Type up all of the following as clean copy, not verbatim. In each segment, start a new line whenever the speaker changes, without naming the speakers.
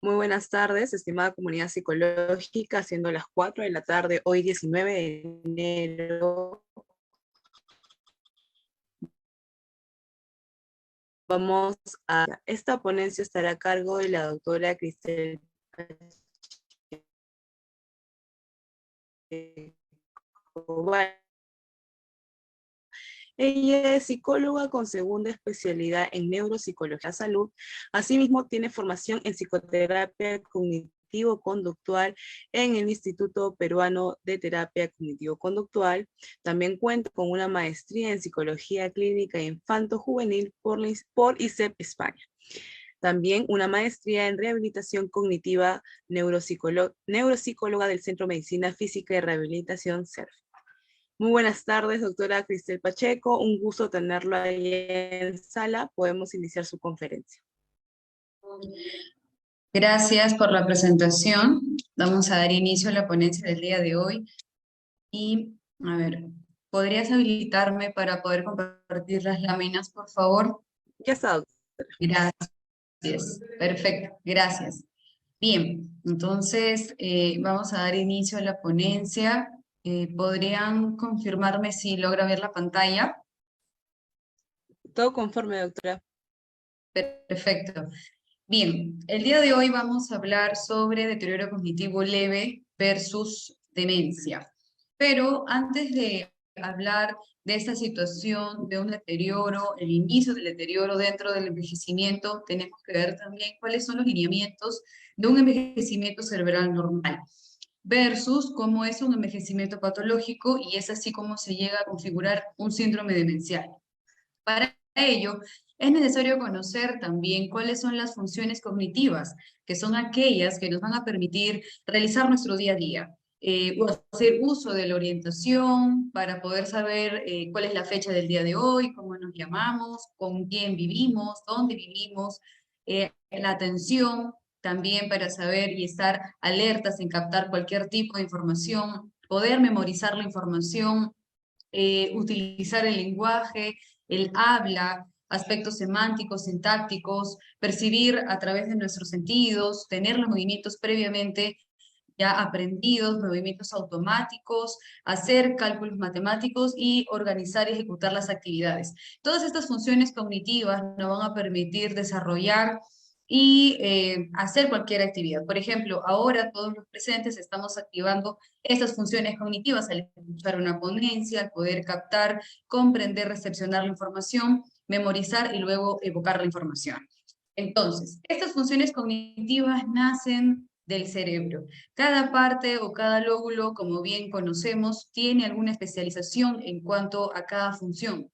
Muy buenas tardes, estimada comunidad psicológica, siendo las 4 de la tarde, hoy 19 de enero. Esta ponencia estará a cargo de la doctora Cristel Pacheco. Ella es psicóloga con segunda especialidad en neuropsicología de salud. Asimismo, tiene formación en psicoterapia cognitivo-conductual en el Instituto Peruano de Terapia Cognitivo-Conductual. También cuenta con una maestría en psicología clínica infanto-juvenil por ISEP España. También una maestría en rehabilitación cognitiva neuropsicóloga del Centro de Medicina Física y Rehabilitación CERF. Muy buenas tardes, doctora Cristel Pacheco. Un gusto tenerlo ahí en sala. Podemos iniciar su conferencia.
Gracias por la presentación. Vamos a dar inicio a la ponencia del día de hoy. Y, a ver, ¿podrías habilitarme para poder compartir las láminas, por favor?
Ya está, doctora.
Gracias. Perfecto, gracias. Bien, entonces vamos a dar inicio a la ponencia. ¿Podrían confirmarme si logra ver la pantalla?
Todo conforme, doctora.
Perfecto. Bien, el día de hoy vamos a hablar sobre deterioro cognitivo leve versus demencia. Pero antes de hablar de esta situación de un deterioro, el inicio del deterioro dentro del envejecimiento, tenemos que ver también cuáles son los lineamientos de un envejecimiento cerebral normal versus cómo es un envejecimiento patológico y es así como se llega a configurar un síndrome demencial. Para ello, es necesario conocer también cuáles son las funciones cognitivas, que son aquellas que nos van a permitir realizar nuestro día a día, o hacer uso de la orientación para poder saber cuál es la fecha del día de hoy, cómo nos llamamos, con quién vivimos, dónde vivimos, la atención también para saber y estar alertas en captar cualquier tipo de información, poder memorizar la información, utilizar el lenguaje, el habla, aspectos semánticos, sintácticos, percibir a través de nuestros sentidos, tener los movimientos previamente ya aprendidos, movimientos automáticos, hacer cálculos matemáticos y organizar y ejecutar las actividades. Todas estas funciones cognitivas nos van a permitir desarrollar y hacer cualquier actividad. Por ejemplo, ahora todos los presentes estamos activando estas funciones cognitivas al escuchar una ponencia, al poder captar, comprender, recepcionar la información, memorizar y luego evocar la información. Entonces, estas funciones cognitivas nacen del cerebro. Cada parte o cada lóbulo, como bien conocemos, tiene alguna especialización en cuanto a cada función.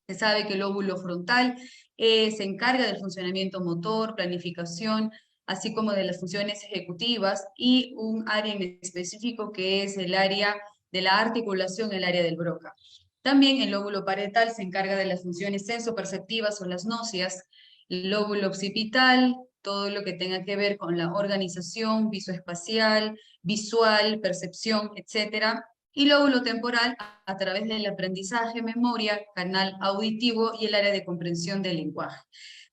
Se sabe que el lóbulo frontal se encarga del funcionamiento motor, planificación, así como de las funciones ejecutivas y un área en específico que es el área de la articulación, el área del Broca. También el lóbulo parietal se encarga de las funciones sensoperceptivas o las nóseas, el lóbulo occipital, todo lo que tenga que ver con la organización visoespacial, visual, percepción, etcétera, y lóbulo temporal a través del aprendizaje, memoria, canal auditivo y el área de comprensión del lenguaje.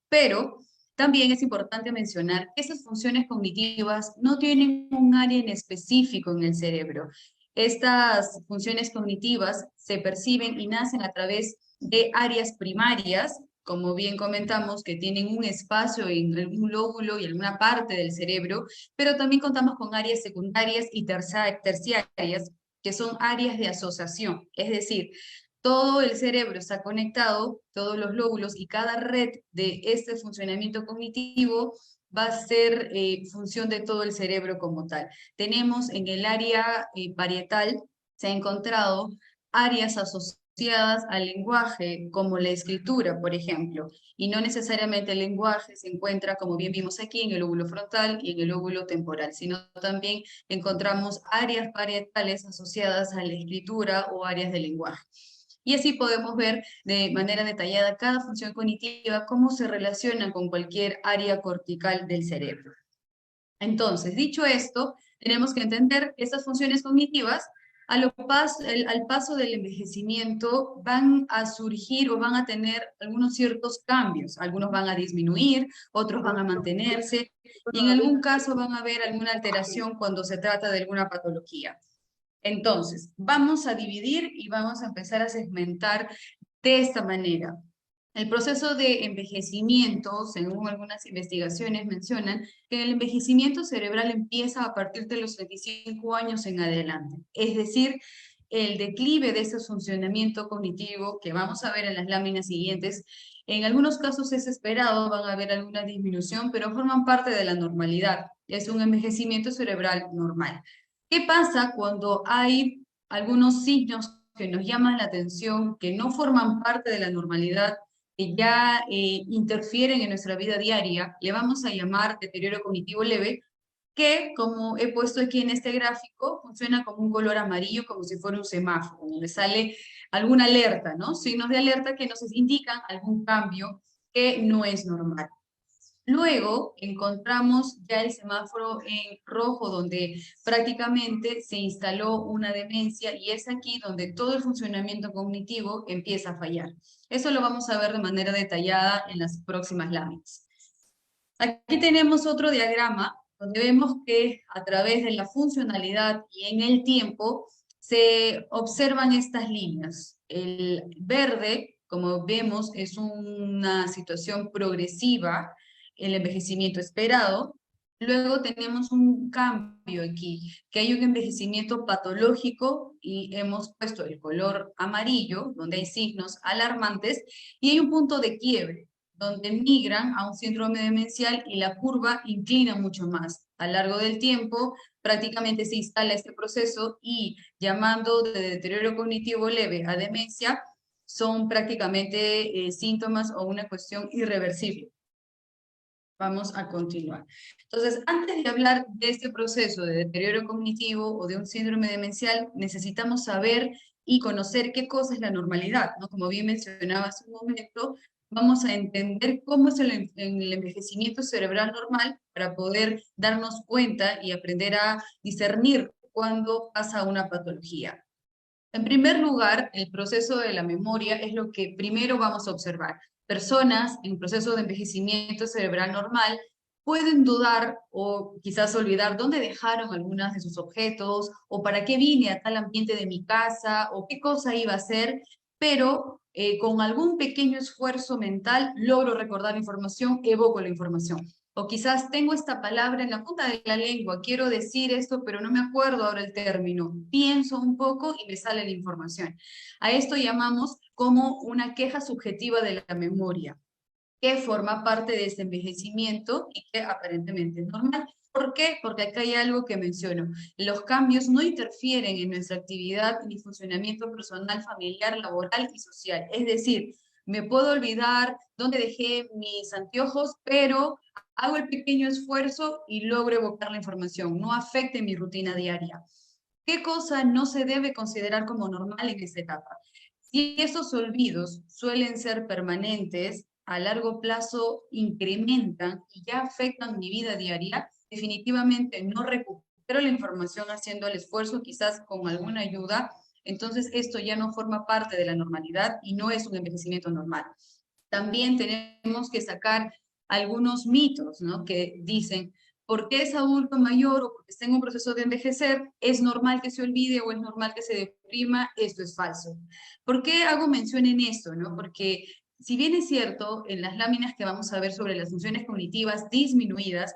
Pero también es importante mencionar que esas funciones cognitivas no tienen un área en específico en el cerebro. Estas funciones cognitivas se perciben y nacen a través de áreas primarias, como bien comentamos, que tienen un espacio en algún lóbulo y alguna parte del cerebro, pero también contamos con áreas secundarias y terciarias, que son áreas de asociación, es decir, todo el cerebro está conectado, todos los lóbulos y cada red de este funcionamiento cognitivo va a ser función de todo el cerebro como tal. Tenemos en el área parietal, se ha encontrado áreas asociadas al lenguaje, como la escritura, por ejemplo, y no necesariamente el lenguaje se encuentra, como bien vimos aquí, en el lóbulo frontal y en el lóbulo temporal, sino también encontramos áreas parietales asociadas a la escritura o áreas del lenguaje. Y así podemos ver de manera detallada cada función cognitiva, cómo se relaciona con cualquier área cortical del cerebro. Entonces, dicho esto, tenemos que entender que estas funciones cognitivas Al paso del envejecimiento van a surgir o van a tener algunos ciertos cambios. Algunos van a disminuir, otros van a mantenerse y en algún caso van a haber alguna alteración cuando se trata de alguna patología. Entonces, vamos a dividir y vamos a empezar a segmentar de esta manera. El proceso de envejecimiento, según algunas investigaciones mencionan, que el envejecimiento cerebral empieza a partir de los 25 años en adelante. Es decir, el declive de ese funcionamiento cognitivo que vamos a ver en las láminas siguientes, en algunos casos es esperado, van a haber alguna disminución, pero forman parte de la normalidad. Es un envejecimiento cerebral normal. ¿Qué pasa cuando hay algunos signos que nos llaman la atención, que no forman parte de la normalidad, que ya interfieren en nuestra vida diaria? Le vamos a llamar deterioro cognitivo leve, que, como he puesto aquí en este gráfico, funciona como un color amarillo, como si fuera un semáforo, donde sale alguna alerta, ¿no? Signos de alerta que nos indican algún cambio que no es normal. Luego encontramos ya el semáforo en rojo, donde prácticamente se instaló una demencia, y es aquí donde todo el funcionamiento cognitivo empieza a fallar. Eso lo vamos a ver de manera detallada en las próximas láminas. Aquí tenemos otro diagrama donde vemos que a través de la funcionalidad y en el tiempo se observan estas líneas. El verde, como vemos, es una situación progresiva, el envejecimiento esperado. Luego tenemos un cambio aquí, que hay un envejecimiento patológico y hemos puesto el color amarillo, donde hay signos alarmantes, y hay un punto de quiebre, donde migran a un síndrome demencial y la curva inclina mucho más. A lo largo del tiempo, prácticamente se instala este proceso y, llamando de deterioro cognitivo leve a demencia, son prácticamente síntomas o una cuestión irreversible. Vamos a continuar. Entonces, antes de hablar de este proceso de deterioro cognitivo o de un síndrome demencial, necesitamos saber y conocer qué cosa es la normalidad, ¿no? Como bien mencionaba hace un momento, vamos a entender cómo es el envejecimiento cerebral normal para poder darnos cuenta y aprender a discernir cuándo pasa una patología. En primer lugar, el proceso de la memoria es lo que primero vamos a observar. Personas en proceso de envejecimiento cerebral normal pueden dudar o quizás olvidar dónde dejaron algunos de sus objetos, o para qué vine a tal ambiente de mi casa, o qué cosa iba a hacer, pero con algún pequeño esfuerzo mental logro recordar la información, evoco la información. O quizás tengo esta palabra en la punta de la lengua, quiero decir esto, pero no me acuerdo ahora el término. Pienso un poco y me sale la información. A esto llamamos como una queja subjetiva de la memoria, que forma parte de este envejecimiento y que aparentemente es normal. ¿Por qué? Porque acá hay algo que menciono. Los cambios no interfieren en nuestra actividad ni funcionamiento personal, familiar, laboral y social. Es decir, me puedo olvidar dónde dejé mis anteojos, pero hago el pequeño esfuerzo y logro evocar la información. No afecte mi rutina diaria. ¿Qué cosa no se debe considerar como normal en esta etapa? Si esos olvidos suelen ser permanentes, a largo plazo incrementan y ya afectan mi vida diaria, definitivamente no recupero la información haciendo el esfuerzo, quizás con alguna ayuda. Entonces esto ya no forma parte de la normalidad y no es un envejecimiento normal. También tenemos que sacar algunos mitos, ¿no? Que dicen, porque es adulto mayor o porque está en un proceso de envejecer, es normal que se olvide o es normal que se deprima. Esto es falso. ¿Por qué hago mención en esto, no? Porque si bien es cierto, en las láminas que vamos a ver sobre las funciones cognitivas disminuidas,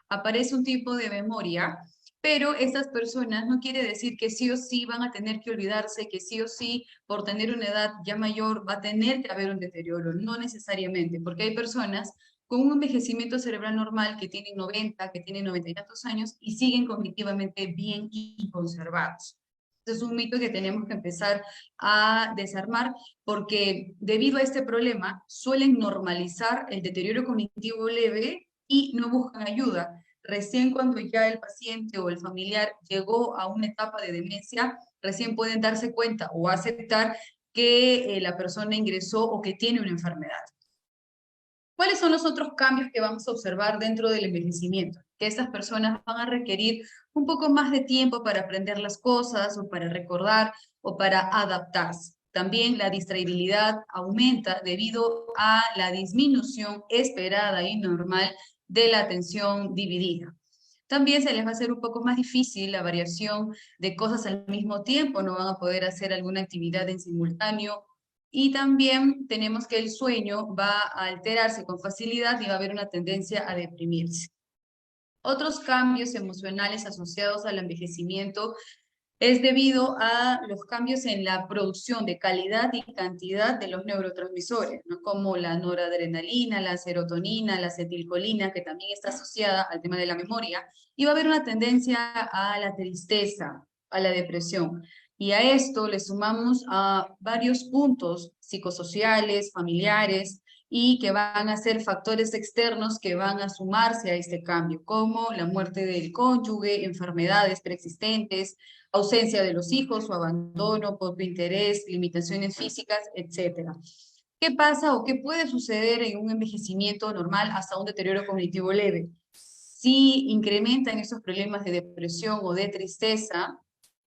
aparece un tipo de memoria, pero estas personas no quiere decir que sí o sí van a tener que olvidarse, que sí o sí por tener una edad ya mayor va a tener que haber un deterioro. No necesariamente, porque hay personas con un envejecimiento cerebral normal que tienen 90, que tienen 90 y tantos años y siguen cognitivamente bien y conservados. Es un mito que tenemos que empezar a desarmar, porque debido a este problema suelen normalizar el deterioro cognitivo leve y no buscan ayuda. Recién cuando ya el paciente o el familiar llegó a una etapa de demencia, recién pueden darse cuenta o aceptar que la persona ingresó o que tiene una enfermedad. ¿Cuáles son los otros cambios que vamos a observar dentro del envejecimiento? que estas personas van a requerir un poco más de tiempo para aprender las cosas o para recordar o para adaptarse. También la distraibilidad aumenta debido a la disminución esperada y normal de la atención dividida. También se les va a hacer un poco más difícil la variación de cosas al mismo tiempo, no van a poder hacer alguna actividad en simultáneo. Y también tenemos que el sueño va a alterarse con facilidad y va a haber una tendencia a deprimirse. Otros cambios emocionales asociados al envejecimiento es debido a los cambios en la producción de calidad y cantidad de los neurotransmisores, ¿no? Como la noradrenalina, la serotonina, la acetilcolina, que también está asociada al tema de la memoria, y va a haber una tendencia a la tristeza, a la depresión. Y a esto le sumamos a varios puntos psicosociales, familiares, y que van a ser factores externos que van a sumarse a este cambio, como la muerte del cónyuge, enfermedades preexistentes, ausencia de los hijos, su abandono, poco interés, limitaciones físicas, etc. ¿Qué pasa o qué puede suceder en un envejecimiento normal hasta un deterioro cognitivo leve? Si incrementan estos problemas de depresión o de tristeza,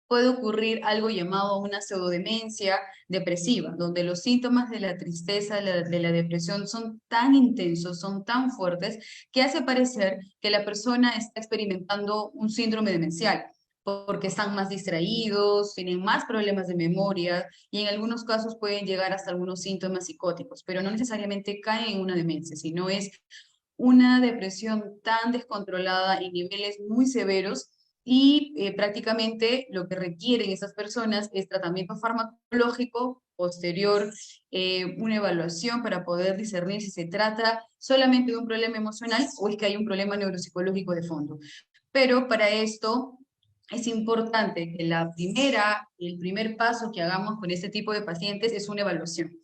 puede ocurrir algo llamado una pseudodemencia depresiva, donde los síntomas de la tristeza, de la depresión son tan intensos, son tan fuertes, que hace parecer que la persona está experimentando un síndrome demencial, porque están más distraídos, tienen más problemas de memoria y en algunos casos pueden llegar hasta algunos síntomas psicóticos, pero no necesariamente caen en una demencia, sino es una depresión tan descontrolada en niveles muy severos y prácticamente lo que requieren esas personas es tratamiento farmacológico posterior, una evaluación para poder discernir si se trata solamente de un problema emocional o es que hay un problema neuropsicológico de fondo. Pero para esto es importante que el primer paso que hagamos con este tipo de pacientes es una evaluación.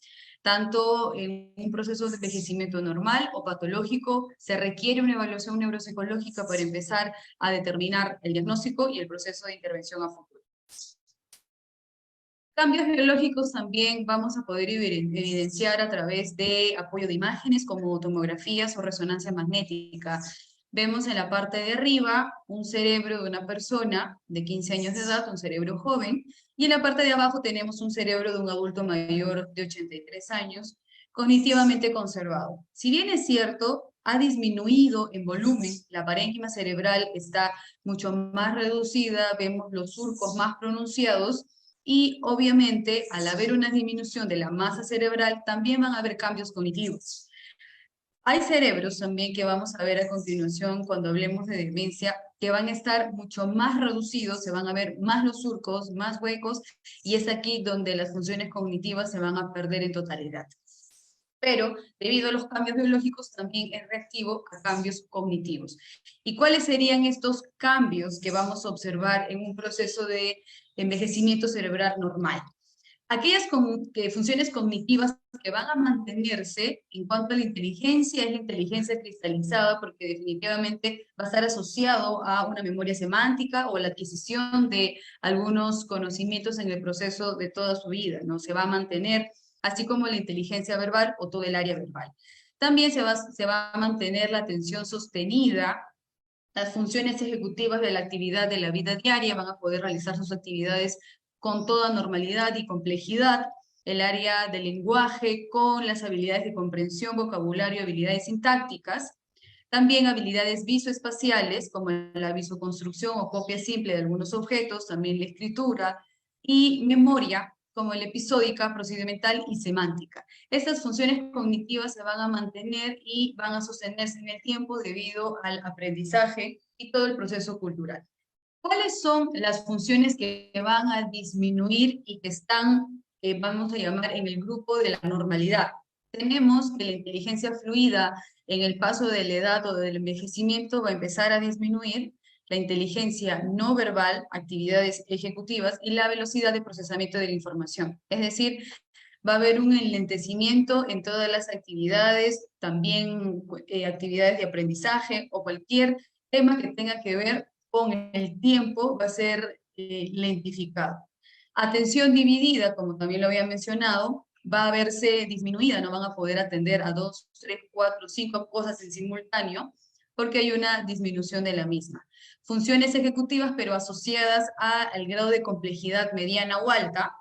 Tanto en un proceso de envejecimiento normal o patológico, se requiere una evaluación neuropsicológica para empezar a determinar el diagnóstico y el proceso de intervención a futuro. Cambios biológicos también vamos a poder evidenciar a través de apoyo de imágenes como tomografías o resonancia magnética. Vemos en la parte de arriba un cerebro de una persona de 15 años de edad, un cerebro joven, y en la parte de abajo tenemos un cerebro de un adulto mayor de 83 años, cognitivamente conservado. Si bien es cierto, ha disminuido en volumen, la parénquima cerebral está mucho más reducida, vemos los surcos más pronunciados, y obviamente al haber una disminución de la masa cerebral, también van a haber cambios cognitivos. Hay cerebros también que vamos a ver a continuación cuando hablemos de demencia, que van a estar mucho más reducidos, se van a ver más los surcos, más huecos, y es aquí donde las funciones cognitivas se van a perder en totalidad. Pero debido a los cambios biológicos también es reactivo a cambios cognitivos. ¿Y cuáles serían estos cambios que vamos a observar en un proceso de envejecimiento cerebral normal? Aquellas funciones cognitivas que van a mantenerse en cuanto a la inteligencia es la inteligencia cristalizada, porque definitivamente va a estar asociado a una memoria semántica o la adquisición de algunos conocimientos en el proceso de toda su vida, ¿no? Se va a mantener, así como la inteligencia verbal o todo el área verbal. También se va a mantener la atención sostenida. Las funciones ejecutivas de la actividad de la vida diaria van a poder realizar sus actividades con toda normalidad y complejidad. El área del lenguaje con las habilidades de comprensión, vocabulario, habilidades sintácticas. También habilidades visoespaciales, como la visoconstrucción o copia simple de algunos objetos, también la escritura, y memoria, como la episódica, procedimental y semántica. Estas funciones cognitivas se van a mantener y van a sostenerse en el tiempo debido al aprendizaje y todo el proceso cultural. ¿Cuáles son las funciones que van a disminuir y que están, vamos a llamar, en el grupo de la normalidad? Tenemos que la inteligencia fluida en el paso de la edad o del envejecimiento va a empezar a disminuir, la inteligencia no verbal, actividades ejecutivas y la velocidad de procesamiento de la información. Es decir, va a haber un enlentecimiento en todas las actividades, también actividades de aprendizaje o cualquier tema que tenga que ver con el tiempo va a ser lentificado. Atención dividida, como también lo había mencionado, va a verse disminuida, no van a poder atender a 2, 3, 4, 5 cosas en simultáneo, porque hay una disminución de la misma. Funciones ejecutivas, pero asociadas al grado de complejidad mediana o alta,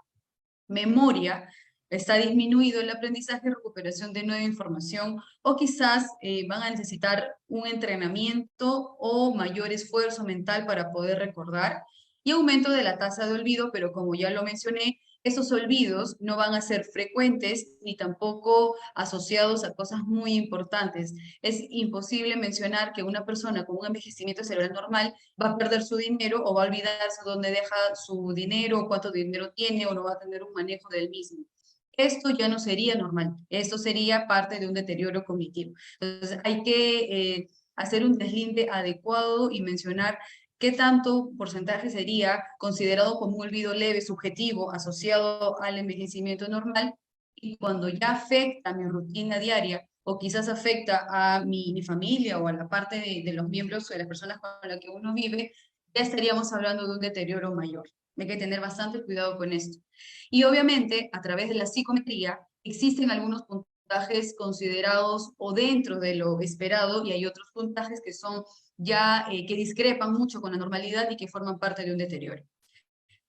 memoria, está disminuido el aprendizaje y recuperación de nueva información, o quizás van a necesitar un entrenamiento o mayor esfuerzo mental para poder recordar, y aumento de la tasa de olvido, pero como ya lo mencioné, esos olvidos no van a ser frecuentes ni tampoco asociados a cosas muy importantes. Es imposible mencionar que una persona con un envejecimiento cerebral normal va a perder su dinero o va a olvidarse dónde deja su dinero, cuánto dinero tiene o no va a tener un manejo del mismo. Esto ya no sería normal, esto sería parte de un deterioro cognitivo. Entonces hay que hacer un deslinde adecuado y mencionar qué tanto porcentaje sería considerado como un olvido leve, subjetivo, asociado al envejecimiento normal, y cuando ya afecta a mi rutina diaria o quizás afecta a mi familia o a la parte de los miembros o de las personas con las que uno vive, ya estaríamos hablando de un deterioro mayor. Hay que tener bastante cuidado con esto. Y obviamente, a través de la psicometría, existen algunos puntajes considerados o dentro de lo esperado, y hay otros puntajes que son ya que discrepan mucho con la normalidad y que forman parte de un deterioro.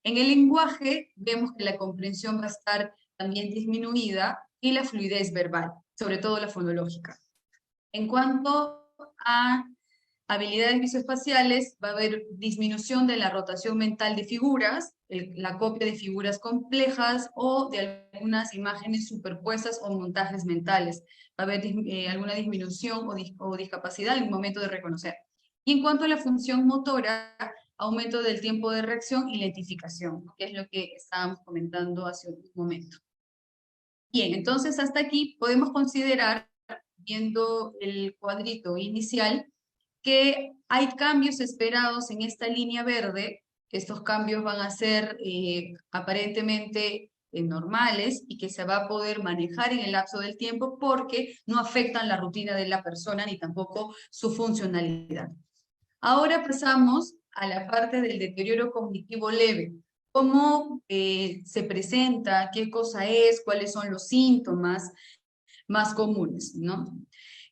En el lenguaje vemos que la comprensión va a estar también disminuida y la fluidez verbal, sobre todo la fonológica. En cuanto a habilidades visoespaciales, va a haber disminución de la rotación mental de figuras, la copia de figuras complejas o de algunas imágenes superpuestas o montajes mentales. Va a haber alguna disminución o discapacidad en el momento de reconocer. Y en cuanto a la función motora, aumento del tiempo de reacción y lentificación, que es lo que estábamos comentando hace un momento. Bien, entonces hasta aquí podemos considerar, viendo el cuadrito inicial, que hay cambios esperados en esta línea verde. Estos cambios van a ser aparentemente normales y que se va a poder manejar en el lapso del tiempo porque no afectan la rutina de la persona ni tampoco su funcionalidad. Ahora pasamos a la parte del deterioro cognitivo leve. ¿Cómo se presenta? ¿Qué cosa es? ¿Cuáles son los síntomas más comunes, ¿no?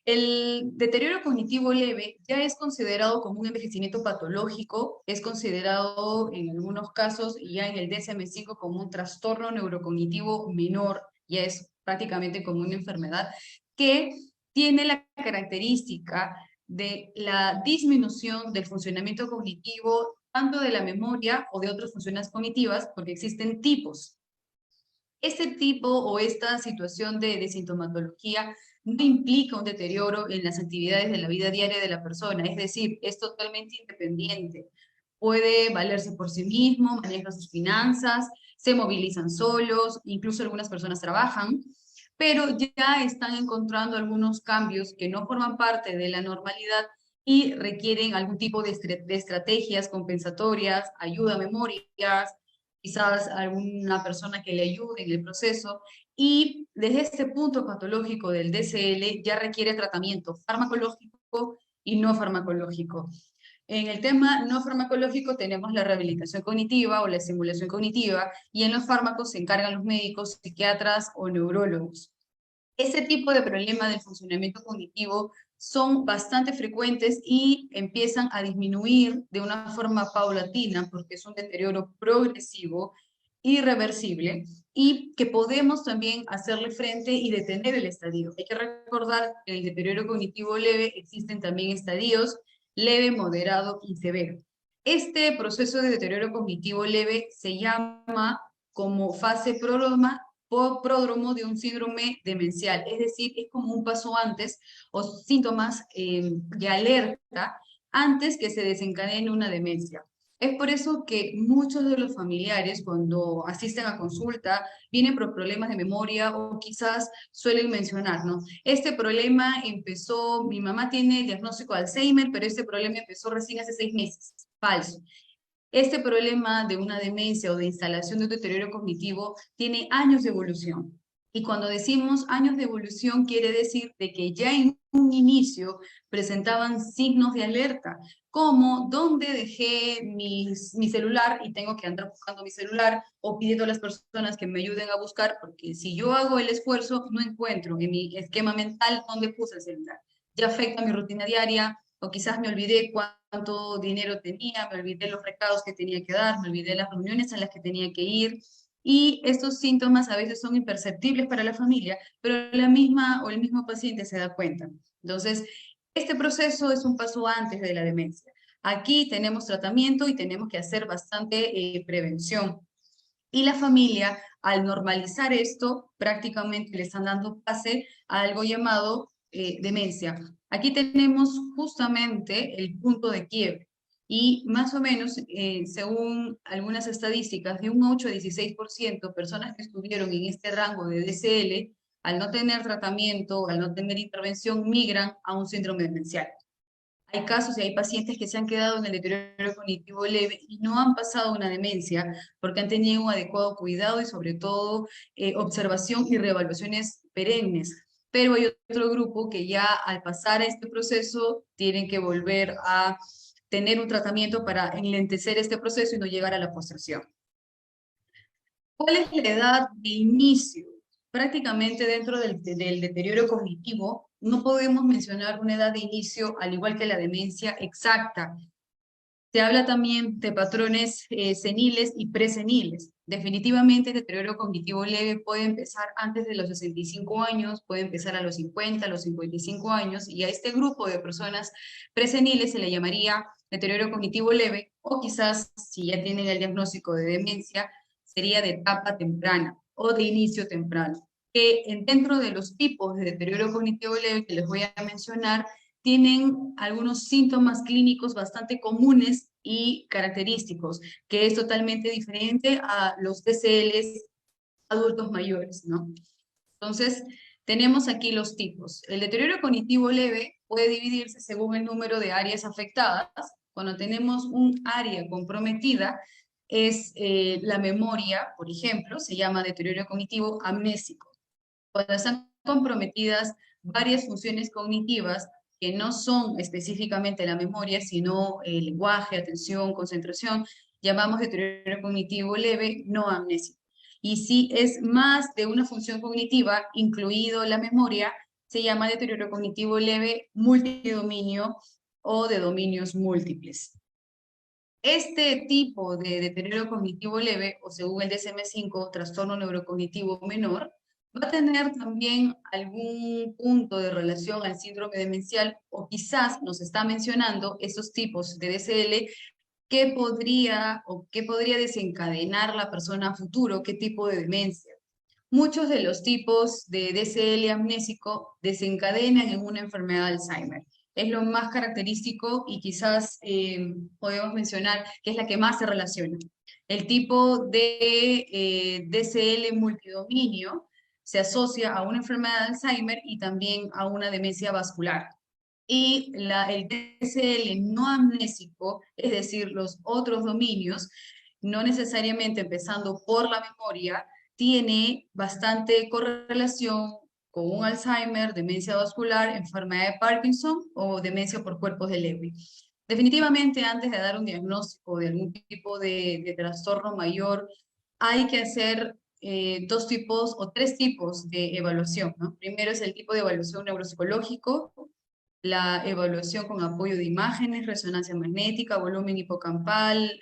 El deterioro cognitivo leve ya es considerado como un envejecimiento patológico, es considerado en algunos casos ya en el DSM-5 como un trastorno neurocognitivo menor, ya es prácticamente como una enfermedad que tiene la característica de la disminución del funcionamiento cognitivo, tanto de la memoria o de otras funciones cognitivas, porque existen tipos. Este tipo o esta situación de sintomatología no implica un deterioro en las actividades de la vida diaria de la persona, es decir, es totalmente independiente. Puede valerse por sí mismo, maneja sus finanzas, se movilizan solos, incluso algunas personas trabajan, pero ya están encontrando algunos cambios que no forman parte de la normalidad y requieren algún tipo de estrategias compensatorias, ayuda a memorias, quizás alguna persona que le ayude en el proceso, y desde este punto patológico del DCL ya requiere tratamiento farmacológico y no farmacológico. En el tema no farmacológico tenemos la rehabilitación cognitiva o la estimulación cognitiva, y en los fármacos se encargan los médicos, psiquiatras o neurólogos. Ese tipo de problemas del funcionamiento cognitivo son bastante frecuentes y empiezan a disminuir de una forma paulatina porque es un deterioro progresivo, irreversible, y que podemos también hacerle frente y detener el estadio. Hay que recordar que en el deterioro cognitivo leve existen también estadios leve, moderado y severo. Este proceso de deterioro cognitivo leve se llama como fase pródromo de un síndrome demencial, es decir, es como un paso antes o síntomas de alerta antes que se desencadene una demencia. Es por eso que muchos de los familiares cuando asisten a consulta vienen por problemas de memoria o quizás suelen mencionar, ¿no? Este problema empezó, mi mamá tiene el diagnóstico de Alzheimer, pero este problema empezó recién hace 6 meses. Falso. Este problema de una demencia o de instalación de un deterioro cognitivo tiene años de evolución. Y cuando decimos años de evolución, quiere decir de que ya en un inicio presentaban signos de alerta, como dónde dejé mi celular y tengo que andar buscando mi celular o pidiendo a las personas que me ayuden a buscar, porque si yo hago el esfuerzo, no encuentro en mi esquema mental dónde puse el celular. Ya afecta mi rutina diaria, o quizás me olvidé cuánto dinero tenía, me olvidé los recados que tenía que dar, me olvidé las reuniones a las que tenía que ir, y estos síntomas a veces son imperceptibles para la familia, pero la misma o el mismo paciente se da cuenta. Entonces, este proceso es un paso antes de la demencia. Aquí tenemos tratamiento y tenemos que hacer bastante prevención. Y la familia, al normalizar esto, prácticamente le están dando pase a algo llamado demencia. Aquí tenemos justamente el punto de quiebre. Y más o menos, según algunas estadísticas, de un 8 a 16% personas que estuvieron en este rango de DCL, al no tener tratamiento, al no tener intervención, migran a un síndrome demencial. Hay casos y hay pacientes que se han quedado en el deterioro cognitivo leve y no han pasado una demencia porque han tenido un adecuado cuidado y sobre todo observación y reevaluaciones perennes. Pero hay otro grupo que ya al pasar a este proceso tienen que volver a tener un tratamiento para enlentecer este proceso y no llegar a la postración. ¿Cuál es la edad de inicio? Prácticamente dentro del deterioro cognitivo no podemos mencionar una edad de inicio al igual que la demencia exacta. Se habla también de patrones seniles y preseniles. Definitivamente el deterioro cognitivo leve puede empezar antes de los 65 años, puede empezar a los 50, a los 55 años, y a este grupo de personas preseniles se le llamaría deterioro cognitivo leve, o quizás si ya tienen el diagnóstico de demencia, sería de etapa temprana o de inicio temprano. Que dentro de los tipos de deterioro cognitivo leve que les voy a mencionar, tienen algunos síntomas clínicos bastante comunes y característicos, que es totalmente diferente a los TCLs adultos mayores, ¿no? Entonces, tenemos aquí los tipos. El deterioro cognitivo leve puede dividirse según el número de áreas afectadas. Cuando tenemos un área comprometida, es la memoria, por ejemplo, se llama deterioro cognitivo amnésico. Cuando están comprometidas varias funciones cognitivas que no son específicamente la memoria, sino el lenguaje, atención, concentración, llamamos deterioro cognitivo leve, no amnésico. Y si es más de una función cognitiva, incluido la memoria, se llama deterioro cognitivo leve multidominio o de dominios múltiples. Este tipo de deterioro cognitivo leve, o según el DSM-5, trastorno neurocognitivo menor, va a tener también algún punto de relación al síndrome demencial, o quizás nos está mencionando esos tipos de DCL que podría desencadenar la persona a futuro, qué tipo de demencia. Muchos de los tipos de DCL amnésico desencadenan en una enfermedad de Alzheimer. Es lo más característico y quizás podemos mencionar que es la que más se relaciona. El tipo de DCL multidominio se asocia a una enfermedad de Alzheimer y también a una demencia vascular. Y el DCL no amnésico, es decir, los otros dominios, no necesariamente empezando por la memoria, tiene bastante correlación con un Alzheimer, demencia vascular, enfermedad de Parkinson o demencia por cuerpos de Lewy. Definitivamente, antes de dar un diagnóstico de algún tipo de trastorno mayor, hay que hacer dos tipos o tres tipos de evaluación, ¿no? Primero es el tipo de evaluación neuropsicológico, la evaluación con apoyo de imágenes, resonancia magnética, volumen hipocampal,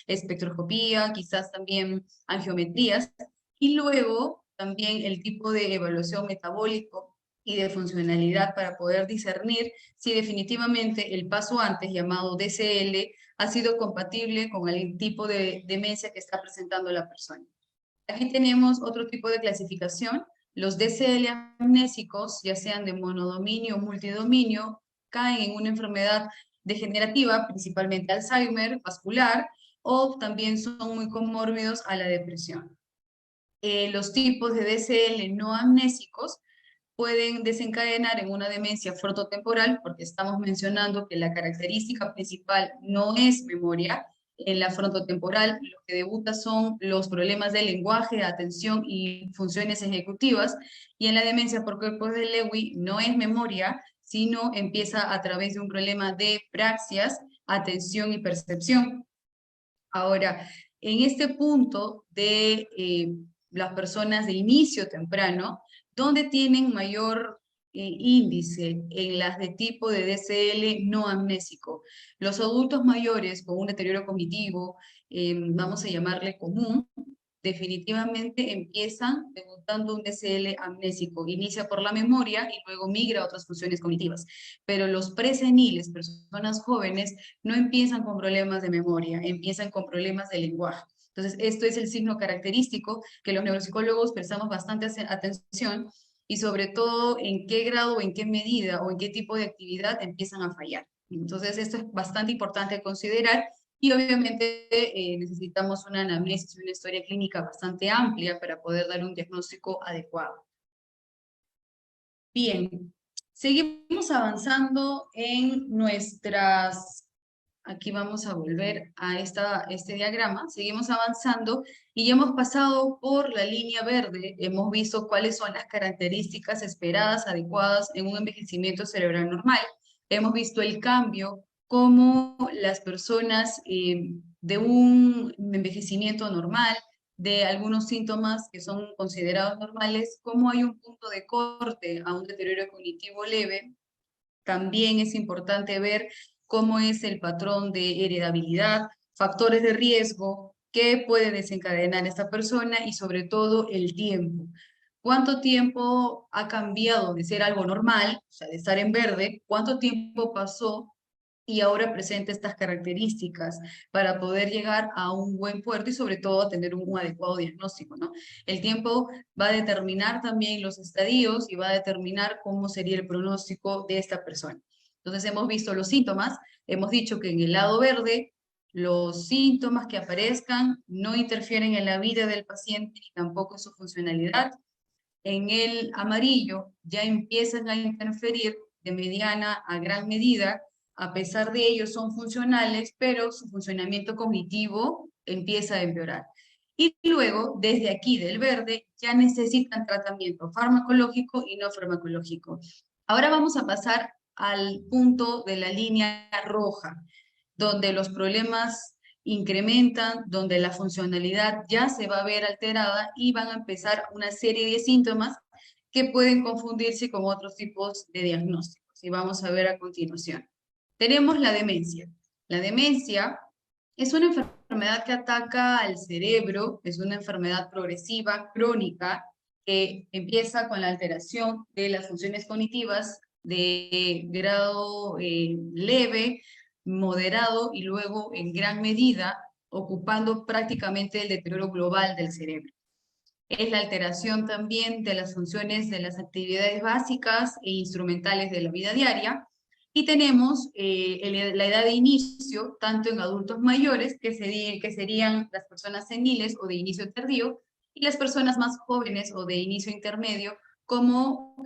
espectroscopía, quizás también angiometrías, y luego también el tipo de evaluación metabólico y de funcionalidad para poder discernir si definitivamente el paso antes, llamado DCL, ha sido compatible con el tipo de demencia que está presentando la persona. Aquí tenemos otro tipo de clasificación. Los DCL amnésicos, ya sean de monodominio o multidominio, caen en una enfermedad degenerativa, principalmente Alzheimer, vascular, o también son muy comórbidos a la depresión. Los tipos de DCL no amnésicos pueden desencadenar en una demencia frontotemporal, porque estamos mencionando que la característica principal no es memoria. En la frontotemporal lo que debuta son los problemas de lenguaje, atención y funciones ejecutivas, y en la demencia por cuerpos de Lewy no es memoria, sino empieza a través de un problema de praxias, atención y percepción. Ahora, en este punto de las personas de inicio temprano, donde tienen mayor índice en las de tipo de DCL no amnésico. Los adultos mayores con un deterioro cognitivo, vamos a llamarle común, definitivamente empiezan debutando un DCL amnésico. Inicia por la memoria y luego migra a otras funciones cognitivas. Pero los preseniles, personas jóvenes, no empiezan con problemas de memoria, empiezan con problemas de lenguaje. Entonces, esto es el signo característico que los neuropsicólogos prestamos bastante atención y sobre todo en qué grado o en qué medida o en qué tipo de actividad empiezan a fallar. Entonces, esto es bastante importante considerar y obviamente necesitamos una anamnesis y una historia clínica bastante amplia para poder dar un diagnóstico adecuado. Bien, seguimos avanzando en nuestras... Aquí vamos a volver a este diagrama. Seguimos avanzando y ya hemos pasado por la línea verde. Hemos visto cuáles son las características esperadas, adecuadas en un envejecimiento cerebral normal. Hemos visto el cambio, cómo las personas de un envejecimiento normal, de algunos síntomas que son considerados normales, cómo hay un punto de corte a un deterioro cognitivo leve. También es importante ver cómo es el patrón de heredabilidad, factores de riesgo que puede desencadenar esta persona y sobre todo el tiempo. ¿Cuánto tiempo ha cambiado de ser algo normal, o sea, de estar en verde? ¿Cuánto tiempo pasó y ahora presenta estas características para poder llegar a un buen puerto y sobre todo a tener un adecuado diagnóstico, ¿no? El tiempo va a determinar también los estadios y va a determinar cómo sería el pronóstico de esta persona. Entonces hemos visto los síntomas, hemos dicho que en el lado verde los síntomas que aparezcan no interfieren en la vida del paciente ni tampoco en su funcionalidad. En el amarillo ya empiezan a interferir de mediana a gran medida. A pesar de ello son funcionales, pero su funcionamiento cognitivo empieza a empeorar. Y luego, desde aquí del verde, ya necesitan tratamiento farmacológico y no farmacológico. Ahora vamos a pasar al punto de la línea roja, donde los problemas incrementan, donde la funcionalidad ya se va a ver alterada y van a empezar una serie de síntomas que pueden confundirse con otros tipos de diagnósticos. Y vamos a ver a continuación. Tenemos la demencia. La demencia es una enfermedad que ataca al cerebro, es una enfermedad progresiva, crónica, que empieza con la alteración de las funciones cognitivas de grado leve, moderado y luego en gran medida ocupando prácticamente el deterioro global del cerebro. Es la alteración también de las funciones de las actividades básicas e instrumentales de la vida diaria. Y tenemos la edad de inicio, tanto en adultos mayores, que serían las personas seniles o de inicio tardío, y las personas más jóvenes o de inicio intermedio, como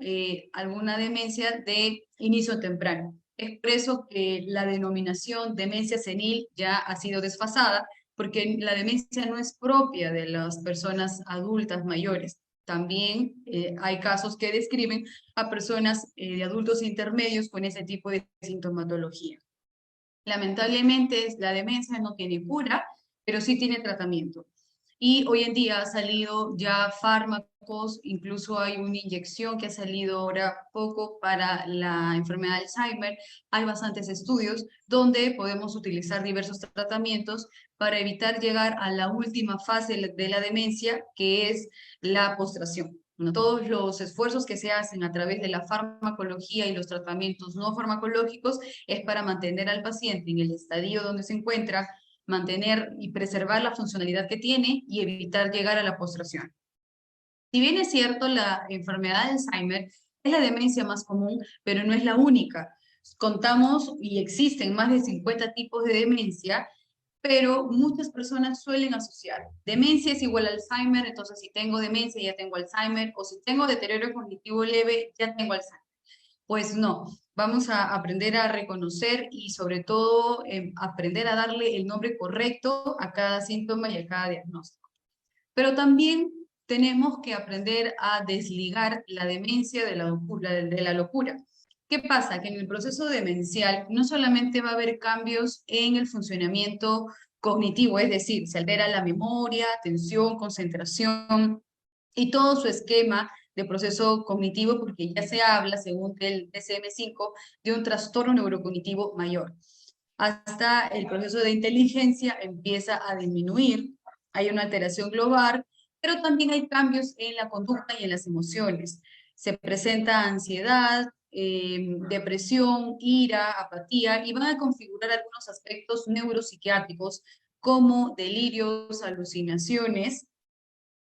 alguna demencia de inicio temprano. Es por eso que la denominación demencia senil ya ha sido desfasada, porque la demencia no es propia de las personas adultas mayores. También hay casos que describen a personas de adultos intermedios con ese tipo de sintomatología. Lamentablemente la demencia no tiene cura, pero sí tiene tratamiento. Y hoy en día ha salido ya fármacos, incluso hay una inyección que ha salido ahora poco para la enfermedad de Alzheimer. Hay bastantes estudios donde podemos utilizar diversos tratamientos para evitar llegar a la última fase de la demencia, que es la postración. Todos los esfuerzos que se hacen a través de la farmacología y los tratamientos no farmacológicos es para mantener al paciente en el estadio donde se encuentra, mantener y preservar la funcionalidad que tiene y evitar llegar a la postración. Si bien es cierto, la enfermedad de Alzheimer es la demencia más común, pero no es la única. Contamos y existen más de 50 tipos de demencia, pero muchas personas suelen asociar. Demencia es igual a Alzheimer, entonces si tengo demencia ya tengo Alzheimer, o si tengo deterioro cognitivo leve ya tengo Alzheimer. Pues no, vamos a aprender a reconocer y sobre todo aprender a darle el nombre correcto a cada síntoma y a cada diagnóstico. Pero también tenemos que aprender a desligar la demencia de la locura. ¿Qué pasa? Que en el proceso demencial no solamente va a haber cambios en el funcionamiento cognitivo, es decir, se altera la memoria, atención, concentración y todo su esquema de proceso cognitivo, porque ya se habla, según el DSM-5, de un trastorno neurocognitivo mayor. Hasta el proceso de inteligencia empieza a disminuir, hay una alteración global, pero también hay cambios en la conducta y en las emociones. Se presenta ansiedad, depresión, ira, apatía, y van a configurar algunos aspectos neuropsiquiátricos como delirios, alucinaciones,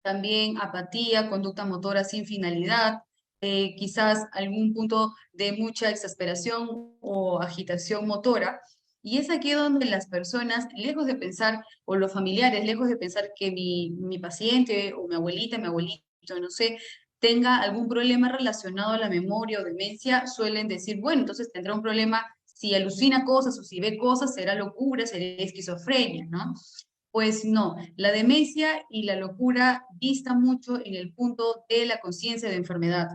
también apatía, conducta motora sin finalidad, quizás algún punto de mucha exasperación o agitación motora. Y es aquí donde las personas, lejos de pensar, o los familiares, lejos de pensar que mi paciente o mi abuelita, mi abuelito, no sé, tenga algún problema relacionado a la memoria o demencia, suelen decir, bueno, entonces tendrá un problema, si alucina cosas o si ve cosas, será locura, será esquizofrenia, ¿no? Pues no, la demencia y la locura distan mucho en el punto de la conciencia de enfermedad.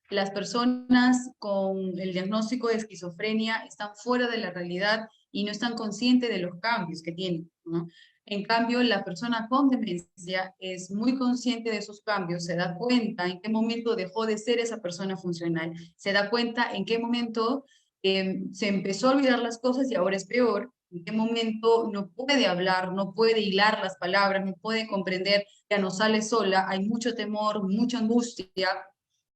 Las personas con el diagnóstico de esquizofrenia están fuera de la realidad y no están conscientes de los cambios que tienen, ¿no? En cambio, la persona con demencia es muy consciente de esos cambios, se da cuenta en qué momento dejó de ser esa persona funcional, se da cuenta en qué momento se empezó a olvidar las cosas y ahora es peor, en qué momento no puede hablar, no puede hilar las palabras, no puede comprender, ya no sale sola, hay mucho temor, mucha angustia.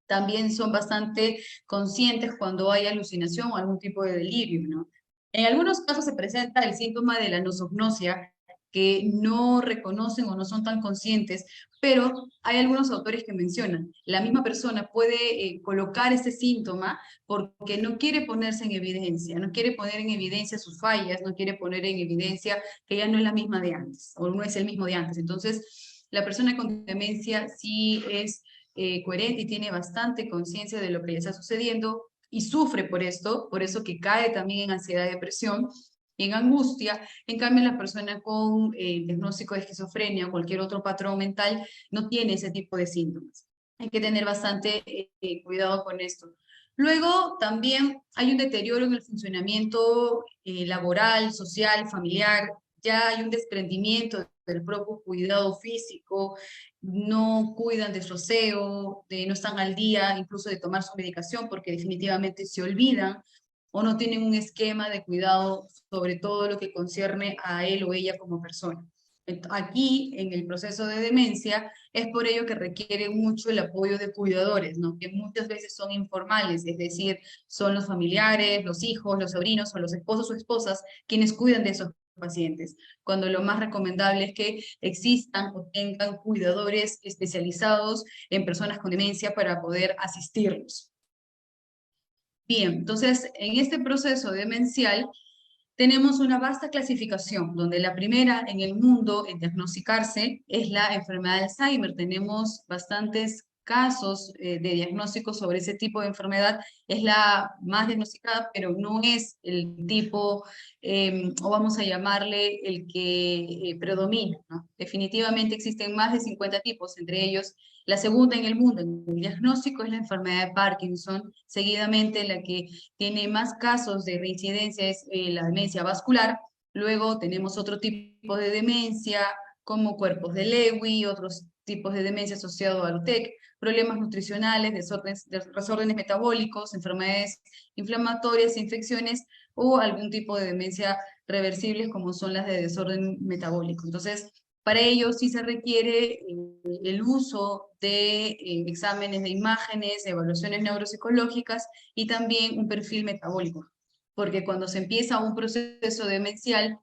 También son bastante conscientes cuando hay alucinación o algún tipo de delirio, ¿no? En algunos casos se presenta el síntoma de la nosognosia, que no reconocen o no son tan conscientes, pero hay algunos autores que mencionan, la misma persona puede colocar este síntoma porque no quiere ponerse en evidencia, no quiere poner en evidencia sus fallas, no quiere poner en evidencia que ya no es la misma de antes, o no es el mismo de antes. Entonces, la persona con demencia sí es coherente y tiene bastante conciencia de lo que le está sucediendo y sufre por eso que cae también en ansiedad y depresión y en angustia. En cambio, la persona con diagnóstico de esquizofrenia o cualquier otro patrón mental no tiene ese tipo de síntomas. Hay que tener bastante cuidado con esto. Luego, también hay un deterioro en el funcionamiento laboral, social, familiar. Ya hay un desprendimiento del propio cuidado físico, no cuidan de su aseo, no están al día incluso de tomar su medicación porque definitivamente se olvidan o no tienen un esquema de cuidado sobre todo lo que concierne a él o ella como persona. Aquí, en el proceso de demencia, es por ello que requiere mucho el apoyo de cuidadores, ¿no? Que muchas veces son informales, es decir, son los familiares, los hijos, los sobrinos o los esposos o esposas quienes cuidan de esos pacientes, cuando lo más recomendable es que existan o tengan cuidadores especializados en personas con demencia para poder asistirlos. Bien, entonces en este proceso demencial tenemos una vasta clasificación, donde la primera en el mundo en diagnosticarse es la enfermedad de Alzheimer. Tenemos bastantes casos de diagnóstico sobre ese tipo de enfermedad. Es la más diagnosticada, pero no es el tipo, o vamos a llamarle el que predomina, ¿no? Definitivamente existen más de 50 tipos, entre ellos la segunda en el mundo en el diagnóstico es la enfermedad de Parkinson, seguidamente la que tiene más casos de reincidencia es la demencia vascular. Luego tenemos otro tipo de demencia, como cuerpos de Lewy, otros tipos de demencia asociados al TEC, problemas nutricionales, desórdenes metabólicos, enfermedades inflamatorias, infecciones o algún tipo de demencia reversibles como son las de desorden metabólico. Entonces, para ello sí se requiere el uso de exámenes de imágenes, evaluaciones neuropsicológicas y también un perfil metabólico, porque cuando se empieza un proceso demencial,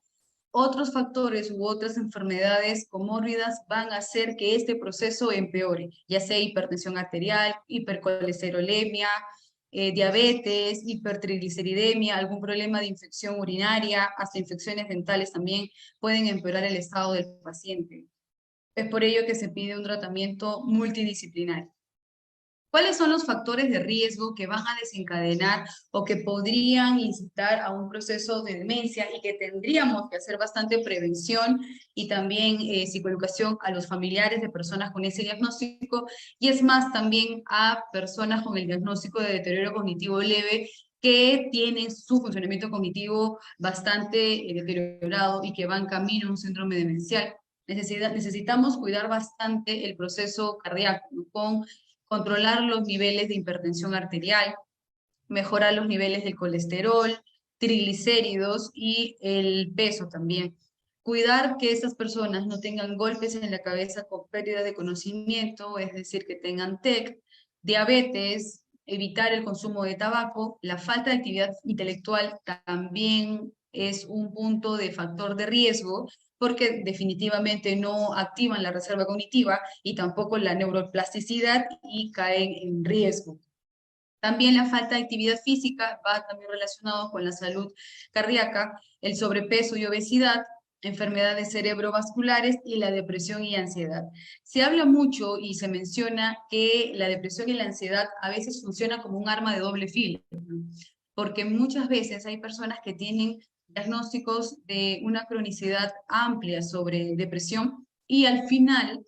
otros factores u otras enfermedades comórbidas van a hacer que este proceso empeore, ya sea hipertensión arterial, hipercolesterolemia, diabetes, hipertrigliceridemia, algún problema de infección urinaria, hasta infecciones dentales también pueden empeorar el estado del paciente. Es por ello que se pide un tratamiento multidisciplinario. ¿Cuáles son los factores de riesgo que van a desencadenar o que podrían incitar a un proceso de demencia y que tendríamos que hacer bastante prevención y también psicoeducación a los familiares de personas con ese diagnóstico y es más también a personas con el diagnóstico de deterioro cognitivo leve que tienen su funcionamiento cognitivo bastante deteriorado y que van camino a un síndrome demencial? Necesitamos cuidar bastante el proceso cardíaco, ¿no? Con controlar los niveles de hipertensión arterial, mejorar los niveles del colesterol, triglicéridos y el peso también. Cuidar que estas personas no tengan golpes en la cabeza con pérdida de conocimiento, es decir, que tengan TEC, diabetes, evitar el consumo de tabaco, la falta de actividad intelectual también es un punto de factor de riesgo porque definitivamente no activan la reserva cognitiva y tampoco la neuroplasticidad y caen en riesgo. También la falta de actividad física va también relacionado con la salud cardíaca, el sobrepeso y obesidad, enfermedades cerebrovasculares y la depresión y ansiedad. Se habla mucho y se menciona que la depresión y la ansiedad a veces funcionan como un arma de doble filo, ¿no? Porque muchas veces hay personas que tienen diagnósticos de una cronicidad amplia sobre depresión y al final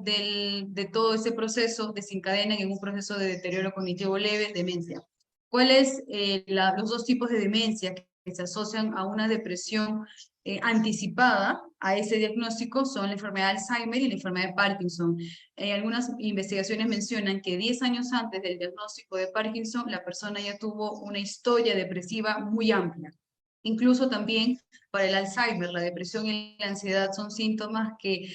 de todo ese proceso desencadenan en un proceso de deterioro cognitivo leve, demencia. ¿Cuáles los dos tipos de demencia que se asocian a una depresión anticipada a ese diagnóstico? Son la enfermedad de Alzheimer y la enfermedad de Parkinson. Algunas investigaciones mencionan que 10 años antes del diagnóstico de Parkinson, la persona ya tuvo una historia depresiva muy amplia. Incluso también para el Alzheimer, la depresión y la ansiedad son síntomas que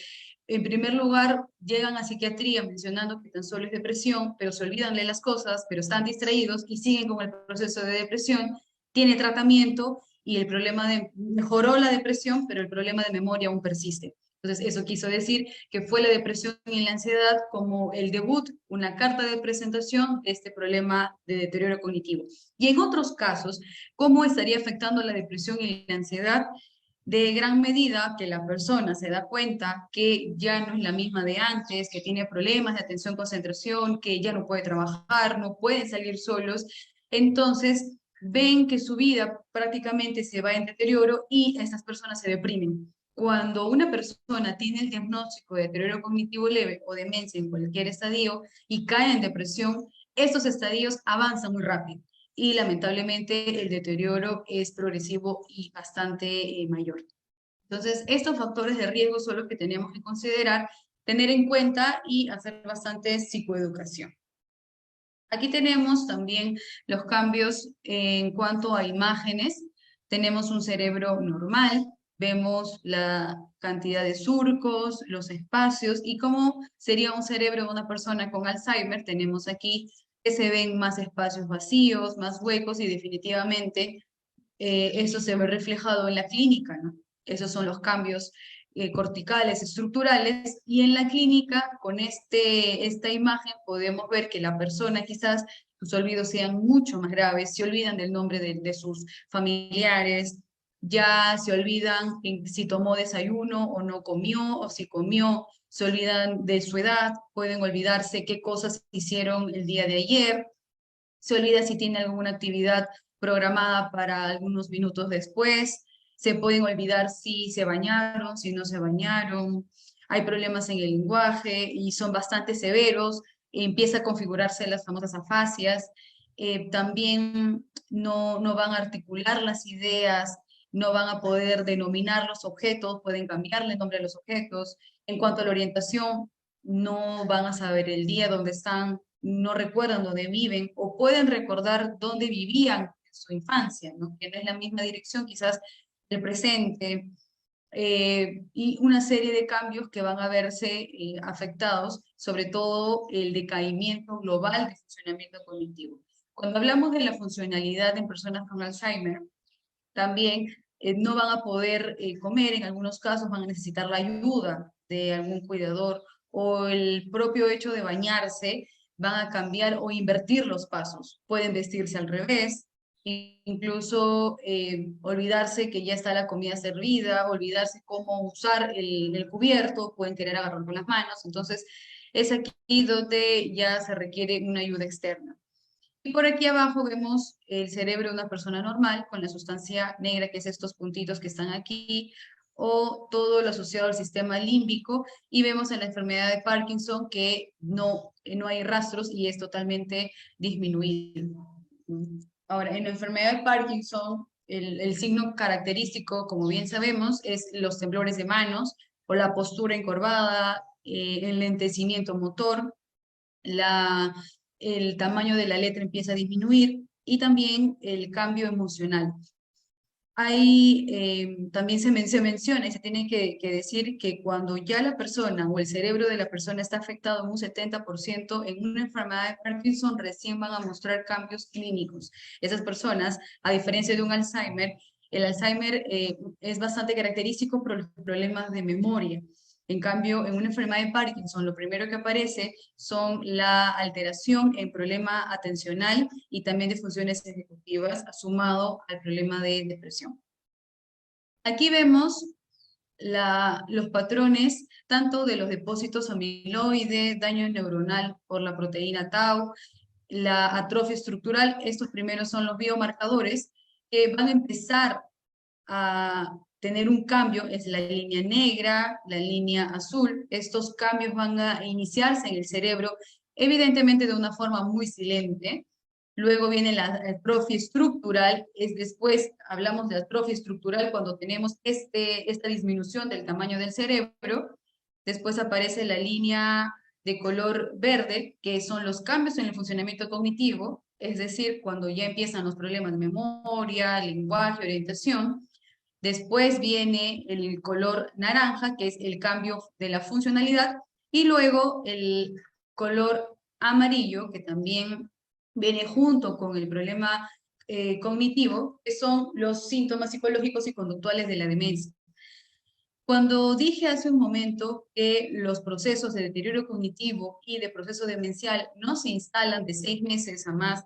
en primer lugar, llegan a psiquiatría mencionando que tan solo es depresión, pero se olvidan de las cosas, pero están distraídos y siguen con el proceso de depresión, tiene tratamiento y el problema mejoró la depresión, pero el problema de memoria aún persiste. Entonces, eso quiso decir que fue la depresión y la ansiedad como el debut, una carta de presentación de este problema de deterioro cognitivo. Y en otros casos, ¿cómo estaría afectando la depresión y la ansiedad? De gran medida que la persona se da cuenta que ya no es la misma de antes, que tiene problemas de atención, concentración, que ya no puede trabajar, no pueden salir solos, entonces ven que su vida prácticamente se va en deterioro y estas personas se deprimen. Cuando una persona tiene el diagnóstico de deterioro cognitivo leve o demencia en cualquier estadio y cae en depresión, estos estadios avanzan muy rápido y lamentablemente el deterioro es progresivo y bastante mayor. Entonces, estos factores de riesgo son los que tenemos que considerar, tener en cuenta y hacer bastante psicoeducación. Aquí tenemos también los cambios en cuanto a imágenes. Tenemos un cerebro normal, vemos la cantidad de surcos, los espacios y cómo sería un cerebro de una persona con Alzheimer. Tenemos aquí que se ven más espacios vacíos, más huecos y definitivamente eso se ve reflejado en la clínica, ¿no? Esos son los cambios corticales, estructurales, y en la clínica, con esta imagen, podemos ver que la persona quizás sus olvidos sean mucho más graves, se olvidan del nombre de sus familiares, ya se olvidan si tomó desayuno o no comió, o si comió, se olvidan de su edad, pueden olvidarse qué cosas hicieron el día de ayer, se olvida si tiene alguna actividad programada para algunos minutos después, se pueden olvidar si se bañaron, si no se bañaron, hay problemas en el lenguaje y son bastante severos, empieza a configurarse las famosas afasias, también no van a articular las ideas, no van a poder denominar los objetos, pueden cambiarle el nombre a los objetos. En cuanto a la orientación, no van a saber el día dónde están, no recuerdan dónde viven o pueden recordar dónde vivían en su infancia, ¿no? Que no es la misma dirección quizás del presente, y una serie de cambios que van a verse afectados, sobre todo el decaimiento global del funcionamiento cognitivo. Cuando hablamos de la funcionalidad en personas con Alzheimer, también no van a poder comer, en algunos casos van a necesitar la ayuda de algún cuidador o el propio hecho de bañarse, van a cambiar o invertir los pasos. Pueden vestirse al revés, incluso olvidarse que ya está la comida servida, olvidarse cómo usar el cubierto, pueden querer agarrar con las manos. Entonces, es aquí donde ya se requiere una ayuda externa. Y por aquí abajo vemos el cerebro de una persona normal con la sustancia negra, que es estos puntitos que están aquí, o todo lo asociado al sistema límbico, y vemos en la enfermedad de Parkinson que no hay rastros y es totalmente disminuido. Ahora, en la enfermedad de Parkinson, el signo característico, como bien sabemos, es los temblores de manos o la postura encorvada, el lentecimiento motor, el tamaño de la letra empieza a disminuir y también el cambio emocional. También se menciona y se tiene que decir que cuando ya la persona o el cerebro de la persona está afectado en un 70%, en una enfermedad de Parkinson recién van a mostrar cambios clínicos. Esas personas, a diferencia de un Alzheimer, el Alzheimer es bastante característico por los problemas de memoria. En cambio, en una enfermedad de Parkinson, lo primero que aparece son la alteración en problema atencional y también de funciones ejecutivas, sumado al problema de depresión. Aquí vemos los patrones tanto de los depósitos amiloide, daño neuronal por la proteína tau, la atrofia estructural. Estos primeros son los biomarcadores que van a empezar a tener un cambio, es la línea negra, la línea azul. Estos cambios van a iniciarse en el cerebro, evidentemente de una forma muy silente. Luego viene la atrofia estructural, después hablamos de atrofia estructural cuando tenemos esta disminución del tamaño del cerebro. Después aparece la línea de color verde, que son los cambios en el funcionamiento cognitivo, es decir, cuando ya empiezan los problemas de memoria, lenguaje, orientación. Después viene el color naranja, que es el cambio de la funcionalidad, y luego el color amarillo, que también viene junto con el problema cognitivo, que son los síntomas psicológicos y conductuales de la demencia. Cuando dije hace un momento que los procesos de deterioro cognitivo y de proceso demencial no se instalan de 6 meses a más,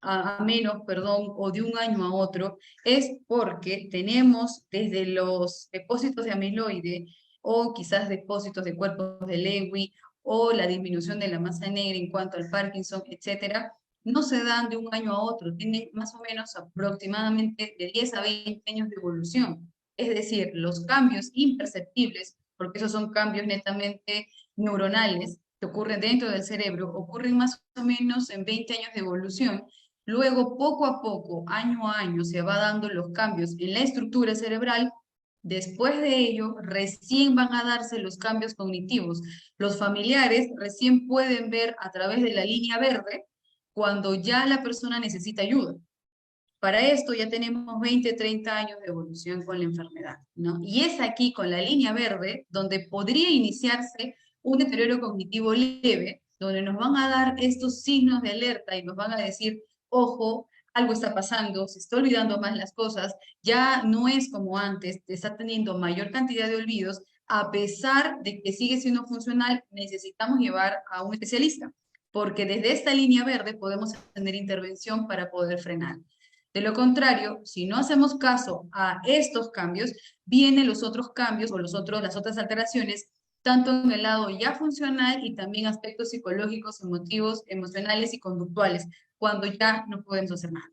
a menos, perdón, o de un año a otro, es porque tenemos desde los depósitos de amiloide o quizás depósitos de cuerpos de Lewy o la disminución de la masa negra en cuanto al Parkinson, etcétera, no se dan de un año a otro, tienen más o menos aproximadamente de 10 a 20 años de evolución. Es decir, los cambios imperceptibles, porque esos son cambios netamente neuronales que ocurren dentro del cerebro, ocurren más o menos en 20 años de evolución. Luego, poco a poco, año a año, se va dando los cambios en la estructura cerebral. Después de ello, recién van a darse los cambios cognitivos. Los familiares recién pueden ver a través de la línea verde cuando ya la persona necesita ayuda. Para esto ya tenemos 20, 30 años de evolución con la enfermedad, ¿no? Y es aquí con la línea verde donde podría iniciarse un deterioro cognitivo leve, donde nos van a dar estos signos de alerta y nos van a decir, ojo, algo está pasando, se está olvidando más las cosas, ya no es como antes, está teniendo mayor cantidad de olvidos, a pesar de que sigue siendo funcional, necesitamos llevar a un especialista, porque desde esta línea verde podemos tener intervención para poder frenar. De lo contrario, si no hacemos caso a estos cambios, vienen los otros cambios o las otras alteraciones, tanto en el lado ya funcional y también aspectos psicológicos, emotivos, emocionales y conductuales, cuando ya no podemos hacer nada.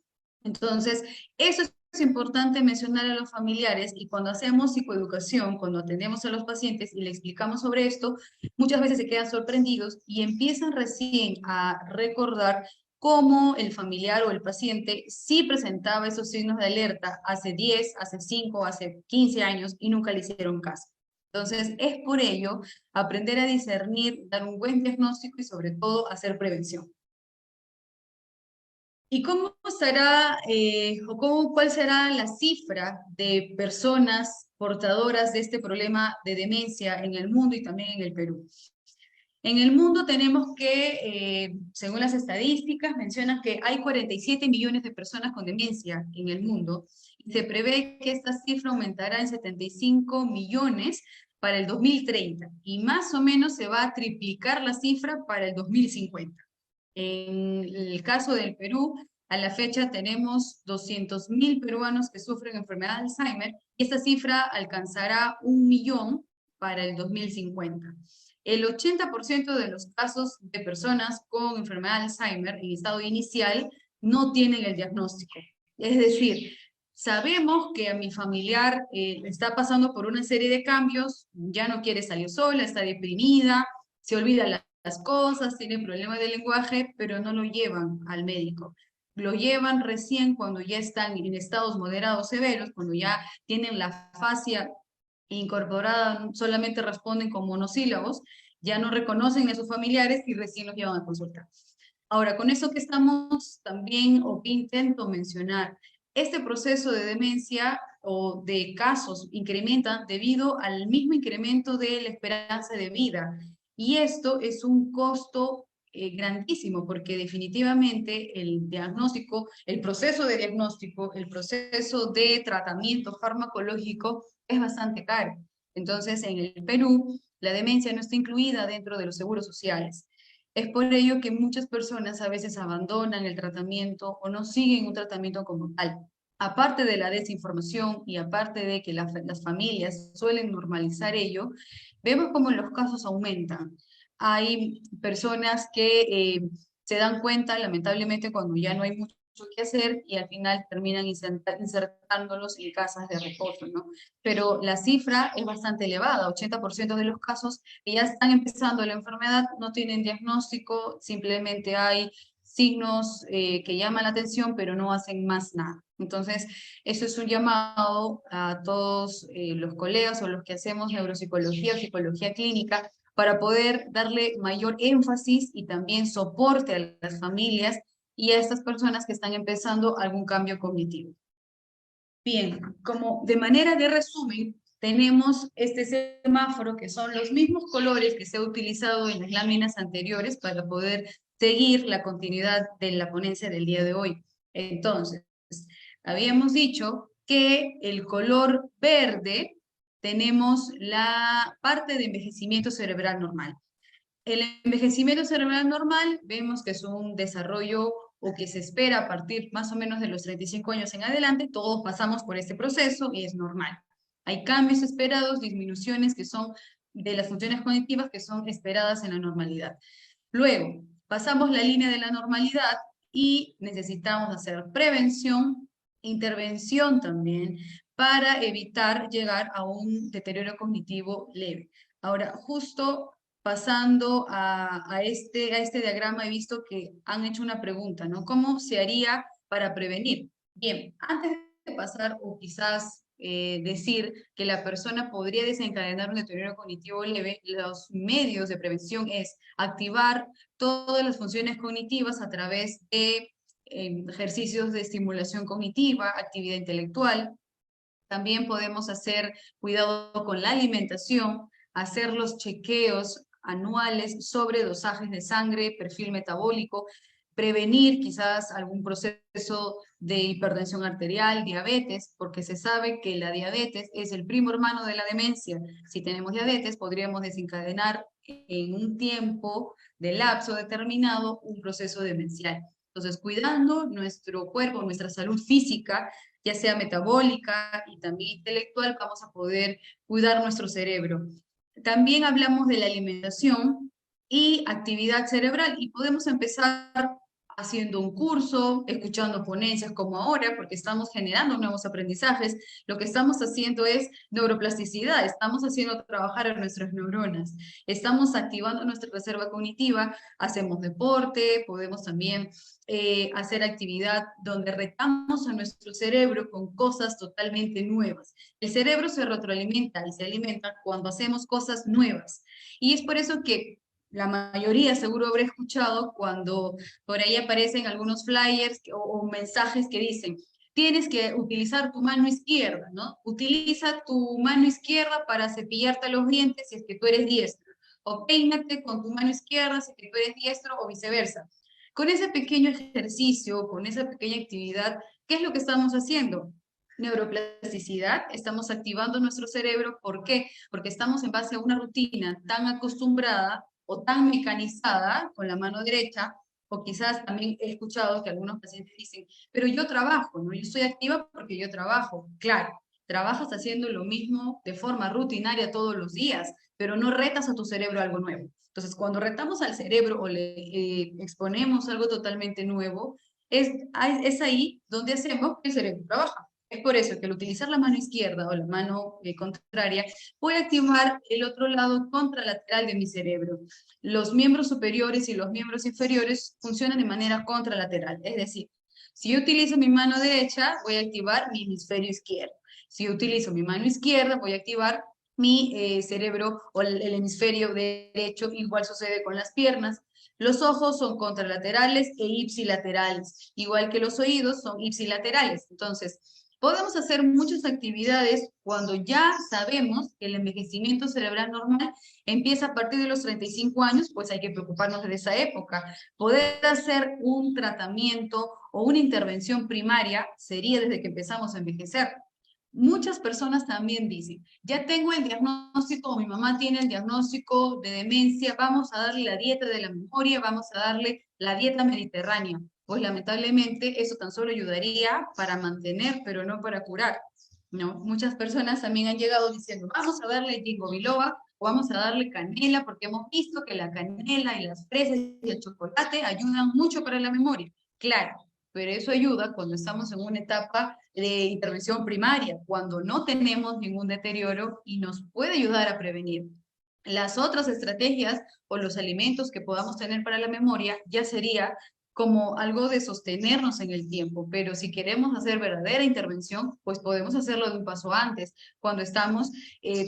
Entonces, eso es importante mencionar a los familiares y cuando hacemos psicoeducación, cuando atendemos a los pacientes y le explicamos sobre esto, muchas veces se quedan sorprendidos y empiezan recién a recordar cómo el familiar o el paciente sí presentaba esos signos de alerta hace 10, hace 5, hace 15 años y nunca le hicieron caso. Entonces, es por ello aprender a discernir, dar un buen diagnóstico y sobre todo hacer prevención. ¿Y cómo estará, cuál será la cifra de personas portadoras de este problema de demencia en el mundo y también en el Perú? En el mundo tenemos que, según las estadísticas, mencionan que hay 47 millones de personas con demencia en el mundo y se prevé que esta cifra aumentará en 75 millones para el 2030 y más o menos se va a triplicar la cifra para el 2050. En el caso del Perú, a la fecha tenemos 200.000 peruanos que sufren enfermedad de Alzheimer y esta cifra alcanzará 1 millón para el 2050. El 80% de los casos de personas con enfermedad de Alzheimer en estado inicial no tienen el diagnóstico. Es decir, sabemos que a mi familiar está pasando por una serie de cambios, ya no quiere salir sola, está deprimida, se olvida las cosas, tiene problemas de lenguaje, pero no lo llevan al médico. Lo llevan recién cuando ya están en estados moderados severos, cuando ya tienen la fascia incorporada, solamente responden con monosílabos, ya no reconocen a sus familiares y recién los llevan a consultar. Ahora, con eso que estamos también, o que intento mencionar, este proceso de demencia o de casos incrementan debido al mismo incremento de la esperanza de vida. Y esto es un costo grandísimo, porque definitivamente el diagnóstico, el proceso de diagnóstico, el proceso de tratamiento farmacológico es bastante caro. Entonces, en el Perú, la demencia no está incluida dentro de los seguros sociales. Es por ello que muchas personas a veces abandonan el tratamiento o no siguen un tratamiento como tal. Aparte de la desinformación y aparte de que las familias suelen normalizar ello, vemos como los casos aumentan. Hay personas que se dan cuenta, lamentablemente, cuando ya no hay mucho que hacer y al final terminan insertándolos en casas de reposo, ¿no? Pero la cifra es bastante elevada, 80% de los casos que ya están empezando la enfermedad no tienen diagnóstico, simplemente hay signos que llaman la atención, pero no hacen más nada. Entonces, eso es un llamado a todos los colegas o los que hacemos neuropsicología o psicología clínica para poder darle mayor énfasis y también soporte a las familias y a estas personas que están empezando algún cambio cognitivo. Bien, como de manera de resumen, tenemos este semáforo que son los mismos colores que se ha utilizado en las láminas anteriores para poder seguir la continuidad de la ponencia del día de hoy. Entonces, habíamos dicho que el color verde tenemos la parte de envejecimiento cerebral normal. El envejecimiento cerebral normal vemos que es un desarrollo o que se espera a partir más o menos de los 35 años en adelante, todos pasamos por este proceso y es normal. Hay cambios esperados, disminuciones que son de las funciones cognitivas que son esperadas en la normalidad. Luego, pasamos la línea de la normalidad y necesitamos hacer prevención, intervención también, para evitar llegar a un deterioro cognitivo leve. Ahora, justo pasando a este diagrama, he visto que han hecho una pregunta, ¿no? ¿Cómo se haría para prevenir? Bien, antes de pasar o quizás decir que la persona podría desencadenar un deterioro cognitivo leve, los medios de prevención es activar todas las funciones cognitivas a través de ejercicios de estimulación cognitiva, actividad intelectual. También podemos hacer cuidado con la alimentación, hacer los chequeos anuales sobre dosajes de sangre, perfil metabólico, prevenir quizás algún proceso de hipertensión arterial, diabetes, porque se sabe que la diabetes es el primo hermano de la demencia. Si tenemos diabetes, podríamos desencadenar en un tiempo de lapso determinado un proceso demencial. Entonces, cuidando nuestro cuerpo, nuestra salud física, ya sea metabólica y también intelectual, vamos a poder cuidar nuestro cerebro. También hablamos de la alimentación y actividad cerebral y podemos empezar haciendo un curso, escuchando ponencias como ahora, porque estamos generando nuevos aprendizajes. Lo que estamos haciendo es neuroplasticidad, estamos haciendo trabajar a nuestras neuronas, estamos activando nuestra reserva cognitiva, hacemos deporte, podemos también hacer actividad donde retamos a nuestro cerebro con cosas totalmente nuevas. El cerebro se retroalimenta y se alimenta cuando hacemos cosas nuevas. Y es por eso que la mayoría seguro habrá escuchado cuando por ahí aparecen algunos flyers o mensajes que dicen, tienes que utilizar tu mano izquierda, ¿no? Utiliza tu mano izquierda para cepillarte los dientes si es que tú eres diestro, o peínate con tu mano izquierda si es que tú eres diestro o viceversa. Con ese pequeño ejercicio, con esa pequeña actividad, ¿qué es lo que estamos haciendo? Neuroplasticidad, estamos activando nuestro cerebro. ¿Por qué? Porque estamos en base a una rutina tan acostumbrada o tan mecanizada con la mano derecha, o quizás también he escuchado que algunos pacientes dicen, pero yo trabajo, ¿no? Yo estoy activa porque yo trabajo. Claro, trabajas haciendo lo mismo de forma rutinaria todos los días, pero no retas a tu cerebro algo nuevo. Entonces, cuando retamos al cerebro o le exponemos algo totalmente nuevo, es ahí donde hacemos que el cerebro trabaja. Es por eso que al utilizar la mano izquierda o la mano contraria, voy a activar el otro lado contralateral de mi cerebro. Los miembros superiores y los miembros inferiores funcionan de manera contralateral. Es decir, si yo utilizo mi mano derecha, voy a activar mi hemisferio izquierdo. Si yo utilizo mi mano izquierda, voy a activar mi cerebro o el hemisferio derecho, igual sucede con las piernas. Los ojos son contralaterales e ipsilaterales, igual que los oídos son ipsilaterales. Entonces, podemos hacer muchas actividades cuando ya sabemos que el envejecimiento cerebral normal empieza a partir de los 35 años, pues hay que preocuparnos de esa época. Poder hacer un tratamiento o una intervención primaria sería desde que empezamos a envejecer. Muchas personas también dicen, ya tengo el diagnóstico, o mi mamá tiene el diagnóstico de demencia, vamos a darle la dieta de la memoria, vamos a darle la dieta mediterránea. Pues lamentablemente eso tan solo ayudaría para mantener, pero no para curar. ¿No? Muchas personas también han llegado diciendo, vamos a darle ginkgo biloba o vamos a darle canela, porque hemos visto que la canela y las fresas y el chocolate ayudan mucho para la memoria. Claro, pero eso ayuda cuando estamos en una etapa de intervención primaria, cuando no tenemos ningún deterioro y nos puede ayudar a prevenir. Las otras estrategias o los alimentos que podamos tener para la memoria ya sería como algo de sostenernos en el tiempo, pero si queremos hacer verdadera intervención, pues podemos hacerlo de un paso antes, cuando estamos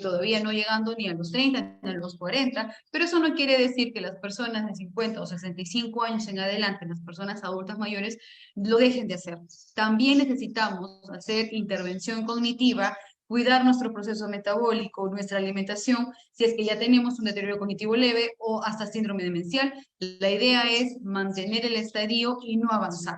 todavía no llegando ni a los 30 ni a los 40, pero eso no quiere decir que las personas de 50 o 65 años en adelante, las personas adultas mayores, lo dejen de hacer. También necesitamos hacer intervención cognitiva, cuidar nuestro proceso metabólico, nuestra alimentación, si es que ya tenemos un deterioro cognitivo leve o hasta síndrome demencial. La idea es mantener el estadio y no avanzar.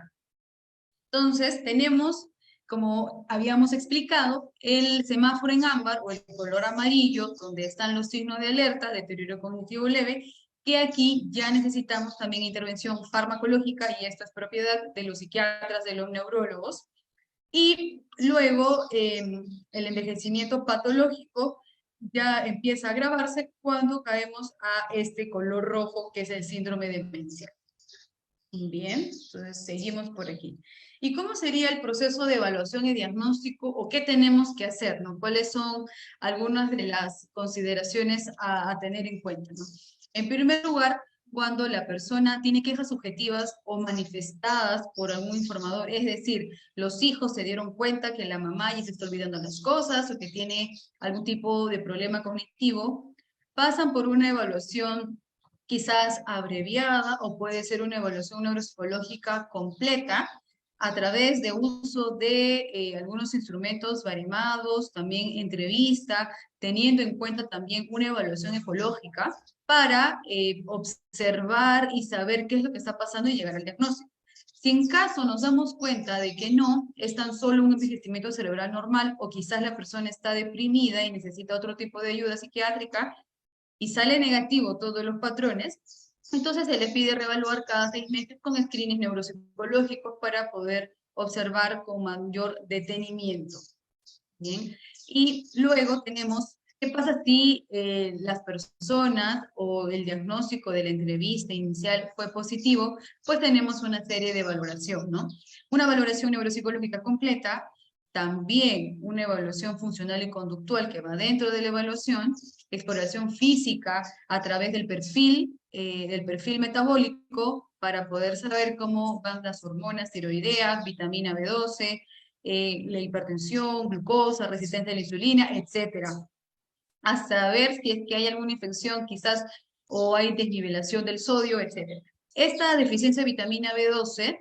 Entonces, tenemos, como habíamos explicado, el semáforo en ámbar o el color amarillo, donde están los signos de alerta, deterioro cognitivo leve, que aquí ya necesitamos también intervención farmacológica, y esto es propiedad de los psiquiatras, de los neurólogos. Y luego el envejecimiento patológico ya empieza a agravarse cuando caemos a este color rojo, que es el síndrome de demencia. Bien, entonces seguimos por aquí. ¿Y cómo sería el proceso de evaluación y diagnóstico, o qué tenemos que hacer, ¿no? ¿Cuáles son algunas de las consideraciones a tener en cuenta, ¿no? En primer lugar, cuando la persona tiene quejas subjetivas o manifestadas por algún informador, es decir, los hijos se dieron cuenta que la mamá ya se está olvidando las cosas o que tiene algún tipo de problema cognitivo, pasan por una evaluación quizás abreviada, o puede ser una evaluación neuropsicológica completa a través de uso de algunos instrumentos variados, también entrevista, teniendo en cuenta también una evaluación ecológica para observar y saber qué es lo que está pasando y llegar al diagnóstico. Si en caso nos damos cuenta de que no, es tan solo un envejecimiento cerebral normal, o quizás la persona está deprimida y necesita otro tipo de ayuda psiquiátrica, y sale negativo todos los patrones, entonces se le pide reevaluar cada 6 meses con screenings neuropsicológicos para poder observar con mayor detenimiento. Bien, y luego tenemos, ¿qué pasa si las personas o el diagnóstico de la entrevista inicial fue positivo? Pues tenemos una serie de valoración, ¿no? Una valoración neuropsicológica completa, también una evaluación funcional y conductual que va dentro de la evaluación, exploración física a través del perfil metabólico, para poder saber cómo van las hormonas tiroideas, vitamina B12, la hipertensión, glucosa, resistencia a la insulina, etcétera. A saber si es que hay alguna infección quizás, o hay desnivelación del sodio, etcétera. Esta deficiencia de vitamina B12,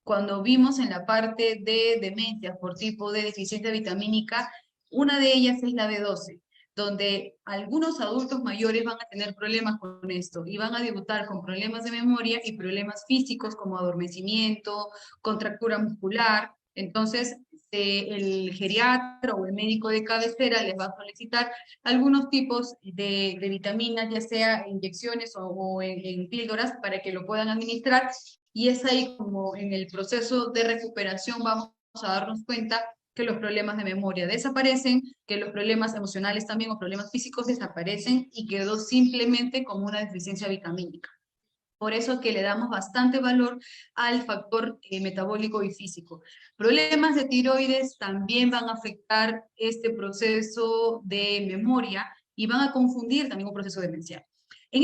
cuando vimos en la parte de demencias por tipo de deficiencia vitamínica, una de ellas es la B12, donde algunos adultos mayores van a tener problemas con esto y van a debutar con problemas de memoria y problemas físicos como adormecimiento, contractura muscular. Entonces, el geriatra o el médico de cabecera les va a solicitar algunos tipos de vitaminas, ya sea inyecciones o en píldoras, para que lo puedan administrar, y es ahí como en el proceso de recuperación vamos a darnos cuenta que los problemas de memoria desaparecen, que los problemas emocionales también o problemas físicos desaparecen, y quedó simplemente como una deficiencia vitamínica. Por eso que le damos bastante valor al factor metabólico y físico. Problemas de tiroides también van a afectar este proceso de memoria y van a confundir también un proceso demencial. En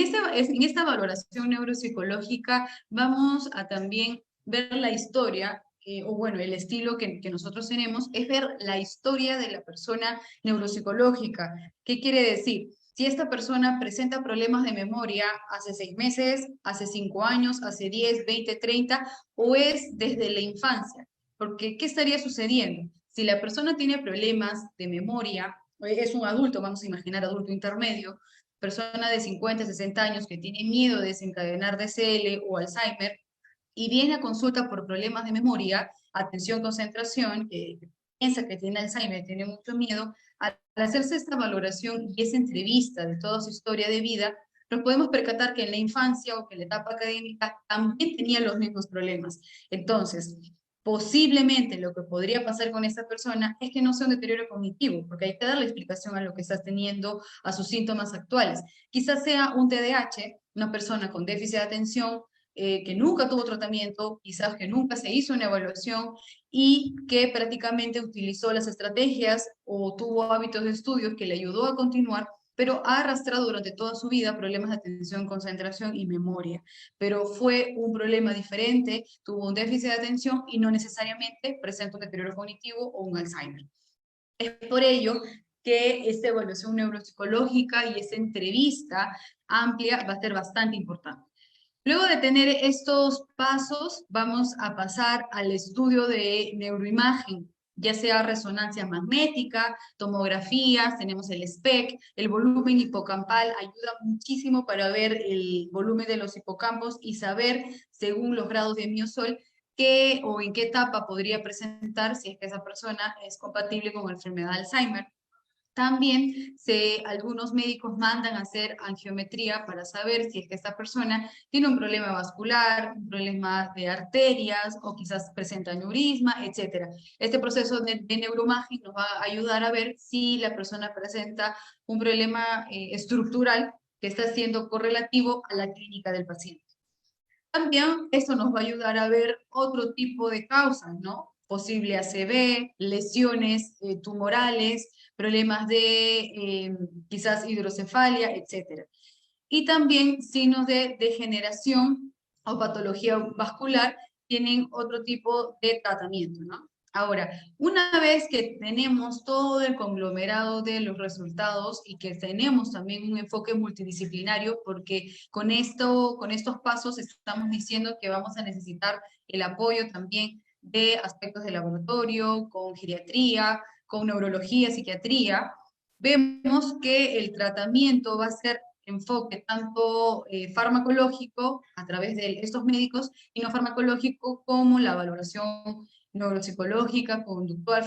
esta valoración neuropsicológica vamos a también ver la historia o bueno, el estilo que nosotros tenemos, es ver la historia de la persona neuropsicológica. ¿Qué quiere decir? Si esta persona presenta problemas de memoria hace 6 meses, hace 5 años, hace 10, 20, 30, o es desde la infancia. Porque, ¿qué estaría sucediendo? Si la persona tiene problemas de memoria, es un adulto, vamos a imaginar adulto intermedio, persona de 50, 60 años que tiene miedo de desencadenar DCL o Alzheimer, y viene a consulta por problemas de memoria, atención, concentración, piensa que tiene Alzheimer, tiene mucho miedo, al hacerse esta valoración y esa entrevista de toda su historia de vida, nos podemos percatar que en la infancia o que en la etapa académica también tenía los mismos problemas. Entonces, posiblemente lo que podría pasar con esta persona es que no sea un deterioro cognitivo, porque hay que darle explicación a lo que estás teniendo, a sus síntomas actuales. Quizás sea un TDAH, una persona con déficit de atención, que nunca tuvo tratamiento, quizás que nunca se hizo una evaluación y que prácticamente utilizó las estrategias o tuvo hábitos de estudios que le ayudó a continuar, pero ha arrastrado durante toda su vida problemas de atención, concentración y memoria. Pero fue un problema diferente, tuvo un déficit de atención y no necesariamente presenta un deterioro cognitivo o un Alzheimer. Es por ello que esta evaluación neuropsicológica y esta entrevista amplia va a ser bastante importante. Luego de tener estos pasos, vamos a pasar al estudio de neuroimagen, ya sea resonancia magnética, tomografías, tenemos el SPEC, el volumen hipocampal, ayuda muchísimo para ver el volumen de los hipocampos y saber, según los grados de miosol, qué o en qué etapa podría presentar si es que esa persona es compatible con la enfermedad de Alzheimer. También algunos médicos mandan a hacer angiometría para saber si es que esta persona tiene un problema vascular, un problema de arterias o quizás presenta aneurisma, etc. Este proceso de neuroimagen nos va a ayudar a ver si la persona presenta un problema estructural que está siendo correlativo a la clínica del paciente. También esto nos va a ayudar a ver otro tipo de causas, ¿no? Posible ACV, lesiones tumorales, problemas de quizás hidrocefalia, etc. Y también signos de degeneración o patología vascular tienen otro tipo de tratamiento, ¿no? Ahora, una vez que tenemos todo el conglomerado de los resultados y que tenemos también un enfoque multidisciplinario, porque con estos pasos estamos diciendo que vamos a necesitar el apoyo también de aspectos de laboratorio, con geriatría, con neurología, psiquiatría, vemos que el tratamiento va a ser enfoque tanto farmacológico a través de estos médicos y no farmacológico como la valoración neuropsicológica, conductual,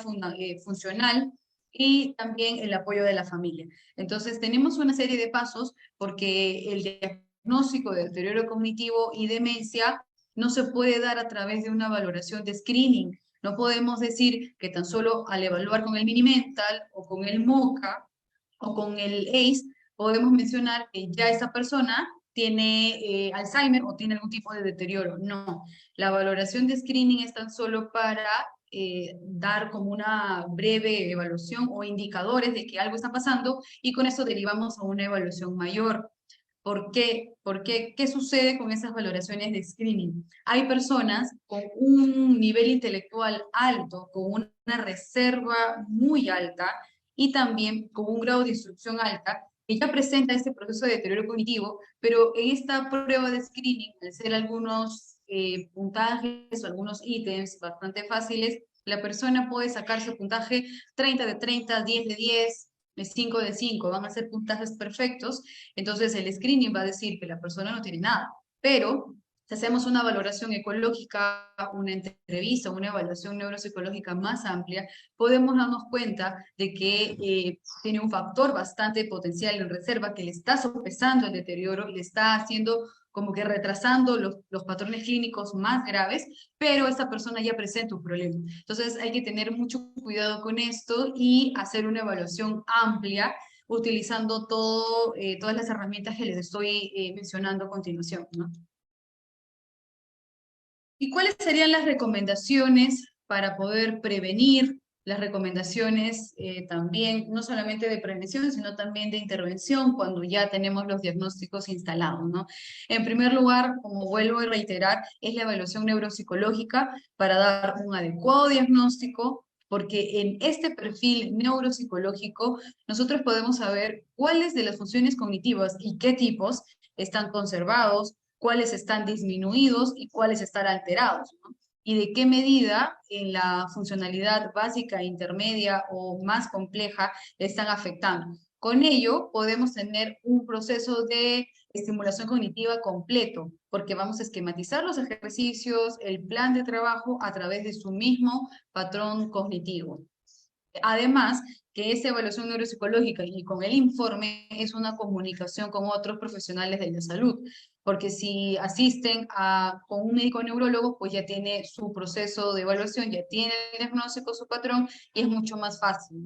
funcional y también el apoyo de la familia. Entonces tenemos una serie de pasos porque el diagnóstico de deterioro cognitivo y demencia no se puede dar a través de una valoración de screening. No podemos decir que tan solo al evaluar con el Minimental o con el MOCA o con el ACE podemos mencionar que ya esa persona tiene Alzheimer o tiene algún tipo de deterioro. No, la valoración de screening es tan solo para dar como una breve evaluación o indicadores de que algo está pasando y con eso derivamos a una evaluación mayor. ¿Por qué? Porque, ¿qué sucede con esas valoraciones de screening? Hay personas con un nivel intelectual alto, con una reserva muy alta y también con un grado de instrucción alta, que ya presenta este proceso de deterioro cognitivo, pero en esta prueba de screening, al ser algunos puntajes o algunos ítems bastante fáciles, la persona puede sacar su puntaje 30 de 30, 10 de 10, 5 de 5, van a ser puntajes perfectos, entonces el screening va a decir que la persona no tiene nada, pero si hacemos una valoración ecológica, una entrevista, una evaluación neuropsicológica más amplia, podemos darnos cuenta de que tiene un factor bastante potencial en reserva que le está sopesando el deterioro, le está haciendo como que retrasando los patrones clínicos más graves, pero esta persona ya presenta un problema. Entonces hay que tener mucho cuidado con esto y hacer una evaluación amplia utilizando todas las herramientas que les estoy mencionando a continuación, ¿no? ¿Y cuáles serían las recomendaciones para poder prevenir las recomendaciones también, no solamente de prevención, sino también de intervención cuando ya tenemos los diagnósticos instalados, ¿no? En primer lugar, como vuelvo a reiterar, es la evaluación neuropsicológica para dar un adecuado diagnóstico, porque en este perfil neuropsicológico nosotros podemos saber cuáles de las funciones cognitivas y qué tipos están conservados, cuáles están disminuidos y cuáles están alterados, ¿no? Y de qué medida en la funcionalidad básica, intermedia o más compleja están afectando. Con ello podemos tener un proceso de estimulación cognitiva completo, porque vamos a esquematizar los ejercicios, el plan de trabajo a través de su mismo patrón cognitivo. Además, que esa evaluación neuropsicológica y con el informe es una comunicación con otros profesionales de la salud, porque si asisten con un médico neurólogo, pues ya tiene su proceso de evaluación, ya tiene el diagnóstico, su patrón, y es mucho más fácil.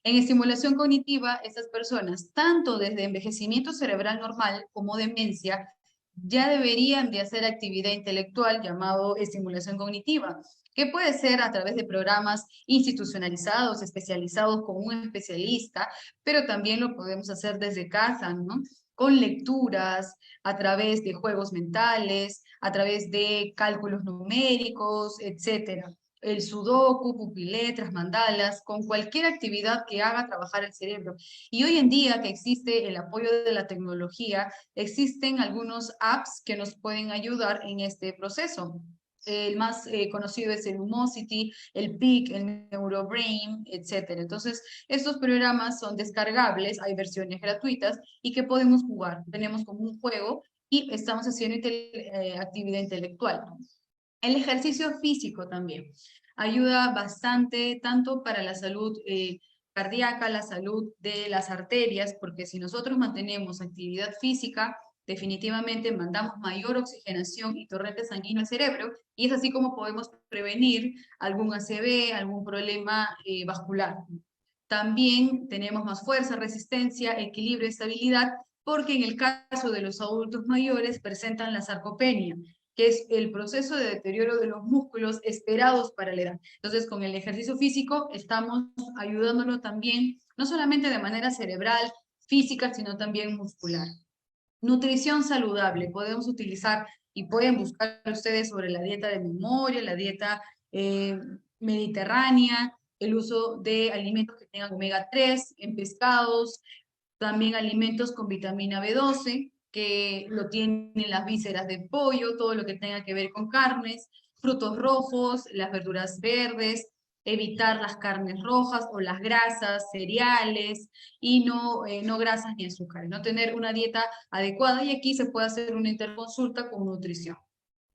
En estimulación cognitiva, estas personas, tanto desde envejecimiento cerebral normal como demencia, ya deberían de hacer actividad intelectual llamado estimulación cognitiva, que puede ser a través de programas institucionalizados, especializados con un especialista, pero también lo podemos hacer desde casa, ¿no? Con lecturas, a través de juegos mentales, a través de cálculos numéricos, etcétera. El sudoku, pupiletras, mandalas, con cualquier actividad que haga trabajar el cerebro. Y hoy en día que existe el apoyo de la tecnología, existen algunos apps que nos pueden ayudar en este proceso. El más conocido es el Lumosity, el PIC, el Neurobrain, etc. Entonces, estos programas son descargables, hay versiones gratuitas y que podemos jugar. Tenemos como un juego y estamos haciendo actividad intelectual, ¿no? El ejercicio físico también ayuda bastante tanto para la salud cardíaca, la salud de las arterias, porque si nosotros mantenemos actividad física, definitivamente mandamos mayor oxigenación y torrente sanguíneo al cerebro, y es así como podemos prevenir algún ACV, algún problema vascular. También tenemos más fuerza, resistencia, equilibrio, estabilidad, porque en el caso de los adultos mayores presentan la sarcopenia, que es el proceso de deterioro de los músculos esperados para la edad. Entonces, con el ejercicio físico estamos ayudándolo también, no solamente de manera cerebral, física, sino también muscular. Nutrición saludable, podemos utilizar y pueden buscar ustedes sobre la dieta de memoria, la dieta mediterránea, el uso de alimentos que tengan omega 3 en pescados, también alimentos con vitamina B12, que lo tienen las vísceras de pollo, todo lo que tenga que ver con carnes, frutos rojos, las verduras verdes, evitar las carnes rojas o las grasas, cereales y no grasas ni azúcares, no tener una dieta adecuada, y aquí se puede hacer una interconsulta con nutrición.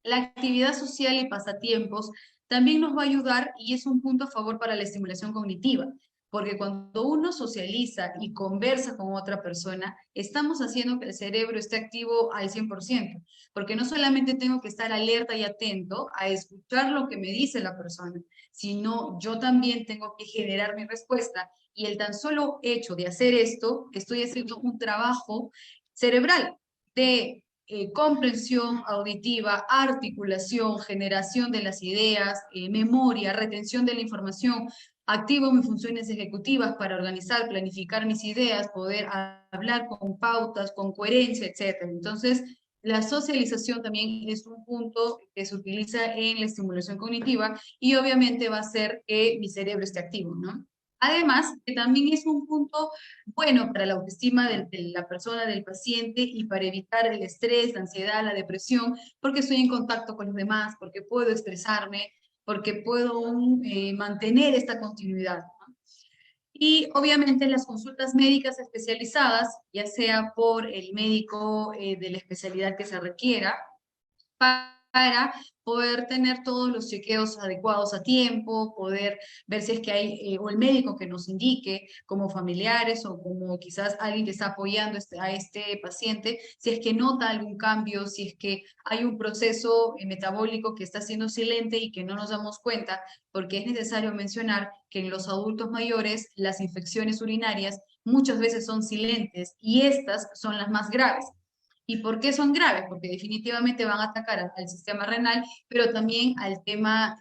La actividad social y pasatiempos también nos va a ayudar y es un punto a favor para la estimulación cognitiva, porque cuando uno socializa y conversa con otra persona, estamos haciendo que el cerebro esté activo al 100%, porque no solamente tengo que estar alerta y atento a escuchar lo que me dice la persona, sino yo también tengo que generar mi respuesta, y el tan solo hecho de hacer esto, estoy haciendo un trabajo cerebral de comprensión auditiva, articulación, generación de las ideas, memoria, retención de la información. Activo mis funciones ejecutivas para organizar, planificar mis ideas, poder hablar con pautas, con coherencia, etc. Entonces, la socialización también es un punto que se utiliza en la estimulación cognitiva y obviamente va a hacer que mi cerebro esté activo, ¿no? Además, que también es un punto bueno para la autoestima de la persona, del paciente, y para evitar el estrés, la ansiedad, la depresión, porque estoy en contacto con los demás, porque puedo expresarme, porque puedo mantener esta continuidad, ¿no? Y obviamente las consultas médicas especializadas, ya sea por el médico de la especialidad que se requiera, para poder tener todos los chequeos adecuados a tiempo, poder ver si es que hay, o el médico que nos indique como familiares o como quizás alguien que está apoyando a este paciente, si es que nota algún cambio, si es que hay un proceso metabólico que está siendo silente y que no nos damos cuenta, porque es necesario mencionar que en los adultos mayores las infecciones urinarias muchas veces son silentes y estas son las más graves. ¿Y por qué son graves? Porque definitivamente van a atacar al sistema renal, pero también al tema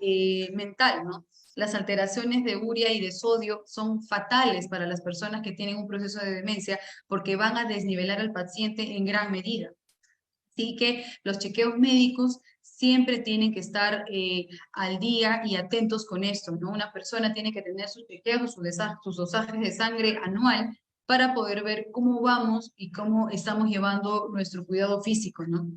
mental, ¿no? las alteraciones de urea y de sodio son fatales para las personas que tienen un proceso de demencia porque van a desnivelar al paciente en gran medida. Así que los chequeos médicos siempre tienen que estar al día y atentos con esto, ¿no? Una persona tiene que tener sus chequeos, sus dosajes de sangre anual para poder ver cómo vamos y cómo estamos llevando nuestro cuidado físico, ¿no?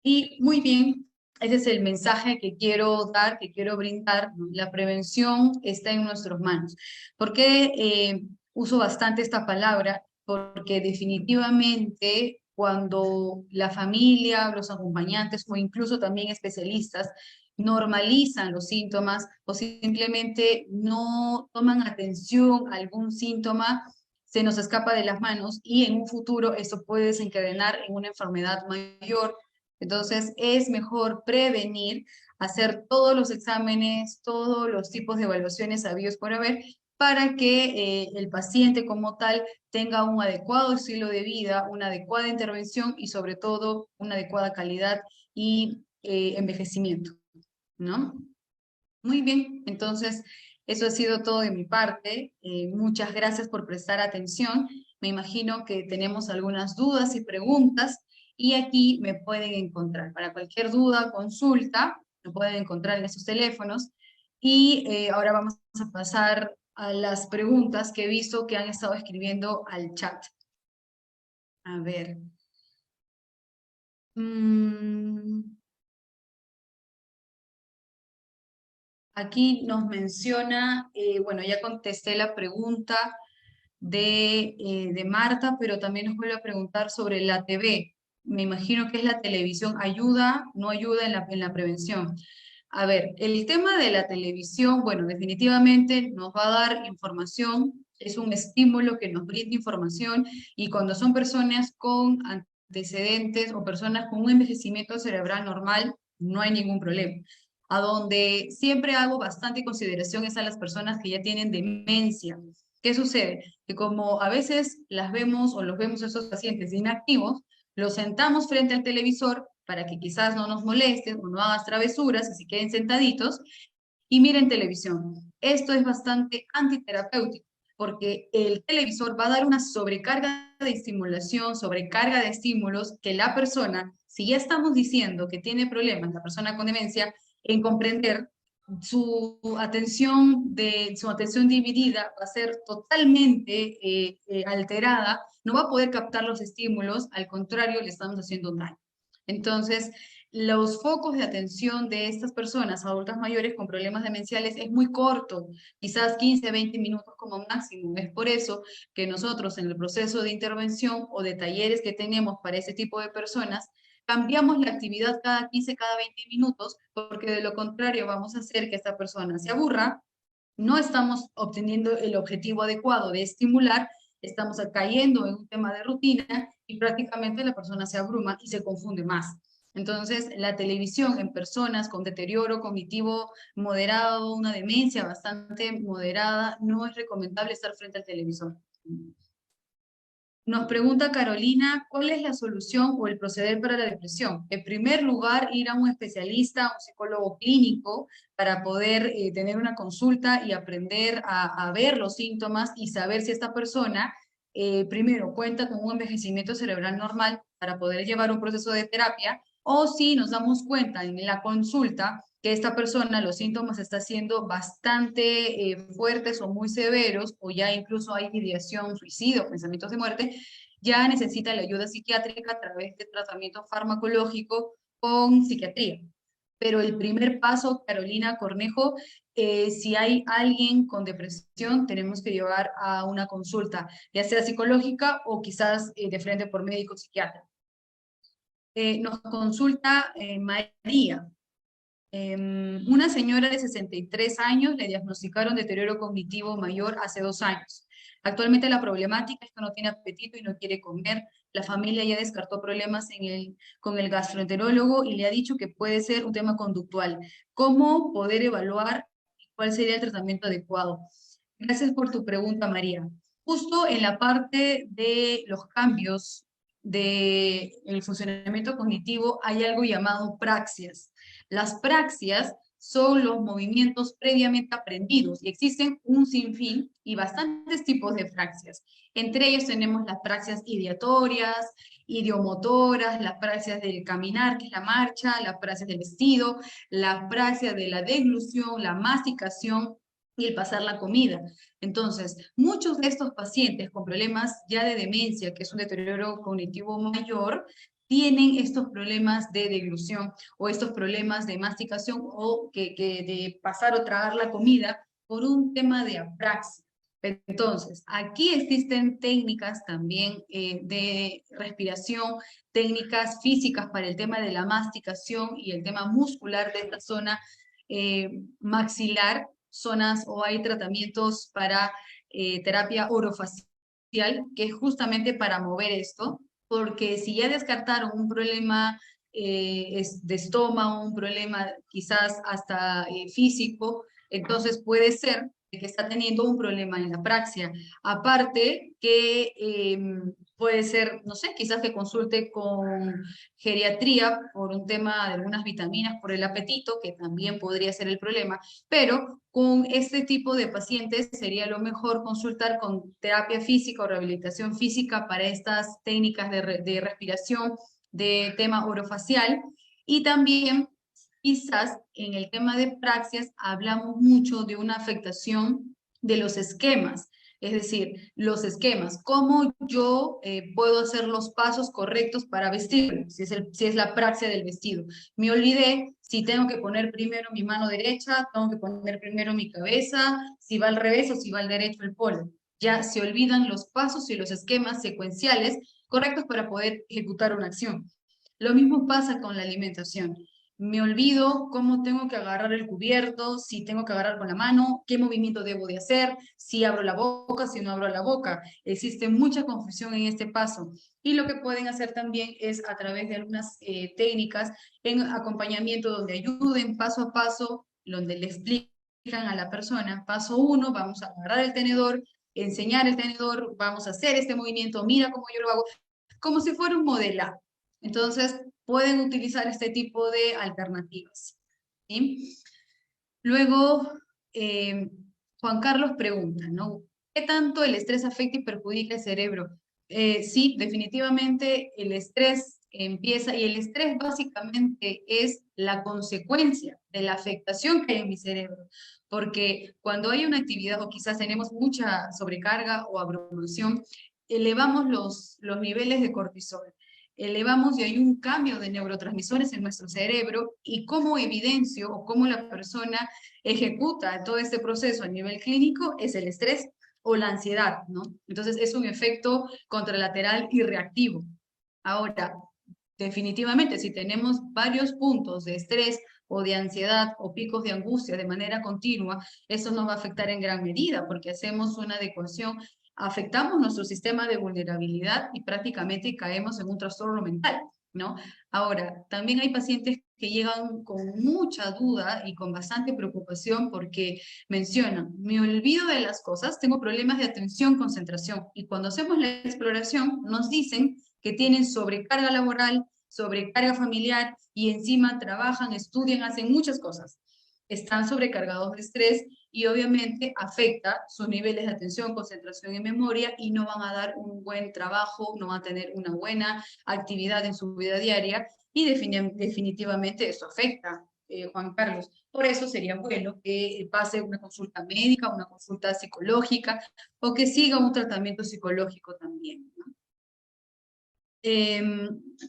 Y muy bien, ese es el mensaje que quiero dar, que quiero brindar. La prevención está en nuestras manos. ¿Por qué uso bastante esta palabra? Porque definitivamente cuando la familia, los acompañantes o incluso también especialistas normalizan los síntomas o simplemente no toman atención a algún síntoma, se nos escapa de las manos y en un futuro esto puede desencadenar en una enfermedad mayor. Entonces, es mejor prevenir, hacer todos los exámenes, todos los tipos de evaluaciones habidos por haber, para que el paciente como tal tenga un adecuado estilo de vida, una adecuada intervención y sobre todo una adecuada calidad y envejecimiento, ¿no? Muy bien, entonces eso ha sido todo de mi parte. Muchas gracias por prestar atención. Me imagino que tenemos algunas dudas y preguntas y aquí me pueden encontrar. Para cualquier duda, consulta, me pueden encontrar en esos teléfonos. Y ahora vamos a pasar a las preguntas que he visto que han estado escribiendo al chat. A ver. Aquí nos menciona, bueno, ya contesté la pregunta de Marta, pero también nos vuelve a preguntar sobre la TV. Me imagino que es la televisión. ¿Ayuda? ¿No ayuda en la prevención? A ver, el tema de la televisión, bueno, definitivamente nos va a dar información, es un estímulo que nos brinda información y cuando son personas con antecedentes o personas con un envejecimiento cerebral normal, no hay ningún problema. A donde siempre hago bastante consideración es a las personas que ya tienen demencia. ¿Qué sucede? Que como a veces las vemos o los vemos a esos pacientes inactivos, los sentamos frente al televisor para que quizás no nos molesten o no hagas travesuras y se queden sentaditos y miren televisión. Esto es bastante antiterapéutico porque el televisor va a dar una sobrecarga de estimulación, sobrecarga de estímulos que la persona, si ya estamos diciendo que tiene problemas, la persona con demencia, en comprender su atención dividida va a ser totalmente alterada, no va a poder captar los estímulos, al contrario, le estamos haciendo daño. Entonces, los focos de atención de estas personas adultas mayores con problemas demenciales es muy corto, quizás 15, 20 minutos como máximo. Es por eso que nosotros en el proceso de intervención o de talleres que tenemos para ese tipo de personas, cambiamos la actividad cada 15, cada 20 minutos, porque de lo contrario vamos a hacer que esta persona se aburra, no estamos obteniendo el objetivo adecuado de estimular, estamos cayendo en un tema de rutina y prácticamente la persona se abruma y se confunde más. Entonces, la televisión en personas con deterioro cognitivo moderado, una demencia bastante moderada, no es recomendable estar frente al televisor. Nos pregunta Carolina, ¿cuál es la solución o el proceder para la depresión? En primer lugar, ir a un especialista, a un psicólogo clínico, para poder tener una consulta y aprender a ver los síntomas y saber si esta persona, primero, cuenta con un envejecimiento cerebral normal para poder llevar un proceso de terapia, o si nos damos cuenta en la consulta que esta persona, los síntomas están siendo bastante fuertes o muy severos, o ya incluso hay ideación, suicidio, pensamientos de muerte, ya necesita la ayuda psiquiátrica a través de tratamiento farmacológico con psiquiatría. Pero el primer paso, Carolina Cornejo, si hay alguien con depresión, tenemos que llevar a una consulta, ya sea psicológica o quizás de frente por médico psiquiatra. Nos consulta María. Una señora de 63 años le diagnosticaron deterioro cognitivo mayor hace 2 años. Actualmente la problemática es que no tiene apetito y no quiere comer. La familia ya descartó problemas con el gastroenterólogo y le ha dicho que puede ser un tema conductual. ¿Cómo poder evaluar cuál sería el tratamiento adecuado? Gracias por tu pregunta, María. Justo en la parte de los cambios del funcionamiento cognitivo hay algo llamado praxias. Las praxias son los movimientos previamente aprendidos y existen un sinfín y bastantes tipos de praxias. Entre ellos tenemos las praxias ideatorias, idiomotoras, las praxias del caminar, que es la marcha, las praxias del vestido, la praxia de la deglución, la masticación y el pasar la comida. Entonces, muchos de estos pacientes con problemas ya de demencia, que es un deterioro cognitivo mayor, tienen estos problemas de deglución o estos problemas de masticación o de pasar o tragar la comida por un tema de apraxia. Entonces, aquí existen técnicas también de respiración, técnicas físicas para el tema de la masticación y el tema muscular de esta zona maxilar, zonas o hay tratamientos para terapia orofacial, que es justamente para mover esto, porque si ya descartaron un problema de estómago, un problema quizás hasta físico, entonces puede ser que está teniendo un problema en la praxia. Aparte que puede ser, no sé, quizás que consulte con geriatría por un tema de algunas vitaminas, por el apetito, que también podría ser el problema, pero con este tipo de pacientes sería lo mejor consultar con terapia física o rehabilitación física para estas técnicas de respiración, de tema orofacial, y también quizás en el tema de praxias hablamos mucho de una afectación de los esquemas, es decir, los esquemas, cómo yo puedo hacer los pasos correctos para vestir, si es la praxia del vestido. Me olvidé si tengo que poner primero mi mano derecha, tengo que poner primero mi cabeza, si va al revés o si va al derecho el polo. Ya se olvidan los pasos y los esquemas secuenciales correctos para poder ejecutar una acción. Lo mismo pasa con la alimentación. Me olvido cómo tengo que agarrar el cubierto, si tengo que agarrar con la mano, qué movimiento debo de hacer, si abro la boca, si no abro la boca. Existe mucha confusión en este paso. Y lo que pueden hacer también es a través de algunas técnicas en acompañamiento donde ayuden paso a paso, donde le explican a la persona, paso 1, vamos a agarrar el tenedor, enseñar el tenedor, vamos a hacer este movimiento, mira cómo yo lo hago, como si fuera un modelado. Entonces, pueden utilizar este tipo de alternativas. ¿Sí? Luego, Juan Carlos pregunta, ¿no? ¿Qué tanto el estrés afecta y perjudica el cerebro? Sí, definitivamente el estrés empieza, y el estrés básicamente es la consecuencia de la afectación que hay en mi cerebro, porque cuando hay una actividad o quizás tenemos mucha sobrecarga o abrumación, elevamos los niveles de cortisol, elevamos y hay un cambio de neurotransmisores en nuestro cerebro, y como evidencio o como la persona ejecuta todo este proceso a nivel clínico es el estrés o la ansiedad, ¿no? Entonces es un efecto contralateral y reactivo. Ahora, definitivamente, si tenemos varios puntos de estrés o de ansiedad o picos de angustia de manera continua, eso nos va a afectar en gran medida porque hacemos una adecuación, afectamos nuestro sistema de vulnerabilidad y prácticamente caemos en un trastorno mental, ¿no? Ahora, también hay pacientes que llegan con mucha duda y con bastante preocupación porque mencionan, me olvido de las cosas, tengo problemas de atención, concentración, y cuando hacemos la exploración nos dicen que tienen sobrecarga laboral, sobrecarga familiar y encima trabajan, estudian, hacen muchas cosas. Están sobrecargados de estrés y obviamente afecta sus niveles de atención, concentración y memoria, y no van a dar un buen trabajo, no van a tener una buena actividad en su vida diaria, y definitivamente eso afecta, Juan Carlos. Por eso sería bueno que pase una consulta médica, una consulta psicológica, o que siga un tratamiento psicológico también, ¿no?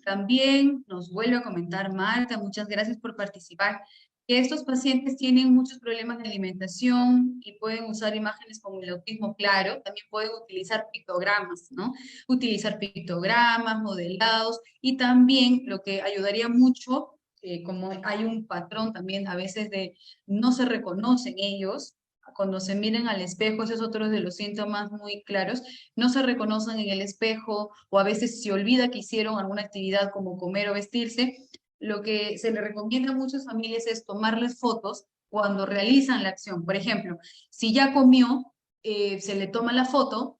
También nos vuelve a comentar Marta, muchas gracias por participar, que estos pacientes tienen muchos problemas de alimentación y pueden usar imágenes como el autismo claro, también pueden utilizar pictogramas, ¿no? Utilizar pictogramas, modelados, y también lo que ayudaría mucho, como hay un patrón también a veces de no se reconocen ellos, cuando se miren al espejo, ese es otro de los síntomas muy claros, no se reconocen en el espejo, o a veces se olvida que hicieron alguna actividad como comer o vestirse. Lo que se le recomienda a muchas familias es tomarles fotos cuando realizan la acción. Por ejemplo, si ya comió, se le toma la foto,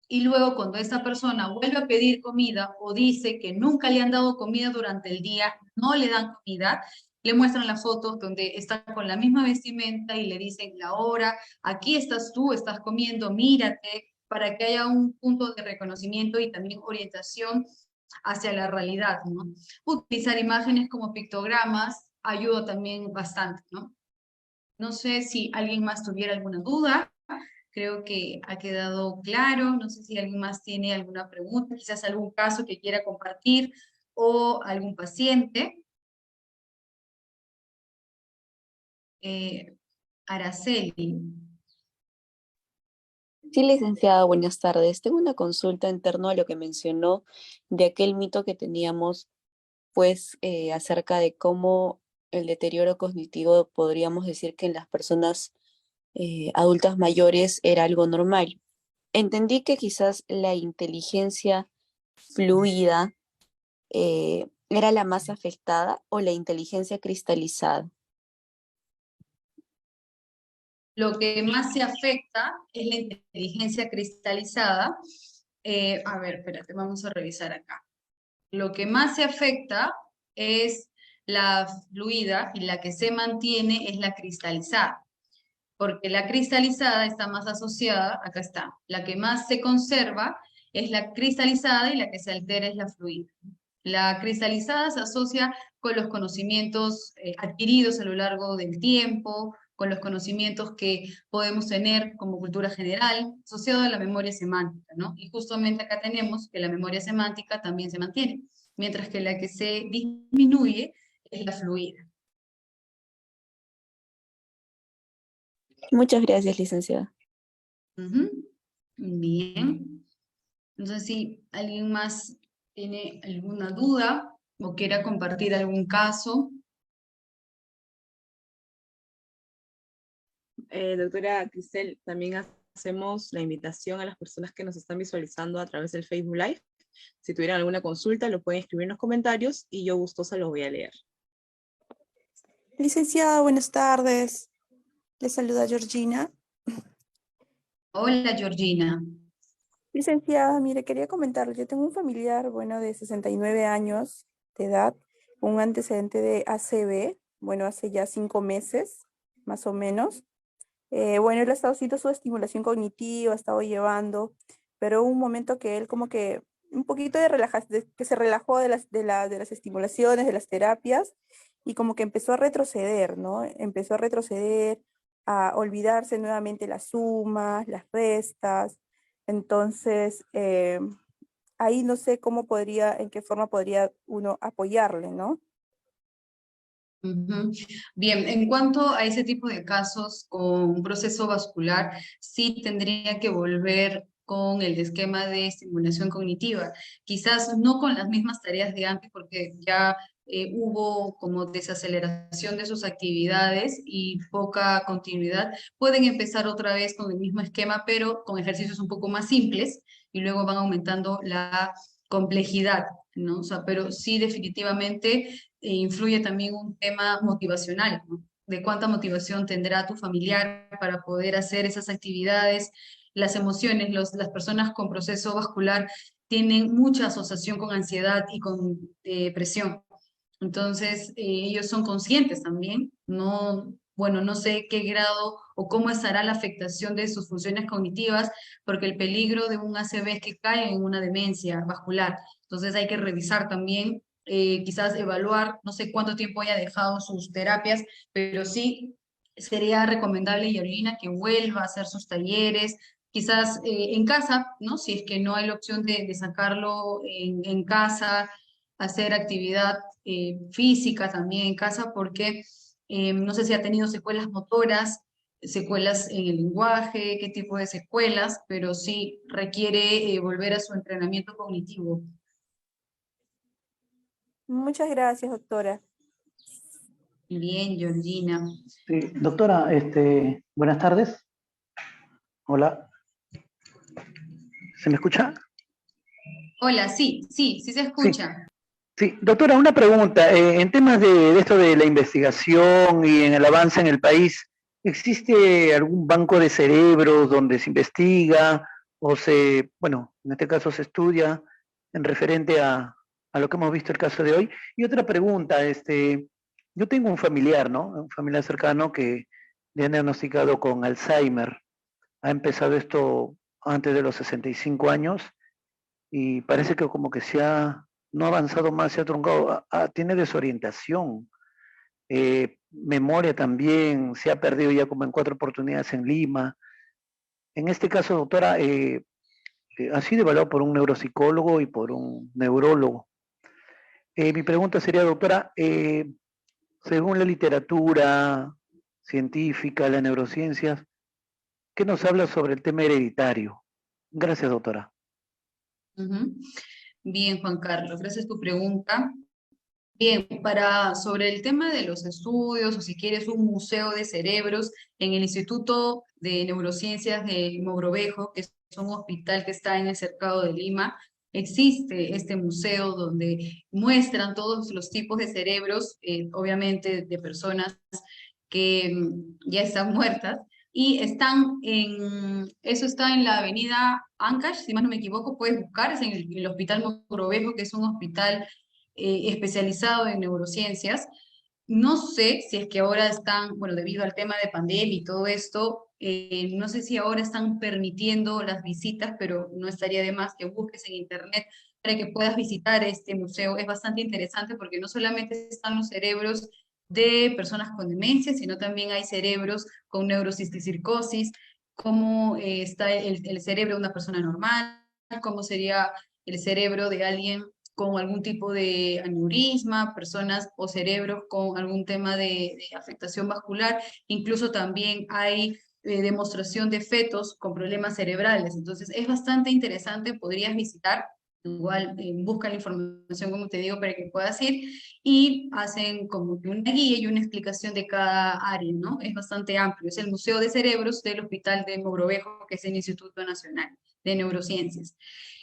y luego cuando esta persona vuelve a pedir comida o dice que nunca le han dado comida durante el día, no le dan comida, le muestran las fotos donde está con la misma vestimenta y le dicen la hora, aquí estás tú, estás comiendo, mírate, para que haya un punto de reconocimiento y también orientación hacia la realidad, ¿no? Utilizar imágenes como pictogramas ayuda también bastante, ¿no? No sé si alguien más tuviera alguna duda. Creo que ha quedado claro. No sé si alguien más tiene alguna pregunta, quizás algún caso que quiera compartir o algún paciente. Araceli.
Sí, licenciada, buenas tardes. Tengo una consulta en torno a lo que mencionó de aquel mito que teníamos, pues, acerca de cómo el deterioro cognitivo podríamos decir que en las personas adultas mayores era algo normal. Entendí que quizás la inteligencia fluida era la más afectada o la inteligencia cristalizada.
Lo que más se afecta es la inteligencia cristalizada. A ver, espérate, vamos a revisar acá. Lo que más se afecta es la fluida y la que se mantiene es la cristalizada, porque la cristalizada está más asociada, acá está, la que más se conserva es la cristalizada y la que se altera es la fluida. La cristalizada se asocia con los conocimientos adquiridos a lo largo del tiempo, con los conocimientos que podemos tener como cultura general, asociado a la memoria semántica, ¿no? Y justamente acá tenemos que la memoria semántica también se mantiene, mientras que la que se disminuye es la fluida.
Muchas gracias, licenciada.
Bien. Entonces, si alguien más tiene alguna duda o quiera compartir algún caso.
Doctora Cristel, también hacemos la invitación a las personas que nos están visualizando a través del Facebook Live. Si tuvieran alguna consulta, lo pueden escribir en los comentarios y yo gustosa los voy a leer.
Licenciada, buenas tardes. Le saluda Georgina.
Hola, Georgina.
Licenciada, mire, quería comentarle, yo tengo un familiar, bueno, de 69 años de edad, un antecedente de ACV, bueno, hace ya 5 meses, más o menos. Bueno, él ha estado haciendo su estimulación cognitiva, ha estado llevando, pero hubo un momento que él como que un poquito de relajación, que se relajó de las estimulaciones, de las terapias, y como que empezó a retroceder, ¿no? Empezó a retroceder, a olvidarse nuevamente las sumas, las restas. Entonces, ahí no sé cómo podría, en qué forma podría uno apoyarle, ¿no?
Bien, en cuanto a ese tipo de casos con un proceso vascular, sí tendría que volver con el esquema de estimulación cognitiva. Quizás no con las mismas tareas de antes, porque ya hubo como desaceleración de sus actividades y poca continuidad. Pueden empezar otra vez con el mismo esquema, pero con ejercicios un poco más simples y luego van aumentando la complejidad, ¿no? O sea, pero sí definitivamente influye también un tema motivacional, ¿no? De cuánta motivación tendrá tu familiar para poder hacer esas actividades, las emociones, las personas con proceso vascular tienen mucha asociación con ansiedad y con depresión. Entonces, ellos son conscientes también, no, bueno, no sé qué grado o cómo estará la afectación de sus funciones cognitivas, porque el peligro de un ACV es que cae en una demencia vascular. Entonces, hay que revisar también, quizás evaluar, no sé cuánto tiempo haya dejado sus terapias, pero sí sería recomendable, Georgina, que vuelva a hacer sus talleres, quizás en casa, ¿no? Si es que no hay la opción de sacarlo en casa, hacer actividad física también en casa, porque no sé si ha tenido secuelas motoras, secuelas en el lenguaje, qué tipo de secuelas, pero sí requiere volver a su entrenamiento cognitivo.
Muchas gracias, doctora.
Bien, Georgina.
Sí, doctora, buenas tardes. Hola. ¿Se me escucha?
Hola, sí se escucha.
Sí, doctora, una pregunta. En temas de esto de la investigación y en el avance en el país, ¿existe algún banco de cerebros donde se investiga o bueno, en este caso se estudia en referente a lo que hemos visto el caso de hoy? Y otra pregunta, yo tengo un familiar, ¿no? Un familiar cercano que le han diagnosticado con Alzheimer. Ha empezado esto antes de los 65 años y parece que como que no ha avanzado más, se ha truncado, tiene desorientación, memoria también, se ha perdido ya como en 4 oportunidades en Lima. En este caso, doctora, ha sido evaluado por un neuropsicólogo y por un neurólogo. Mi pregunta sería, doctora, según la literatura científica, las neurociencias, ¿qué nos habla sobre el tema hereditario? Gracias, doctora.
Bien, Juan Carlos, gracias por tu pregunta. Bien, sobre el tema de los estudios, o si quieres un museo de cerebros, en el Instituto de Neurociencias de Mogrovejo, que es un hospital que está en el cercado de Lima, existe este museo donde muestran todos los tipos de cerebros, obviamente de personas que ya están muertas, y eso está en la avenida Ancash, si más no me equivoco, puedes buscar, es en el Hospital Mogrovejo, que es un hospital especializado en neurociencias. No sé si es que ahora están, bueno, debido al tema de pandemia y todo esto, no sé si ahora están permitiendo las visitas, pero no estaría de más que busques en internet para que puedas visitar este museo. Es bastante interesante porque no solamente están los cerebros de personas con demencia, sino también hay cerebros con neurocisticercosis, cómo está el cerebro de una persona normal, cómo sería el cerebro de alguien con algún tipo de aneurisma, personas o cerebros con algún tema de afectación vascular, incluso también hay demostración de fetos con problemas cerebrales. Entonces es bastante interesante, podrías visitar, igual busca la información, como te digo, para que puedas ir, y hacen como que una guía y una explicación de cada área, ¿no? Es bastante amplio. Es el Museo de Cerebros del Hospital de Mogrovejo, que es el Instituto Nacional de Neurociencias.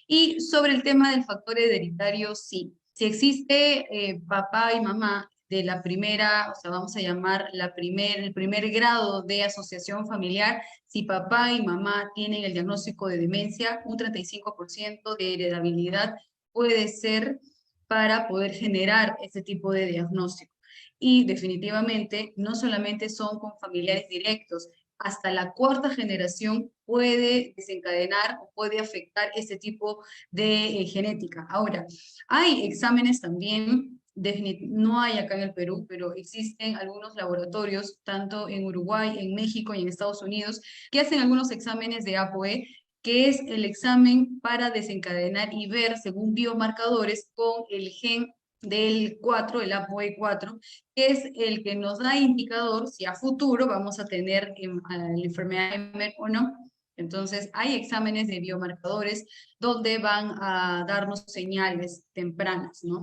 Y sobre el tema del factor hereditario, sí. Si existe papá y mamá de la primera, o sea, vamos a llamar el primer grado de asociación familiar, si papá y mamá tienen el diagnóstico de demencia, un 35% de heredabilidad puede ser para poder generar ese tipo de diagnóstico. Y definitivamente no solamente son con familiares directos, hasta la cuarta generación puede desencadenar o puede afectar ese tipo de genética. Ahora, hay exámenes también, no hay acá en el Perú, pero existen algunos laboratorios, tanto en Uruguay, en México y en Estados Unidos, que hacen algunos exámenes de ApoE, que es el examen para desencadenar y ver según biomarcadores con el gen del 4, el ApoE4, que es el que nos da indicador si a futuro vamos a tener la enfermedad de Alzheimer o no. Entonces, hay exámenes de biomarcadores donde van a darnos señales tempranas, ¿no?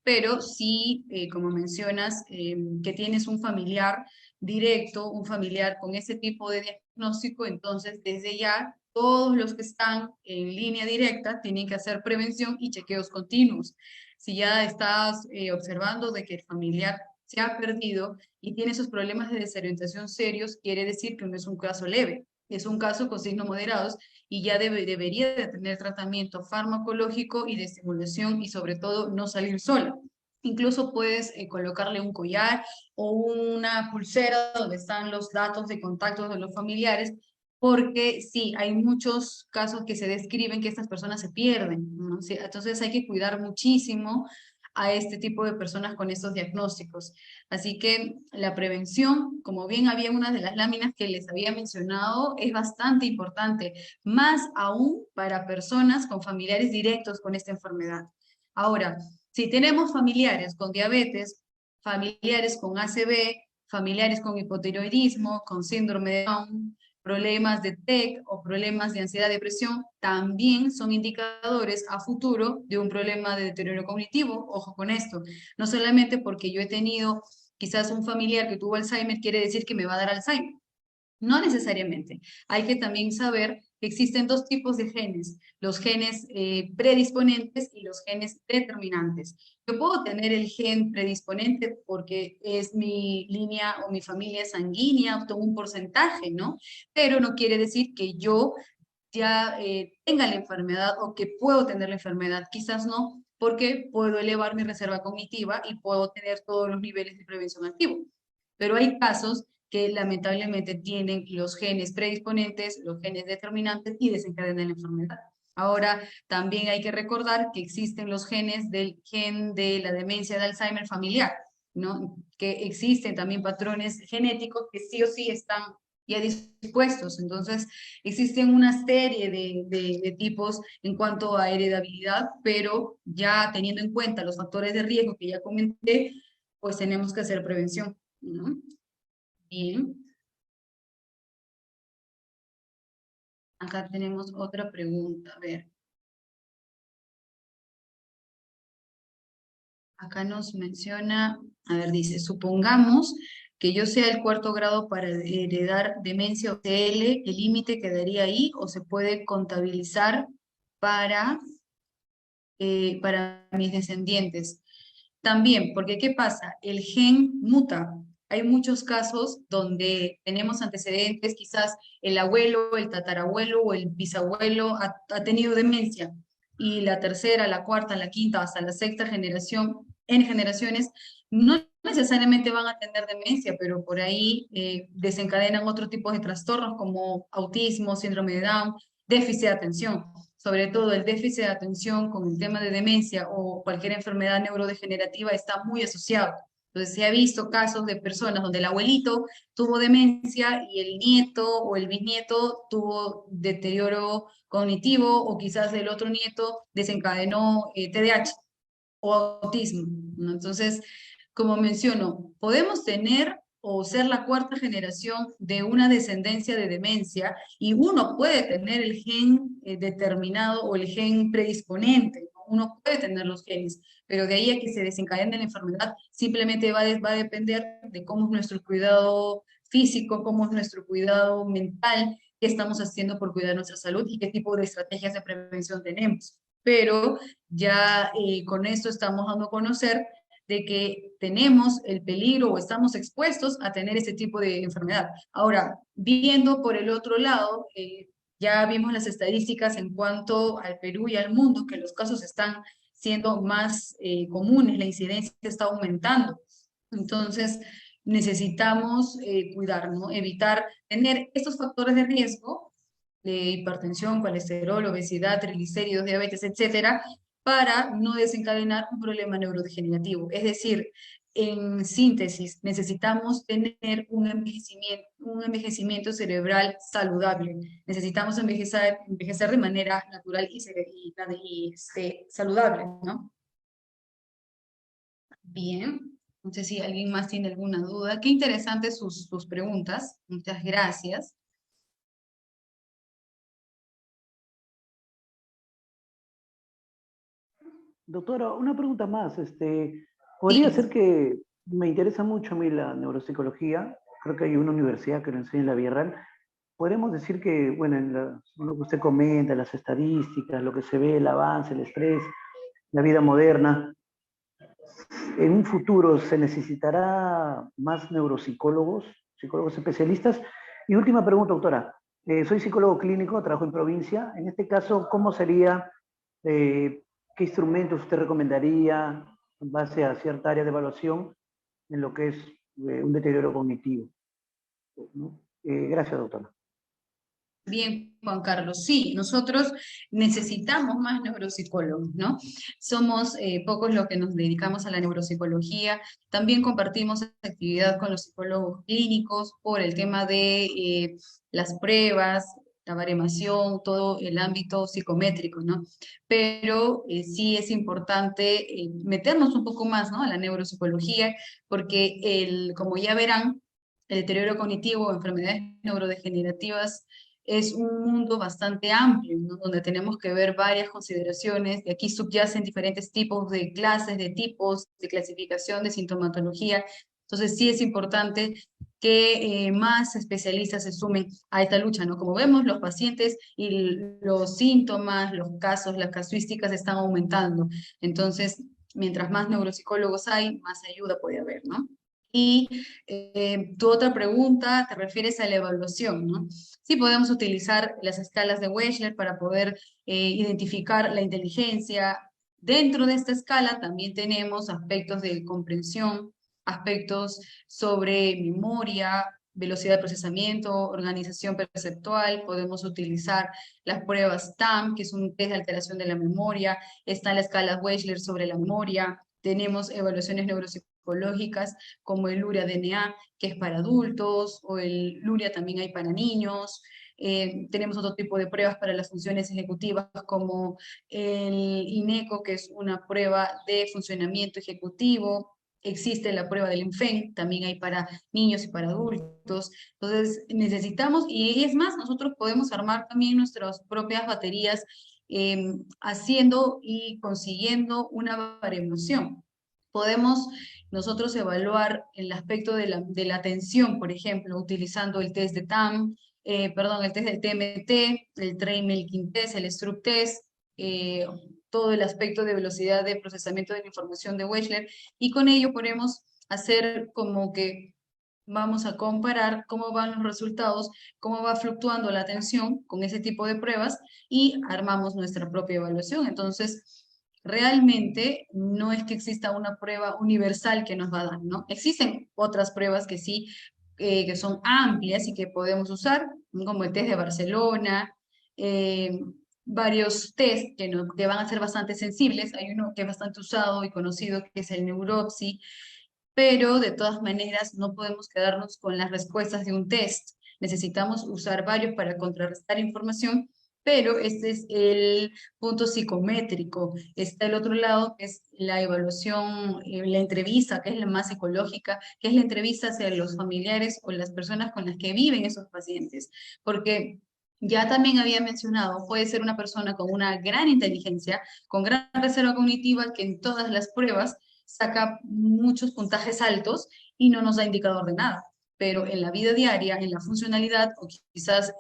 Pero sí, como mencionas, que tienes un familiar directo, un familiar con ese tipo de diagnóstico, entonces desde ya todos los que están en línea directa tienen que hacer prevención y chequeos continuos. Si ya estás observando de que el familiar se ha perdido y tiene esos problemas de desorientación serios, quiere decir que no es un caso leve, es un caso con signos moderados y ya debería de tener tratamiento farmacológico y de estimulación y sobre todo no salir sola. Incluso puedes colocarle un collar o una pulsera donde están los datos de contacto de los familiares, porque sí, hay muchos casos que se describen que estas personas se pierden, ¿no? Sí, entonces hay que cuidar muchísimo a este tipo de personas con estos diagnósticos. Así que la prevención, como bien había una de las láminas que les había mencionado, es bastante importante, más aún para personas con familiares directos con esta enfermedad. Ahora, si tenemos familiares con diabetes, familiares con ACV, familiares con hipotiroidismo, con síndrome de Down, problemas de TEC o problemas de ansiedad, depresión, también son indicadores a futuro de un problema de deterioro cognitivo. Ojo con esto, no solamente porque yo he tenido quizás un familiar que tuvo Alzheimer, quiere decir que me va a dar Alzheimer. No necesariamente. Hay que también saber que existen dos tipos de genes, los genes predisponentes y los genes determinantes. Yo puedo tener el gen predisponente porque es mi línea o mi familia sanguínea, tengo un porcentaje, ¿no? Pero no quiere decir que yo ya tenga la enfermedad o que puedo tener la enfermedad, quizás no, porque puedo elevar mi reserva cognitiva y puedo tener todos los niveles de prevención activo. Pero hay casos que lamentablemente tienen los genes predisponentes, los genes determinantes y desencadenan la enfermedad. Ahora, también hay que recordar que existen los genes del gen de la demencia de Alzheimer familiar, ¿no? Que existen también patrones genéticos que sí o sí están ya dispuestos. Entonces, existen una serie de tipos en cuanto a heredabilidad, pero ya teniendo en cuenta los factores de riesgo que ya comenté, pues tenemos que hacer prevención, ¿no? Bien. Acá tenemos otra pregunta, a ver. Acá nos menciona, a ver, dice, supongamos que yo sea el 4º grado para heredar demencia o TL, ¿el límite quedaría ahí o se puede contabilizar para mis descendientes? También, porque ¿qué pasa? El gen muta. Hay muchos casos donde tenemos antecedentes, quizás el abuelo, el tatarabuelo o el bisabuelo ha tenido demencia. Y la tercera, la cuarta, la quinta, hasta la sexta generación, en generaciones, no necesariamente van a tener demencia, pero por ahí desencadenan otro tipo de trastornos como autismo, síndrome de Down, déficit de atención. Sobre todo el déficit de atención con el tema de demencia o cualquier enfermedad neurodegenerativa está muy asociado. Entonces se ha visto casos de personas donde el abuelito tuvo demencia y el nieto o el bisnieto tuvo deterioro cognitivo o quizás el otro nieto desencadenó TDAH o autismo, ¿no? Entonces, como menciono, podemos tener o ser la 4ª generación de una descendencia de demencia y uno puede tener el gen determinado o el gen predisponente, ¿no? Uno puede tener los genes, pero de ahí a que se desencadene la enfermedad simplemente va a depender de cómo es nuestro cuidado físico, cómo es nuestro cuidado mental, qué estamos haciendo por cuidar nuestra salud y qué tipo de estrategias de prevención tenemos. Pero ya con esto estamos dando a conocer de que tenemos el peligro o estamos expuestos a tener este tipo de enfermedad. Ahora, viendo por el otro lado, ya vimos las estadísticas en cuanto al Perú y al mundo, que los casos están siendo más comunes, la incidencia está aumentando. Entonces, necesitamos cuidar, ¿no? Evitar tener estos factores de riesgo de hipertensión, colesterol, obesidad, triglicéridos, diabetes, etcétera, para no desencadenar un problema neurodegenerativo. Es decir, en síntesis, necesitamos tener un envejecimiento cerebral saludable. Necesitamos envejecer de manera natural y saludable, ¿no? Bien, no sé si alguien más tiene alguna duda. Qué interesantes sus preguntas. Muchas gracias.
Doctora, una pregunta más. Podría
Sí.
ser que me interesa mucho a mí la neuropsicología. Creo que hay una universidad que lo enseña en la Villarreal. Podemos decir que, bueno, lo que usted comenta, las estadísticas, lo que se ve, el avance, el estrés, la vida moderna, en un futuro se necesitará más neuropsicólogos, psicólogos especialistas. Y última pregunta, doctora. Soy psicólogo clínico, trabajo en provincia. En este caso, ¿cómo sería, qué instrumentos usted recomendaría en base a cierta área de evaluación en lo que es un deterioro cognitivo? ¿No? Gracias, doctora.
Bien, Juan Carlos, sí, nosotros necesitamos más neuropsicólogos, ¿no? Somos pocos los que nos dedicamos a la neuropsicología. También compartimos actividad con los psicólogos clínicos por el tema de las pruebas, la baremación, todo el ámbito psicométrico, ¿no? Pero sí es importante meternos un poco más, ¿no?, a la neuropsicología, porque como ya verán, el deterioro cognitivo, enfermedades neurodegenerativas, es un mundo bastante amplio, ¿no?, donde tenemos que ver varias consideraciones. De aquí subyacen diferentes tipos de clases, de tipos de clasificación, de sintomatología. Entonces sí es importante que más especialistas se sumen a esta lucha, ¿no? Como vemos, los pacientes y los síntomas, los casos, las casuísticas están aumentando. Entonces, mientras más neuropsicólogos hay, más ayuda puede haber, ¿no? Y tu otra pregunta te refieres a la evaluación, ¿no? Sí, podemos utilizar las escalas de Wechsler para poder identificar la inteligencia, Dentro de esta escala también tenemos aspectos de comprensión, aspectos sobre memoria, velocidad de procesamiento, organización perceptual. Podemos utilizar las pruebas TAM, que es un test de alteración de la memoria. Está la escala Wechsler sobre la memoria. Tenemos evaluaciones neuropsicológicas como el LURIA-DNA, que es para adultos, o el LURIA también hay para niños. Tenemos otro tipo de pruebas para las funciones ejecutivas como el INECO, que es una prueba de funcionamiento ejecutivo. Existe la prueba del INFEN, también hay para niños y para adultos. Entonces necesitamos, y es más, nosotros podemos armar también nuestras propias baterías haciendo y consiguiendo una variación. Podemos nosotros evaluar el aspecto de la atención, por ejemplo, utilizando el test de TAM, el test del TMT, el Train Milking Test, el Stroop Test, todo el aspecto de velocidad de procesamiento de la información de Wechsler, y con ello podemos hacer como que vamos a comparar cómo van los resultados, cómo va fluctuando la atención con ese tipo de pruebas y armamos nuestra propia evaluación. Entonces, realmente no es que exista una prueba universal que nos va a dar, ¿no? Existen otras pruebas que sí, que son amplias y que podemos usar, como el test de Barcelona, eh, varios test que van a ser bastante sensibles. Hay uno que es bastante usado y conocido, que es el Neuropsy, pero de todas maneras no podemos quedarnos con las respuestas de un test. Necesitamos usar varios para contrarrestar información, pero este es el punto psicométrico. Está el otro lado, que es la evaluación, la entrevista, que es la más psicológica, que es la entrevista hacia los familiares o las personas con las que viven esos pacientes. Porque ya también había mencionado, puede ser una persona con una gran inteligencia, con gran reserva cognitiva, que en todas las pruebas saca muchos puntajes altos y no nos da indicador de nada. Pero en la vida diaria, en la funcionalidad, o quizás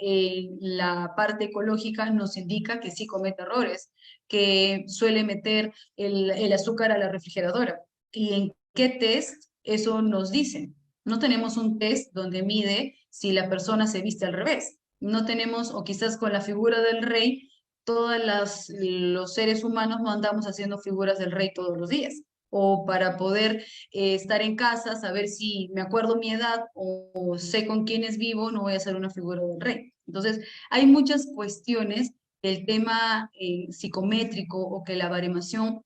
la parte ecológica nos indica que sí comete errores, que suele meter el azúcar a la refrigeradora. ¿Y en qué test eso nos dice? No tenemos un test donde mide si la persona se viste al revés. No tenemos, o quizás con la figura del rey, los seres humanos no andamos haciendo figuras del rey todos los días, o para poder estar en casa, saber si me acuerdo mi edad o sé con quiénes vivo, no voy a hacer una figura del rey. Entonces, hay muchas cuestiones. El tema psicométrico o que la baremación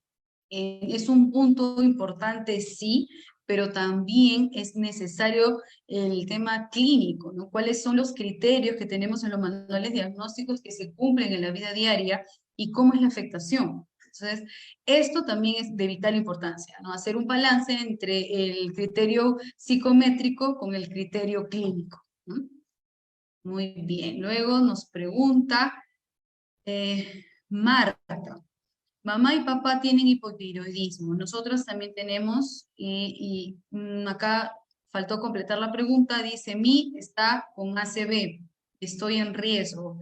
es un punto importante, sí, pero también es necesario el tema clínico, ¿no? ¿Cuáles son los criterios que tenemos en los manuales diagnósticos que se cumplen en la vida diaria y cómo es la afectación? Entonces, esto también es de vital importancia, ¿no? Hacer un balance entre el criterio psicométrico con el criterio clínico, ¿no? Muy bien. Luego nos pregunta Marta. Mamá y papá tienen hipotiroidismo. Nosotros también tenemos, acá faltó completar la pregunta, dice, mi está con ACV, estoy en riesgo.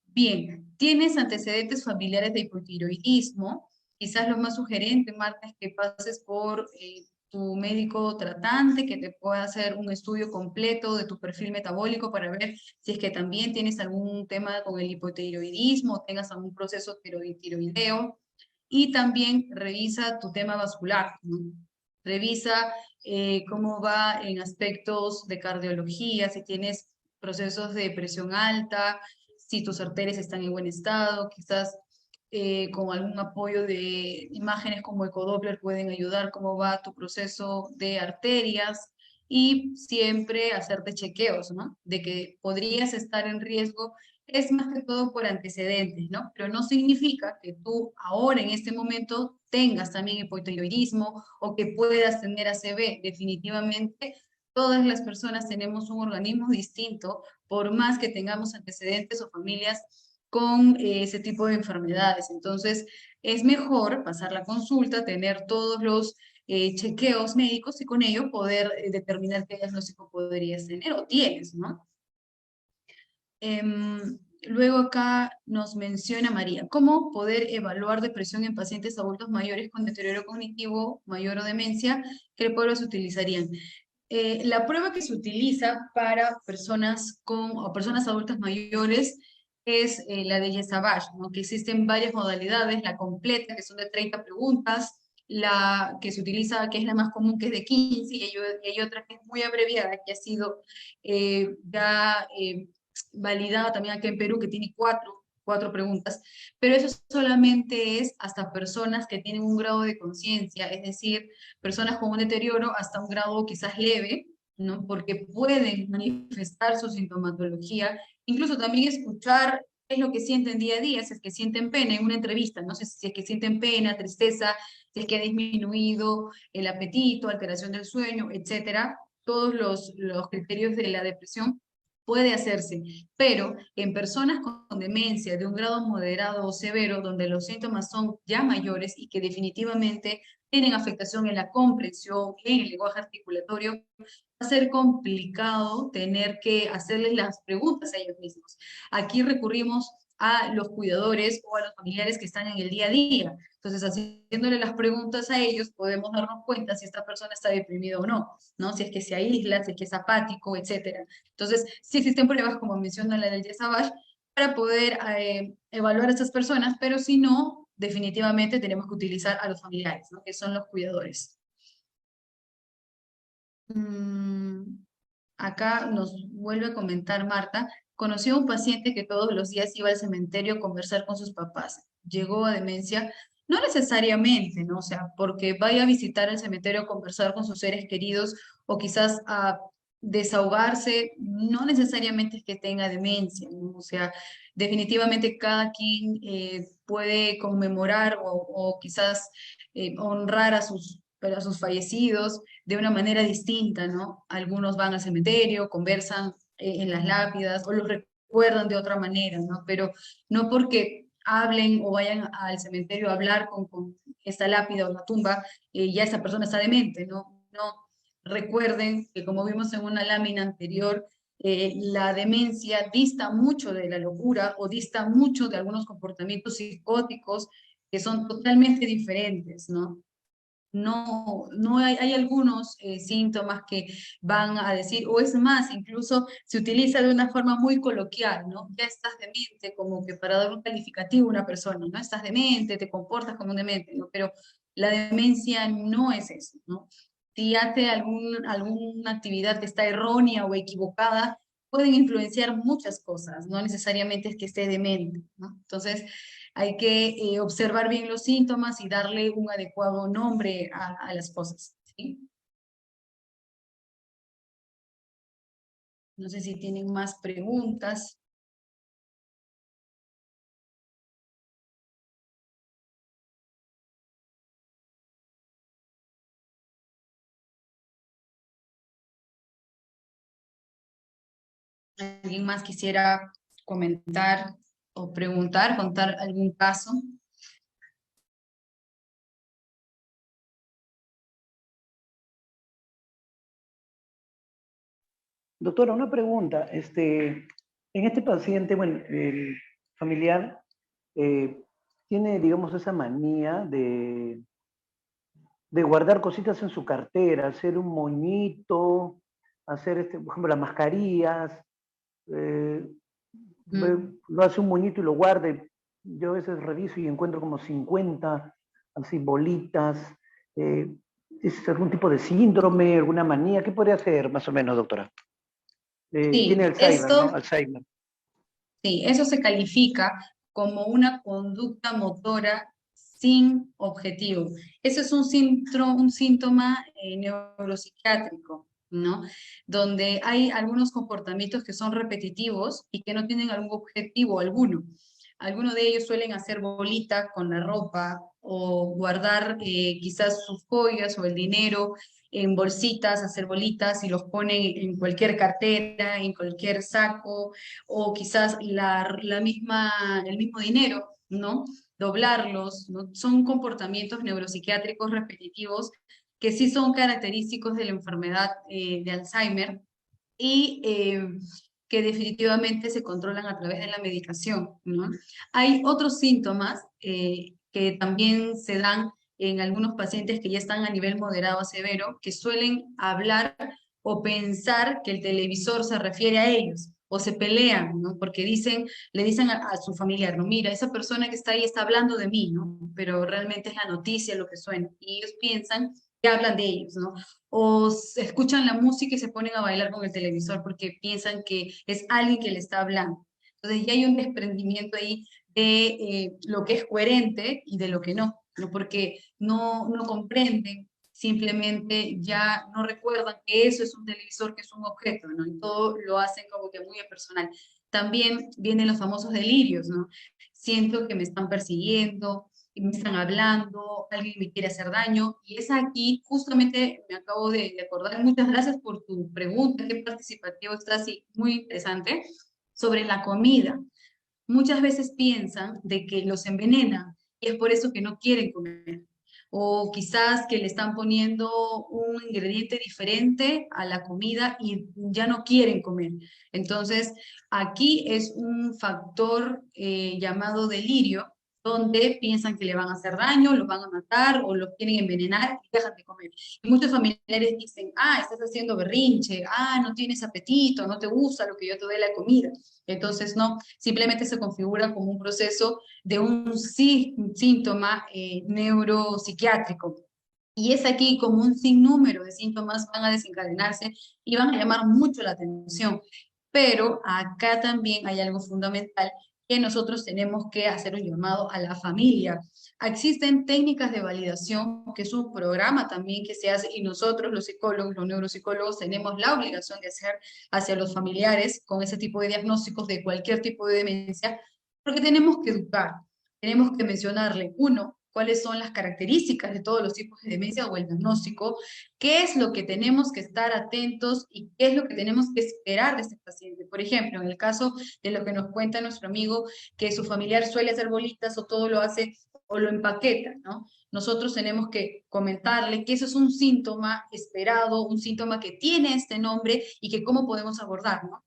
Bien, tienes antecedentes familiares de hipotiroidismo. Quizás lo más sugerente, Marta, es que pases por tu médico tratante, que te pueda hacer un estudio completo de tu perfil metabólico para ver si es que también tienes algún tema con el hipotiroidismo, tengas algún proceso tiroideo. Y también revisa tu tema vascular, ¿no? Revisa cómo va en aspectos de cardiología, si tienes procesos de presión alta, si tus arterias están en buen estado, quizás con algún apoyo de imágenes como ecodoppler pueden ayudar cómo va tu proceso de arterias, y siempre hacerte chequeos, ¿no? De que podrías estar en riesgo, es más que todo por antecedentes, ¿no? Pero no significa que tú ahora en este momento tengas también hipotiroidismo o que puedas tener ACV. Definitivamente todas las personas tenemos un organismo distinto, por más que tengamos antecedentes o familias con ese tipo de enfermedades. Entonces, es mejor pasar la consulta, tener todos los chequeos médicos y con ello poder determinar qué diagnóstico podrías tener o tienes, ¿no? Luego acá nos menciona María, ¿cómo poder evaluar depresión en pacientes adultos mayores con deterioro cognitivo mayor o demencia? ¿Qué pruebas se utilizarían? La prueba que se utiliza para personas adultas mayores es la de Yesavage, ¿no? Que existen varias modalidades, la completa, que son de 30 preguntas, la que se utiliza, que es la más común, que es de 15, y hay otra que es muy abreviada, que ha sido ya validada también aquí en Perú, que tiene cuatro preguntas, pero eso solamente es hasta personas que tienen un grado de conciencia, es decir, personas con un deterioro hasta un grado quizás leve, ¿no? Porque pueden manifestar su sintomatología, incluso también escuchar qué es lo que sienten día a día, si es que sienten pena en una entrevista, no sé si es que sienten pena, tristeza, si es que ha disminuido el apetito, alteración del sueño, etcétera, todos los criterios de la depresión puede hacerse, pero en personas con demencia de un grado moderado o severo, donde los síntomas son ya mayores y que definitivamente tienen afectación en la comprensión, en el lenguaje articulatorio, va a ser complicado tener que hacerles las preguntas a ellos mismos. Aquí recurrimos a los cuidadores o a los familiares que están en el día a día. Entonces, haciéndole las preguntas a ellos, podemos darnos cuenta si esta persona está deprimida o no, ¿no? Si es que se aísla, si es que es apático, etcétera. Entonces, sí existen pruebas, como menciona la del Yesavage, para poder evaluar a estas personas, pero si no, definitivamente tenemos que utilizar a los familiares, ¿no? Que son los cuidadores. Acá nos vuelve a comentar Marta, conoció a un paciente que todos los días iba al cementerio a conversar con sus papás. Llegó a demencia, no necesariamente, ¿no? O sea, porque vaya a visitar el cementerio a conversar con sus seres queridos o quizás a desahogarse, no necesariamente es que tenga demencia, ¿no? O sea, definitivamente cada quien puede conmemorar o quizás honrar a sus fallecidos de una manera distinta, ¿no? Algunos van al cementerio, conversan en las lápidas o los recuerdan de otra manera, ¿no? Pero no porque hablen o vayan al cementerio a hablar con esta lápida o la tumba, ya esa persona está demente, ¿no? No, recuerden que como vimos en una lámina anterior, la demencia dista mucho de la locura o dista mucho de algunos comportamientos psicóticos que son totalmente diferentes, ¿no? No hay algunos síntomas que van a decir, o es más, incluso se utiliza de una forma muy coloquial, ¿no? Ya estás demente, como que para dar un calificativo a una persona, ¿no? Estás demente, te comportas como un demente, ¿no? Pero la demencia no es eso, ¿no? Si hace alguna actividad que está errónea o equivocada, pueden influenciar muchas cosas, no necesariamente es que esté demente, ¿no? Entonces, hay que observar bien los síntomas y darle un adecuado nombre a las cosas, ¿sí? No sé si tienen más preguntas. ¿Alguien más quisiera comentar o preguntar, contar algún caso?
Doctora, una pregunta. En este paciente, bueno, el familiar tiene, digamos, esa manía de guardar cositas en su cartera, hacer un moñito, hacer, por ejemplo, las mascarillas, lo hace un moñito y lo guarda. Yo a veces reviso y encuentro como 50, así, bolitas. ¿Es algún tipo de síndrome, alguna manía? ¿Qué podría hacer, más o menos, doctora? Tiene
Sí,
Alzheimer, ¿no? Alzheimer.
sí, eso se califica como una conducta motora sin objetivo. Eso es un síntoma neuropsiquiátrico, ¿no? Donde hay algunos comportamientos que son repetitivos y que no tienen algún objetivo alguno. Algunos de ellos suelen hacer bolita con la ropa o guardar quizás sus joyas o el dinero en bolsitas, hacer bolitas y los ponen en cualquier cartera, en cualquier saco, o quizás el mismo dinero, ¿no? Doblarlos, ¿no? Son comportamientos neuropsiquiátricos repetitivos que sí son característicos de la enfermedad de Alzheimer y que definitivamente se controlan a través de la medicación, ¿no? Hay otros síntomas que también se dan en algunos pacientes que ya están a nivel moderado a severo, que suelen hablar o pensar que el televisor se refiere a ellos. o se pelean, ¿no? Porque le dicen a su familiar, no, mira, esa persona que está ahí está hablando de mí, ¿no? Pero realmente es la noticia lo que suena, y ellos piensan que hablan de ellos, ¿no? O escuchan la música y se ponen a bailar con el televisor porque piensan que es alguien que le está hablando. Entonces ya hay un desprendimiento ahí de lo que es coherente y de lo que no, ¿no? Porque no comprenden, simplemente ya no recuerdan que eso es un televisor, que es un objeto, ¿no? Y todo lo hacen como que muy personal. También vienen los famosos delirios, ¿no? Siento que me están persiguiendo, y me están hablando, alguien me quiere hacer daño, y es aquí, justamente me acabo de acordar, muchas gracias por tu pregunta, qué participativo estás y muy interesante, sobre la comida. Muchas veces piensan de que los envenenan y es por eso que no quieren comer. O quizás que le están poniendo un ingrediente diferente a la comida y ya no quieren comer. Entonces, aquí es un factor llamado delirio, donde piensan que le van a hacer daño, los van a matar o los quieren envenenar y dejan de comer. Y muchos familiares dicen, ah, estás haciendo berrinche, ah, no tienes apetito, no te gusta lo que yo te doy la comida. Entonces, no, simplemente se configura como un proceso de un síntoma neuropsiquiátrico. Y es aquí como un sinnúmero de síntomas van a desencadenarse y van a llamar mucho la atención. Pero acá también hay algo fundamental que nosotros tenemos que hacer un llamado a la familia. Existen técnicas de validación, que es un programa también que se hace, y nosotros los psicólogos, los neuropsicólogos, tenemos la obligación de hacer hacia los familiares con ese tipo de diagnósticos de cualquier tipo de demencia, porque tenemos que educar, tenemos que mencionarle, uno, cuáles son las características de todos los tipos de demencia o el diagnóstico, qué es lo que tenemos que estar atentos y qué es lo que tenemos que esperar de este paciente. Por ejemplo, en el caso de lo que nos cuenta nuestro amigo, que su familiar suele hacer bolitas o todo lo hace o lo empaqueta, ¿no? Nosotros tenemos que comentarle que eso es un síntoma esperado, un síntoma que tiene este nombre y que cómo podemos abordarlo.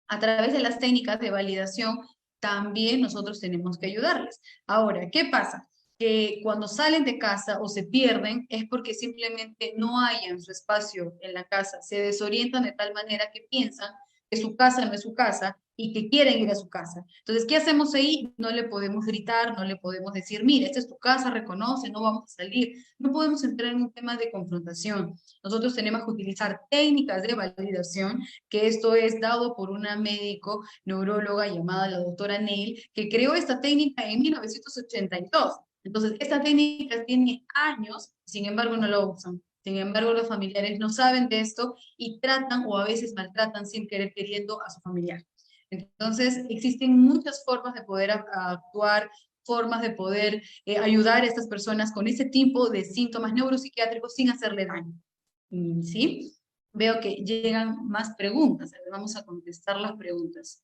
A través de las técnicas de validación, también nosotros tenemos que ayudarles. Ahora, ¿qué pasa? Que cuando salen de casa o se pierden es porque simplemente no hayan su espacio en la casa, se desorientan de tal manera que piensan que su casa no es su casa y que quieren ir a su casa. Entonces, ¿qué hacemos ahí? No le podemos gritar, no le podemos decir, mira, esta es tu casa, reconoce, no vamos a salir. No podemos entrar en un tema de confrontación. Nosotros tenemos que utilizar técnicas de validación, que esto es dado por una médico neuróloga llamada la doctora Neil, que creó esta técnica en 1982. Entonces, esta técnica tiene años, sin embargo no la usan. Sin embargo, los familiares no saben de esto y tratan o a veces maltratan sin querer queriendo a su familiar. Entonces, existen muchas formas de poder actuar, formas de poder ayudar a estas personas con ese tipo de síntomas neuropsiquiátricos sin hacerle daño. ¿Sí? Veo que llegan más preguntas, vamos a contestar las preguntas.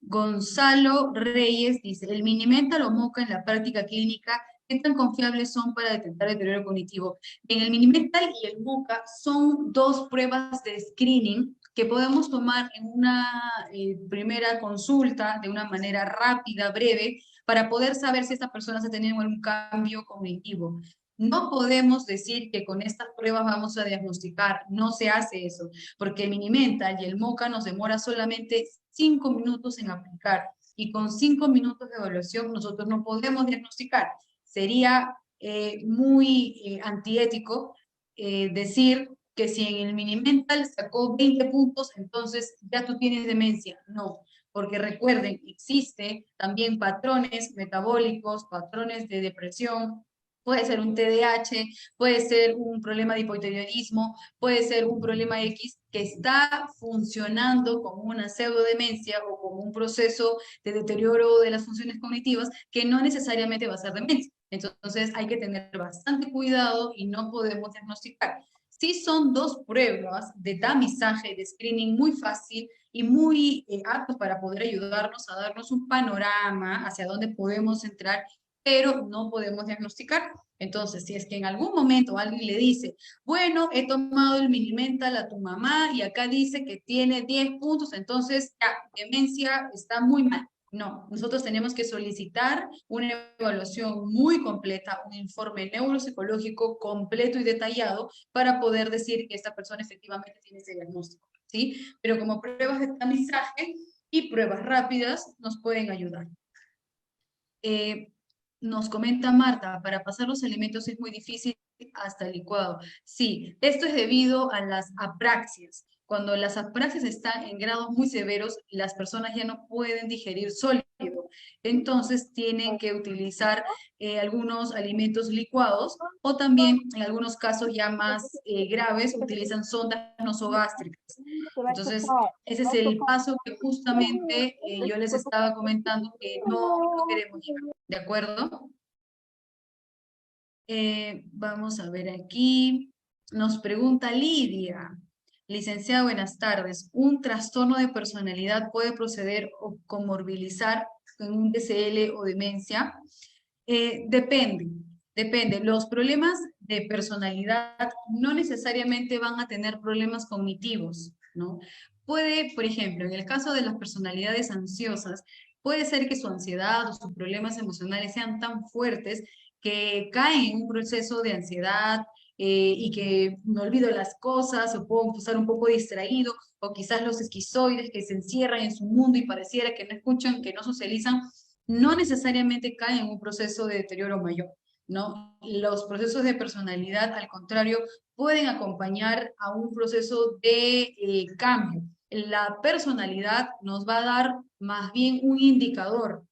Gonzalo Reyes dice, ¿el Minimental o MoCA en la práctica clínica, qué tan confiables son para detectar deterioro cognitivo? Bien, el Minimental y el MoCA son dos pruebas de screening que podemos tomar en una primera consulta de una manera rápida, breve, para poder saber si esta persona está teniendo algún cambio cognitivo. No podemos decir que con estas pruebas vamos a diagnosticar, no se hace eso, porque el Minimental y el MoCA nos demora solamente 5 minutos en aplicar, y con 5 minutos de evaluación nosotros no podemos diagnosticar. Sería muy antiético decir que si en el Minimental sacó 20 puntos, entonces ya tú tienes demencia. No, porque recuerden, existe también patrones metabólicos, patrones de depresión, puede ser un TDAH, puede ser un problema de hipotiroidismo, puede ser un problema X que está funcionando como una pseudodemencia o como un proceso de deterioro de las funciones cognitivas que no necesariamente va a ser demencia. Entonces hay que tener bastante cuidado y no podemos diagnosticar. Sí son dos pruebas de tamizaje, de screening muy fácil y muy aptos para poder ayudarnos a darnos un panorama hacia dónde podemos entrar, pero no podemos diagnosticar. Entonces, si es que en algún momento alguien le dice, bueno, he tomado el Minimental a tu mamá y acá dice que tiene 10 puntos, entonces ya, demencia está muy mal. No, nosotros tenemos que solicitar una evaluación muy completa, un informe neuropsicológico completo y detallado para poder decir que esta persona efectivamente tiene ese diagnóstico. ¿sí? Pero como pruebas de tamizaje y pruebas rápidas nos pueden ayudar. Nos comenta Marta, para pasar los alimentos es muy difícil hasta el licuado. Sí, esto es debido a las apraxias. Cuando las apraxias están en grados muy severos, las personas ya no pueden digerir sólido. Entonces tienen que utilizar algunos alimentos licuados o también en algunos casos ya más graves utilizan sondas nosogástricas. Entonces, ese es el paso que justamente yo les estaba comentando que no queremos llegar. ¿De acuerdo? Vamos a ver aquí. Nos pregunta Lidia. Licenciada, buenas tardes. ¿Un trastorno de personalidad puede proceder o comorbilizar en un DCL o demencia? Depende. Los problemas de personalidad no necesariamente van a tener problemas cognitivos, ¿no? Puede, por ejemplo, en el caso de las personalidades ansiosas, puede ser que su ansiedad o sus problemas emocionales sean tan fuertes que caen en un proceso de ansiedad y que me olvido las cosas o puedo estar un poco distraído, o quizás los esquizoides que se encierran en su mundo y pareciera que no escuchan, que no socializan, no necesariamente caen en un proceso de deterioro mayor, ¿no? Los procesos de personalidad, al contrario, pueden acompañar a un proceso de cambio. La personalidad nos va a dar más bien un indicador.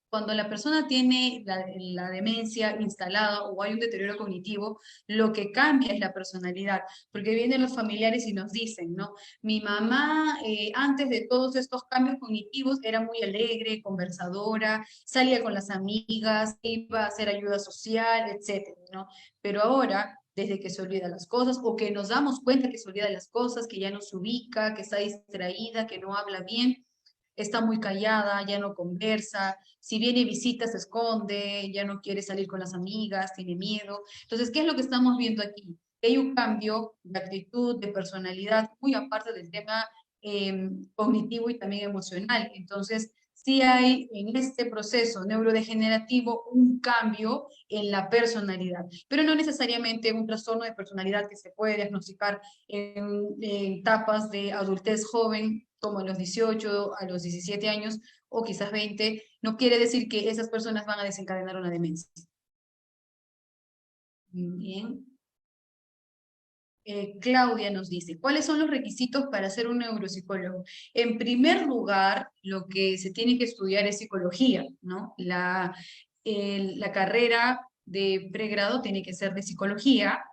Cuando la persona tiene la demencia instalada o hay un deterioro cognitivo, lo que cambia es la personalidad, porque vienen los familiares y nos dicen, ¿no? Mi mamá, antes de todos estos cambios cognitivos, era muy alegre, conversadora, salía con las amigas, iba a hacer ayuda social, etcétera, ¿no? Pero ahora, desde que se olvida las cosas o que nos damos cuenta que se olvida las cosas, que ya no se ubica, que está distraída, que no habla bien, está muy callada, ya no conversa, si viene visita se esconde, ya no quiere salir con las amigas, tiene miedo. Entonces, ¿qué es lo que estamos viendo aquí? Hay un cambio de actitud, de personalidad, muy aparte del tema cognitivo y también emocional. Entonces, sí hay en este proceso neurodegenerativo un cambio en la personalidad, pero no necesariamente un trastorno de personalidad que se puede diagnosticar en etapas de adultez joven, como a los 18, a los 17 años o quizás 20, no quiere decir que esas personas van a desencadenar una demencia. Bien. Claudia nos dice, ¿cuáles son los requisitos para ser un neuropsicólogo? En primer lugar, lo que se tiene que estudiar es psicología, ¿no? La carrera de pregrado tiene que ser de psicología,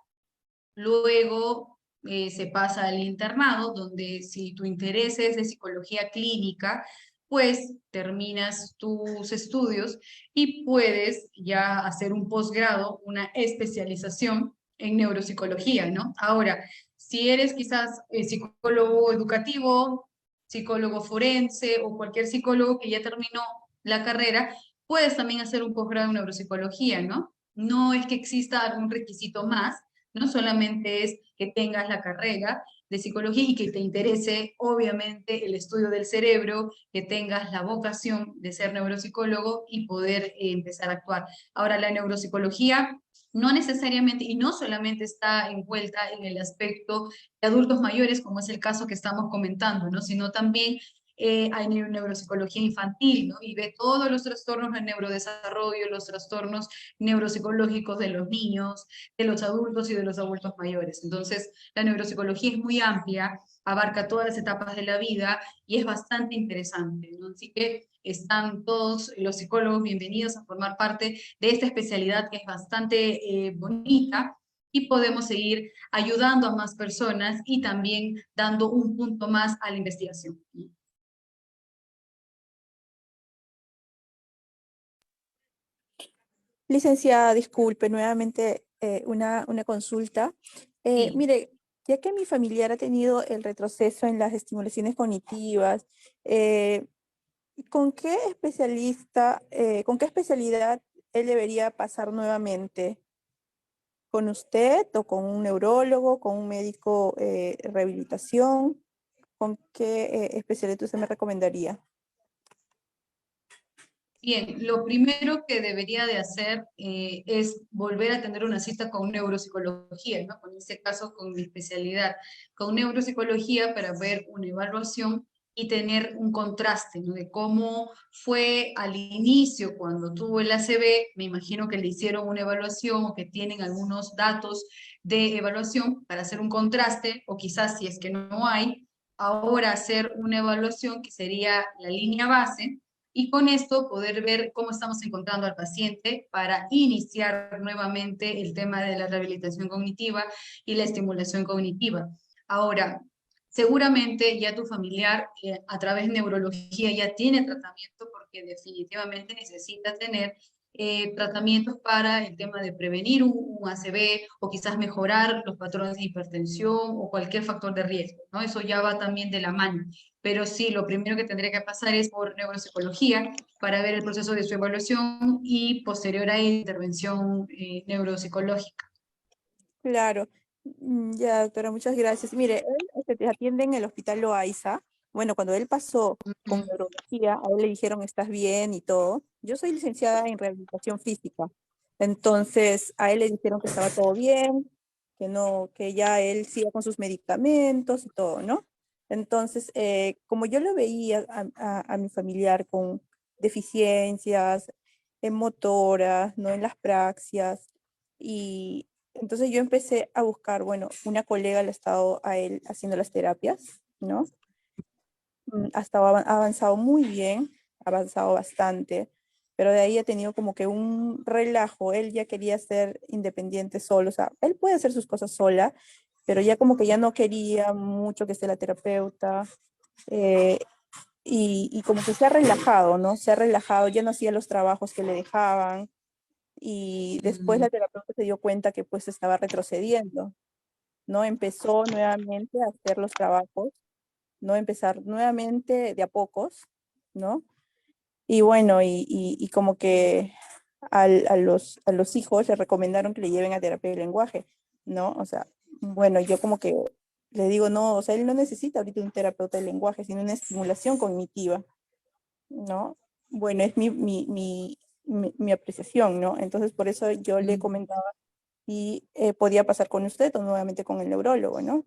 luego se pasa al internado, donde si tu interés es de psicología clínica, pues terminas tus estudios y puedes ya hacer un posgrado, una especialización en neuropsicología, ¿no? Ahora, si eres quizás psicólogo educativo, psicólogo forense o cualquier psicólogo que ya terminó la carrera, puedes también hacer un posgrado en neuropsicología, ¿no? No es que exista algún requisito más, no solamente es que tengas la carrera de psicología y que te interese, obviamente, el estudio del cerebro, que tengas la vocación de ser neuropsicólogo y poder empezar a actuar. Ahora, la neuropsicología no necesariamente y no solamente está envuelta en el aspecto de adultos mayores, como es el caso que estamos comentando, ¿no? Sino también hay neuropsicología infantil, ¿no? Y ve todos los trastornos del neurodesarrollo, los trastornos neuropsicológicos de los niños, de los adultos y de los adultos mayores. Entonces, la neuropsicología es muy amplia, abarca todas las etapas de la vida y es bastante interesante, ¿no? Así que están todos los psicólogos bienvenidos a formar parte de esta especialidad que es bastante bonita y podemos seguir ayudando a más personas y también dando un punto más a la investigación.
Licenciada, disculpe, nuevamente una consulta.
Sí.
Mire, ya que mi familiar ha tenido el retroceso en las estimulaciones cognitivas, ¿con qué especialista, con qué especialidad él debería pasar nuevamente? ¿Con usted o con un neurólogo, con un médico de rehabilitación? ¿Con qué especialidad usted me recomendaría?
Bien, lo primero que debería de hacer es volver a tener una cita con neuropsicología, ¿no? En este caso con mi especialidad, con neuropsicología para ver una evaluación y tener un contraste, ¿no? De cómo fue al inicio cuando tuvo el ACV, me imagino que le hicieron una evaluación o que tienen algunos datos de evaluación para hacer un contraste, o quizás si es que no hay, ahora hacer una evaluación que sería la línea base, y con esto poder ver cómo estamos encontrando al paciente para iniciar nuevamente el tema de la rehabilitación cognitiva y la estimulación cognitiva. Ahora, seguramente ya tu familiar a través de neurología ya tiene tratamiento, porque definitivamente necesita tener tratamientos para el tema de prevenir un ACV, o quizás mejorar los patrones de hipertensión o cualquier factor de riesgo, ¿no? Eso ya va también de la mano. Pero sí, lo primero que tendría que pasar es por neuropsicología para ver el proceso de su evaluación y posterior a intervención neuropsicológica.
Claro. Ya, doctora, muchas gracias. Mire, él te atiende en el Hospital Loaiza. Bueno, cuando él pasó con neurología, a él le dijeron, estás bien y todo. Yo soy licenciada en rehabilitación física. Entonces, a él le dijeron que estaba todo bien, que no, que ya él siga con sus medicamentos y todo, ¿no? Entonces, como yo lo veía a mi familiar con deficiencias en motoras, no en las praxias, y entonces yo empecé a buscar, bueno, una colega le ha estado a él haciendo las terapias, ¿no? Ha avanzado muy bien, ha avanzado bastante, pero de ahí ha tenido como que un relajo. Él ya quería ser independiente solo, o sea, él puede hacer sus cosas sola, pero ya como que ya no quería mucho que esté la terapeuta, eh, y como que se ha relajado, ¿no? Se ha relajado, ya no hacía los trabajos que le dejaban, y después la terapeuta se dio cuenta que pues estaba retrocediendo, ¿no? Empezó nuevamente a hacer los trabajos, ¿no? Empezar nuevamente de a pocos, ¿no? Y bueno, y como que a los hijos les recomendaron que le lleven a terapia de lenguaje, ¿no? O sea, bueno, yo como que le digo, no, o sea, él no necesita ahorita un terapeuta de lenguaje, sino una estimulación cognitiva, ¿no? Bueno, es mi apreciación, ¿no? Entonces, por eso yo le comentaba si podía pasar con usted o nuevamente con el neurólogo, ¿no?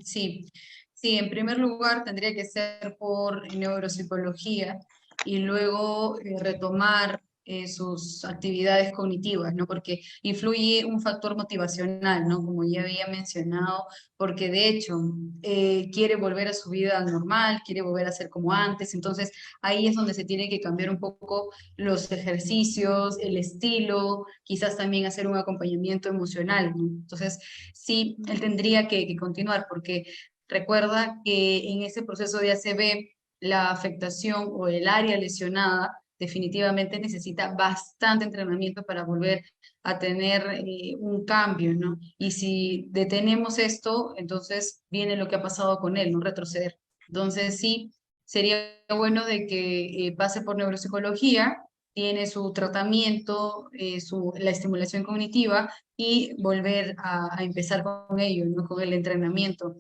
Sí, sí, en primer lugar tendría que ser por neuropsicología y luego retomar sus actividades cognitivas, ¿no? Porque influye un factor motivacional, ¿no? Como ya había mencionado, porque de hecho quiere volver a su vida normal, quiere volver a ser como antes, entonces ahí es donde se tiene que cambiar un poco los ejercicios, el estilo, quizás también hacer un acompañamiento emocional, ¿no? Entonces, sí, él tendría que continuar, porque recuerda que en ese proceso de ACV, la afectación o el área lesionada definitivamente necesita bastante entrenamiento para volver a tener un cambio, ¿no? Y si detenemos esto, entonces viene lo que ha pasado con él, no retroceder. Entonces, sí, sería bueno de que pase por neuropsicología, tiene su tratamiento, la estimulación cognitiva, y volver a empezar con ello, ¿no? Con el entrenamiento.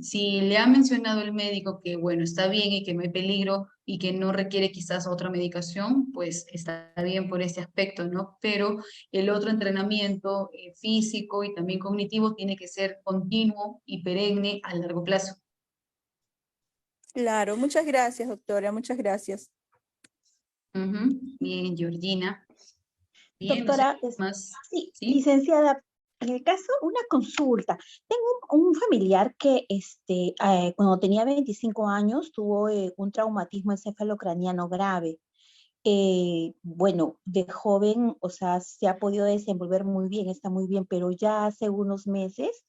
Si le ha mencionado el médico que, bueno, está bien y que no hay peligro y que no requiere quizás otra medicación, pues está bien por ese aspecto, ¿no? Pero el otro entrenamiento físico y también cognitivo tiene que ser continuo y perenne a largo plazo.
Claro, muchas gracias, doctora, muchas gracias.
Bien, Georgina. Bien, no sé
Doctora,
más.
sí,
¿Sí?
licenciada, en el caso, una consulta. Tengo un familiar que cuando tenía 25 años tuvo un traumatismo encefalocraniano grave. Bueno, de joven, o sea, se ha podido desenvolver muy bien, está muy bien, pero ya hace unos meses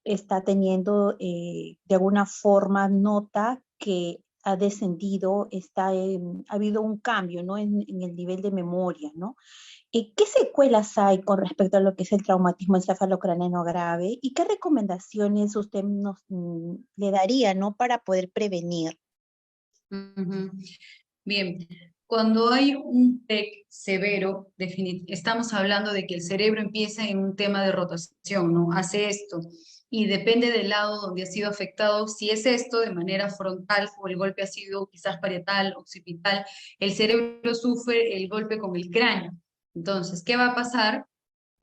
está teniendo, de alguna forma, nota que ha descendido, ha habido un cambio, ¿no? En el nivel de memoria, ¿no? ¿Qué secuelas hay con respecto a lo que es el traumatismo encefalocraniano grave? ¿Y qué recomendaciones usted le daría, ¿no? Para poder prevenir?
Bien, Cuando hay un TEC severo, estamos hablando de que el cerebro empieza en un tema de rotación, ¿no? Hace esto. Y depende del lado donde ha sido afectado, si es esto de manera frontal o el golpe ha sido quizás parietal, occipital, el cerebro sufre el golpe con el cráneo. Entonces, ¿qué va a pasar?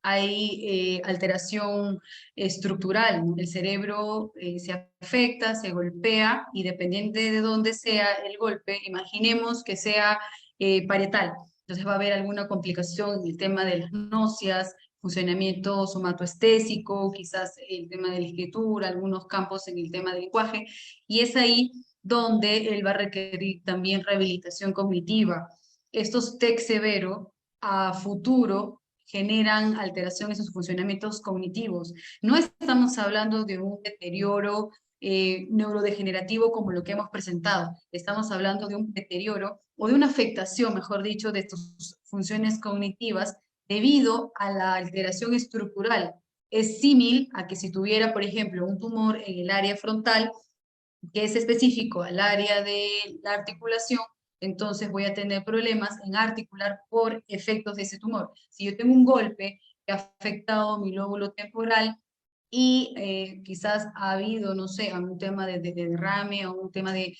Hay alteración estructural, ¿no? El cerebro se afecta, se golpea y dependiendo de dónde sea el golpe, imaginemos que sea parietal. Entonces va a haber alguna complicación en el tema de las náuseas, funcionamiento somatoestésico, quizás el tema de la escritura, algunos campos en el tema del lenguaje, y es ahí donde él va a requerir también rehabilitación cognitiva. Estos TEC severo a futuro generan alteraciones en sus funcionamientos cognitivos. No estamos hablando de un deterioro neurodegenerativo como lo que hemos presentado. Estamos hablando de un deterioro o de una afectación, mejor dicho, de tus funciones cognitivas debido a la alteración estructural. Es símil a que si tuviera, por ejemplo, un tumor en el área frontal, que es específico al área de la articulación, entonces voy a tener problemas en articular por efectos de ese tumor. Si yo tengo un golpe que ha afectado mi lóbulo temporal y quizás ha habido, no sé, un tema de derrame o un tema de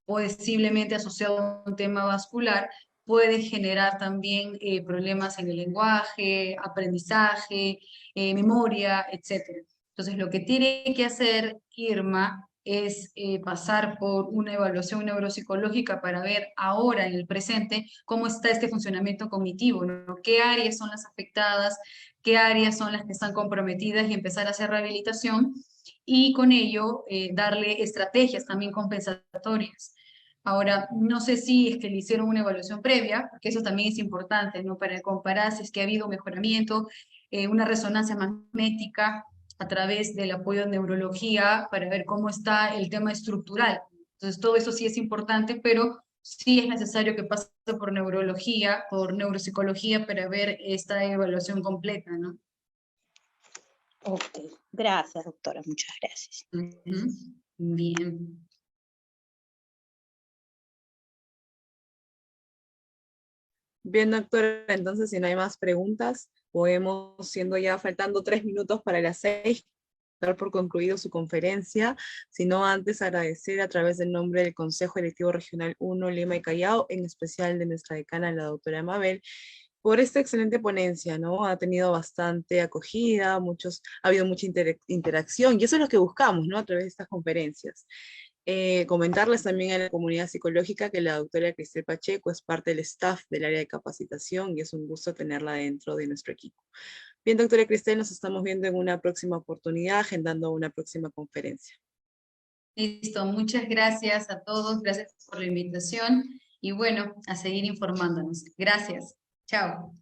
posiblemente asociado a un tema vascular, puede generar también problemas en el lenguaje, aprendizaje, memoria, etc. Entonces, lo que tiene que hacer Irma es pasar por una evaluación neuropsicológica para ver ahora, en el presente, cómo está este funcionamiento cognitivo, ¿no? ¿Qué áreas son las afectadas? ¿Qué áreas son las que están comprometidas? Y empezar a hacer rehabilitación y con ello darle estrategias también compensatorias. Ahora, no sé si es que le hicieron una evaluación previa, porque eso también es importante, ¿no? Para comparar si es que ha habido mejoramiento, una resonancia magnética a través del apoyo de neurología para ver cómo está el tema estructural. Entonces, todo eso sí es importante, pero sí es necesario que pase por neurología, por neuropsicología para ver esta evaluación completa, ¿no?
Ok, gracias, doctora, muchas gracias.
Bien.
Bien, doctora, entonces si no hay más preguntas, podemos, siendo ya faltando 3 minutos para las 6, dar por concluido su conferencia, sino antes agradecer a través del nombre del Consejo Electivo Regional 1 Lima y Callao, en especial de nuestra decana, la doctora Mabel, por esta excelente ponencia, ¿no? Ha tenido bastante acogida, ha habido mucha interacción, y eso es lo que buscamos, ¿no? A través de estas conferencias. Comentarles también a la comunidad psicológica que la doctora Cristel Pacheco es parte del staff del área de capacitación y es un gusto tenerla dentro de nuestro equipo. Bien, doctora Cristel, nos estamos viendo en una próxima oportunidad, agendando una próxima conferencia.
Listo, muchas gracias a todos, gracias por la invitación y bueno, a seguir informándonos. Gracias, chao.